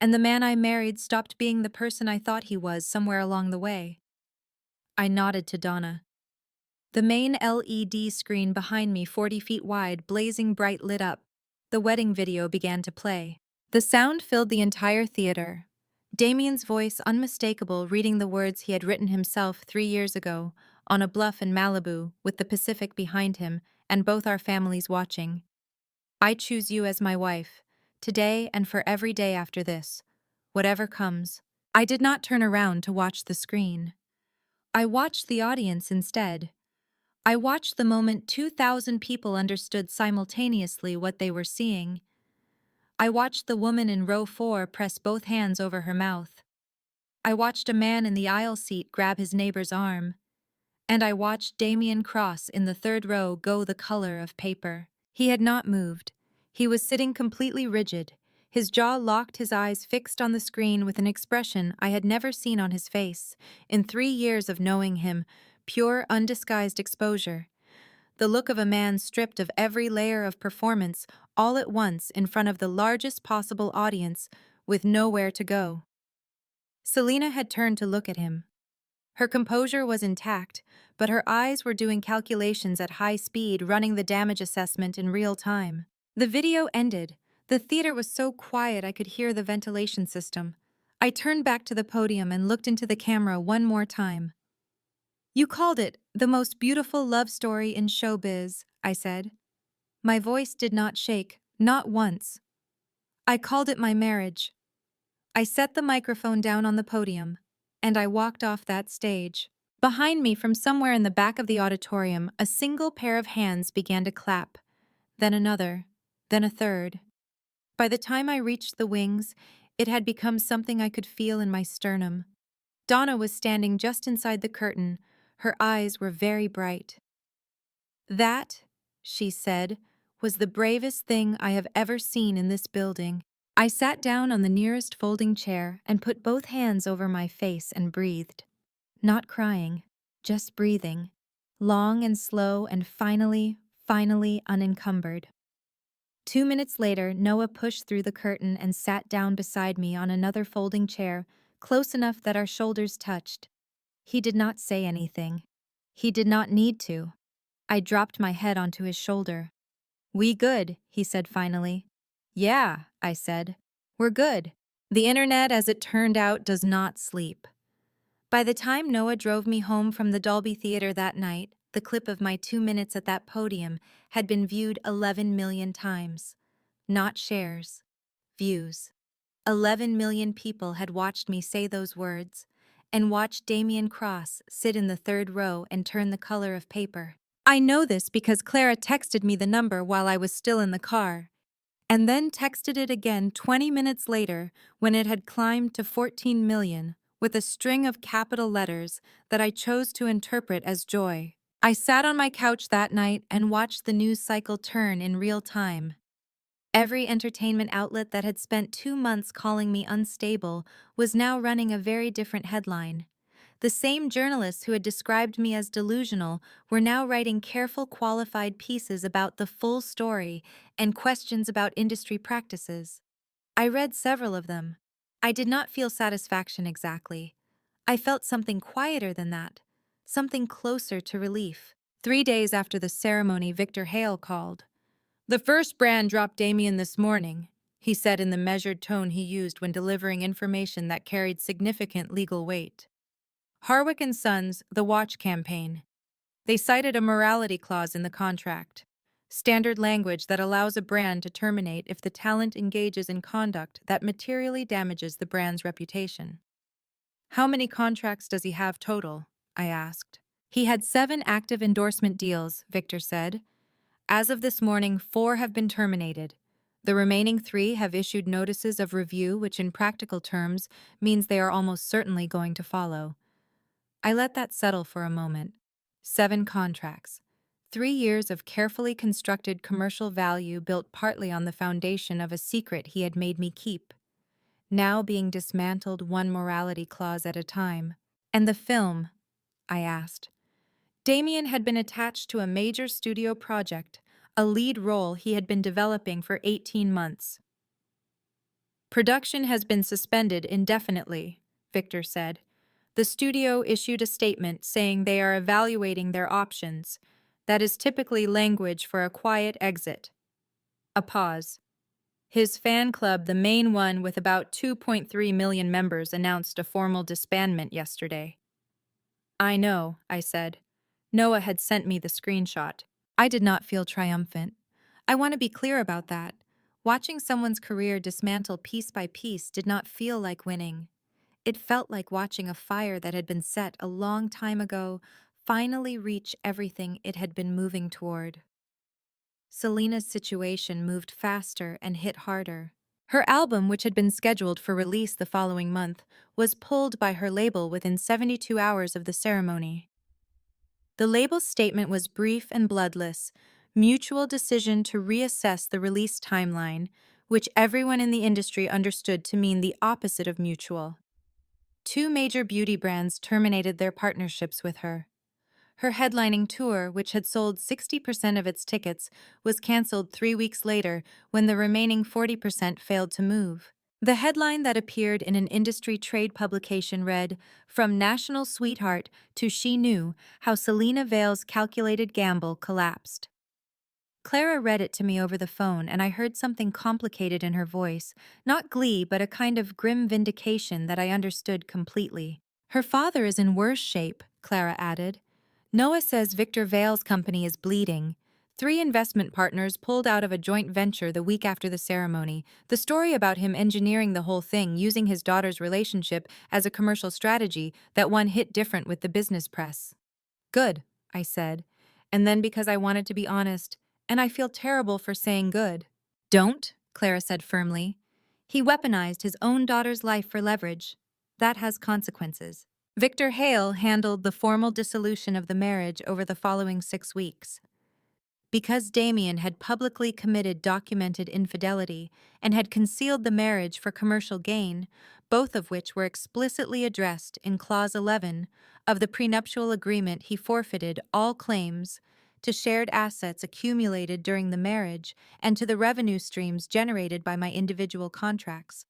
and the man I married stopped being the person I thought he was somewhere along the way. I nodded to Donna. The main LED screen behind me, 40 feet wide, blazing bright, lit up. The wedding video began to play. The sound filled the entire theater. Damien's voice, unmistakable, reading the words he had written himself 3 years ago, on a bluff in Malibu, with the Pacific behind him, and both our families watching. I choose you as my wife, today and for every day after this, whatever comes. I did not turn around to watch the screen. I watched the audience instead. I watched the moment 2,000 people understood simultaneously what they were seeing. I watched the woman in row 4 press both hands over her mouth. I watched a man in the aisle seat grab his neighbor's arm. And I watched Damien Cross in the third row go the color of paper. He had not moved. He was sitting completely rigid, his jaw locked, his eyes fixed on the screen with an expression I had never seen on his face in 3 years of knowing him. Pure, undisguised exposure. The look of a man stripped of every layer of performance all at once in front of the largest possible audience with nowhere to go. Selena had turned to look at him. Her composure was intact, but her eyes were doing calculations at high speed, running the damage assessment in real time. The video ended. The theater was so quiet I could hear the ventilation system. I turned back to the podium and looked into the camera one more time. You called it the most beautiful love story in showbiz, I said. My voice did not shake, not once. I called it my marriage. I set the microphone down on the podium, and I walked off that stage. Behind me, from somewhere in the back of the auditorium, a single pair of hands began to clap, then another, then a third. By the time I reached the wings, it had become something I could feel in my sternum. Donna was standing just inside the curtain. Her eyes were very bright. "That," she said, "was the bravest thing I have ever seen in this building." I sat down on the nearest folding chair and put both hands over my face and breathed. Not crying, just breathing. Long and slow and finally unencumbered. 2 minutes later, Noah pushed through the curtain and sat down beside me on another folding chair, close enough that our shoulders touched. He did not say anything. He did not need to. I dropped my head onto his shoulder. "We good," he said finally. "Yeah," I said. "We're good." The internet, as it turned out, does not sleep. By the time Noah drove me home from the Dolby Theater that night, the clip of my 2 minutes at that podium had been viewed 11 million times. Not shares. Views. 11 million people had watched me say those words, and watched Damien Cross sit in the third row and turn the color of paper. I know this because Clara texted me the number while I was still in the car, and then texted it again 20 minutes later when it had climbed to 14 million, with a string of capital letters that I chose to interpret as joy. I sat on my couch that night and watched the news cycle turn in real time. Every entertainment outlet that had spent 2 months calling me unstable was now running a very different headline. The same journalists who had described me as delusional were now writing careful, qualified pieces about the full story and questions about industry practices. I read several of them. I did not feel satisfaction exactly. I felt something quieter than that, something closer to relief. 3 days after the ceremony, Victor Hale called. "The first brand dropped Damien this morning," he said in the measured tone he used when delivering information that carried significant legal weight. "Harwick and Sons, the watch campaign. They cited a morality clause in the contract, standard language that allows a brand to terminate if the talent engages in conduct that materially damages the brand's reputation." "How many contracts does he have total?" I asked. "He had 7 active endorsement deals," Victor said. "As of this morning, 4 have been terminated. The remaining 3 have issued notices of review, which in practical terms means they are almost certainly going to follow." I let that settle for a moment. 7 contracts. 3 years of carefully constructed commercial value built partly on the foundation of a secret he had made me keep, now being dismantled one morality clause at a time. "And the film?" I asked. Damien had been attached to a major studio project, a lead role he had been developing for 18 months. "Production has been suspended indefinitely," Victor said. "The studio issued a statement saying they are evaluating their options. That is typically language for a quiet exit." A pause. "His fan club, the main one with about 2.3 million members, announced a formal disbandment yesterday." "I know," I said. Noah had sent me the screenshot. I did not feel triumphant. I want to be clear about that. Watching someone's career dismantle piece by piece did not feel like winning. It felt like watching a fire that had been set a long time ago finally reach everything it had been moving toward. Selena's situation moved faster and hit harder. Her album, which had been scheduled for release the following month, was pulled by her label within 72 hours of the ceremony. The label's statement was brief and bloodless: mutual decision to reassess the release timeline, which everyone in the industry understood to mean the opposite of mutual. 2 major beauty brands terminated their partnerships with her. Her headlining tour, which had sold 60% of its tickets, was canceled 3 weeks later when the remaining 40% failed to move. The headline that appeared in an industry trade publication read, "From National Sweetheart to She Knew How Selena Vale's Calculated Gamble Collapsed." Clara read it to me over the phone, and I heard something complicated in her voice, not glee but a kind of grim vindication that I understood completely. "Her father is in worse shape," Clara added. "Noah says Victor Vale's company is bleeding. Three investment partners pulled out of a joint venture the week after the ceremony. The story about him engineering the whole thing using his daughter's relationship as a commercial strategy that one hit different with the business press. Good, I said. And then because I wanted to be honest, and I feel terrible for saying good. Don't, Clara said firmly. He weaponized his own daughter's life for leverage. That has consequences. Victor Hale handled the formal dissolution of the marriage over the following 6 weeks. Because Damien had publicly committed documented infidelity and had concealed the marriage for commercial gain, both of which were explicitly addressed in Clause 11 of the prenuptial agreement, he forfeited all claims to shared assets accumulated during the marriage and to the revenue streams generated by my individual contracts.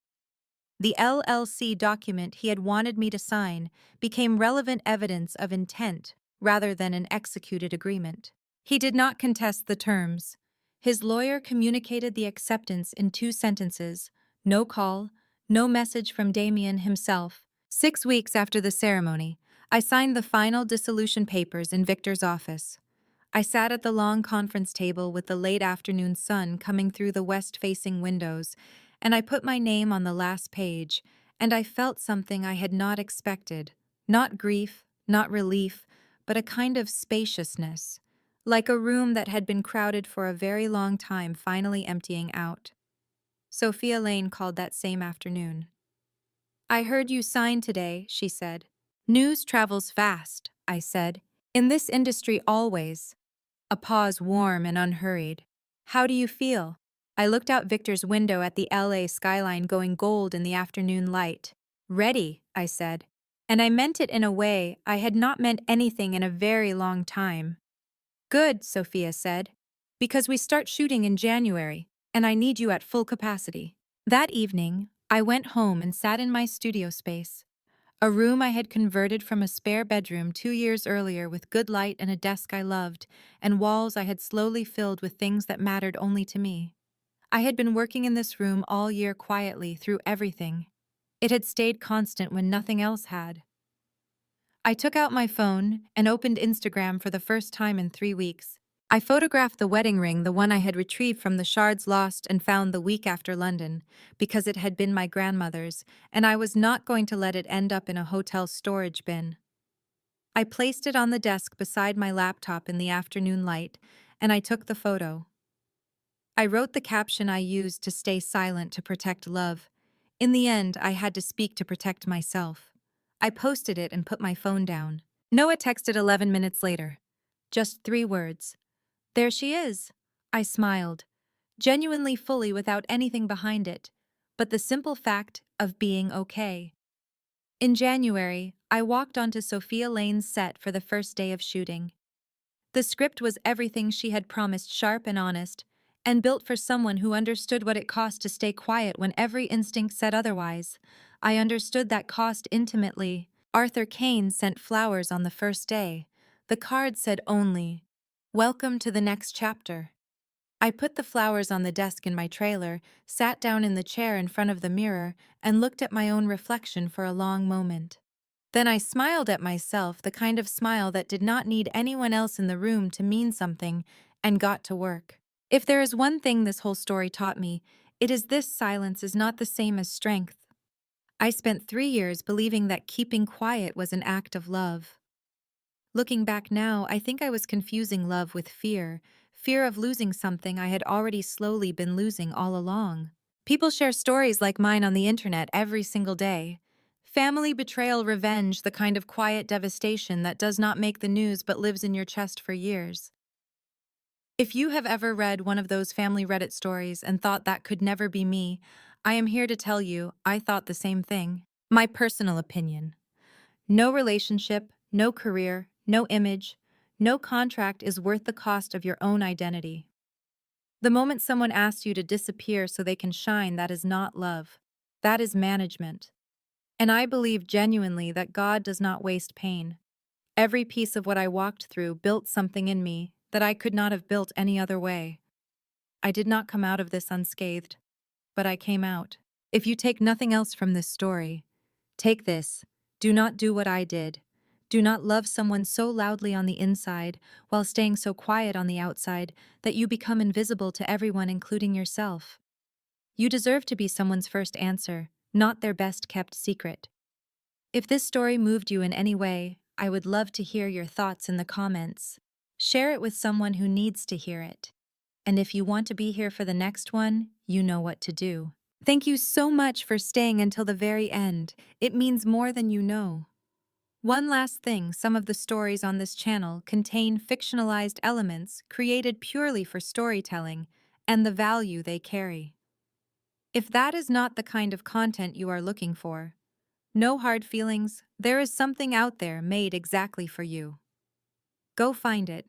The LLC document he had wanted me to sign became relevant evidence of intent rather than an executed agreement. He did not contest the terms. His lawyer communicated the acceptance in 2 sentences: no call, no message from Damien himself. 6 weeks after the ceremony, I signed the final dissolution papers in Victor's office. I sat at the long conference table with the late afternoon sun coming through the west-facing windows, and I put my name on the last page, and I felt something I had not expected. Not grief, not relief, but a kind of spaciousness, like a room that had been crowded for a very long time finally emptying out. Sophia Lane called that same afternoon. I heard you sign today, she said. News travels fast, I said. In this industry always. A pause warm and unhurried. How do you feel? I looked out Victor's window at the LA skyline going gold in the afternoon light. Ready, I said. And I meant it in a way I had not meant anything in a very long time. Good, Sophia said. Because we start shooting in January, and I need you at full capacity. That evening, I went home and sat in my studio space. A room I had converted from a spare bedroom 2 years earlier with good light and a desk I loved, and walls I had slowly filled with things that mattered only to me. I had been working in this room all year quietly through everything. It had stayed constant when nothing else had. I took out my phone and opened Instagram for the first time in 3 weeks. I photographed the wedding ring, the one I had retrieved from the shards lost and found the week after London, because it had been my grandmother's, and I was not going to let it end up in a hotel storage bin. I placed it on the desk beside my laptop in the afternoon light, and I took the photo. I wrote the caption I used to stay silent to protect love. In the end, I had to speak to protect myself. I posted it and put my phone down. Noah texted 11 minutes later. Just 3 words. There she is. I smiled, genuinely fully without anything behind it, but the simple fact of being okay. In January, I walked onto Sophia Lane's set for the first day of shooting. The script was everything she had promised, sharp and honest, and built for someone who understood what it cost to stay quiet when every instinct said otherwise. I understood that cost intimately. Arthur Kane sent flowers on the first day. The card said only, "Welcome to the next chapter." I put the flowers on the desk in my trailer, sat down in the chair in front of the mirror, and looked at my own reflection for a long moment. Then I smiled at myself, the kind of smile that did not need anyone else in the room to mean something, and got to work. If there is one thing this whole story taught me, it is this: silence is not the same as strength. I spent 3 years believing that keeping quiet was an act of love. Looking back now, I think I was confusing love with fear, fear of losing something I had already slowly been losing all along. People share stories like mine on the internet every single day. Family betrayal, revenge, the kind of quiet devastation that does not make the news but lives in your chest for years. If you have ever read one of those family Reddit stories and thought that could never be me, I am here to tell you I thought the same thing. My personal opinion. No relationship, no career, no image, no contract is worth the cost of your own identity. The moment someone asks you to disappear so they can shine, that is not love. That is management. And I believe genuinely that God does not waste pain. Every piece of what I walked through built something in me that I could not have built any other way. I did not come out of this unscathed, but I came out. If you take nothing else from this story, take this: do not do what I did. Do not love someone so loudly on the inside while staying so quiet on the outside that you become invisible to everyone, including yourself. You deserve to be someone's first answer, not their best kept secret. If this story moved you in any way, I would love to hear your thoughts in the comments. Share it with someone who needs to hear it. And if you want to be here for the next one, you know what to do. Thank you so much for staying until the very end. It means more than you know. One last thing, some of the stories on this channel contain fictionalized elements created purely for storytelling and the value they carry. If that is not the kind of content you are looking for, no hard feelings, there is something out there made exactly for you. Go find it.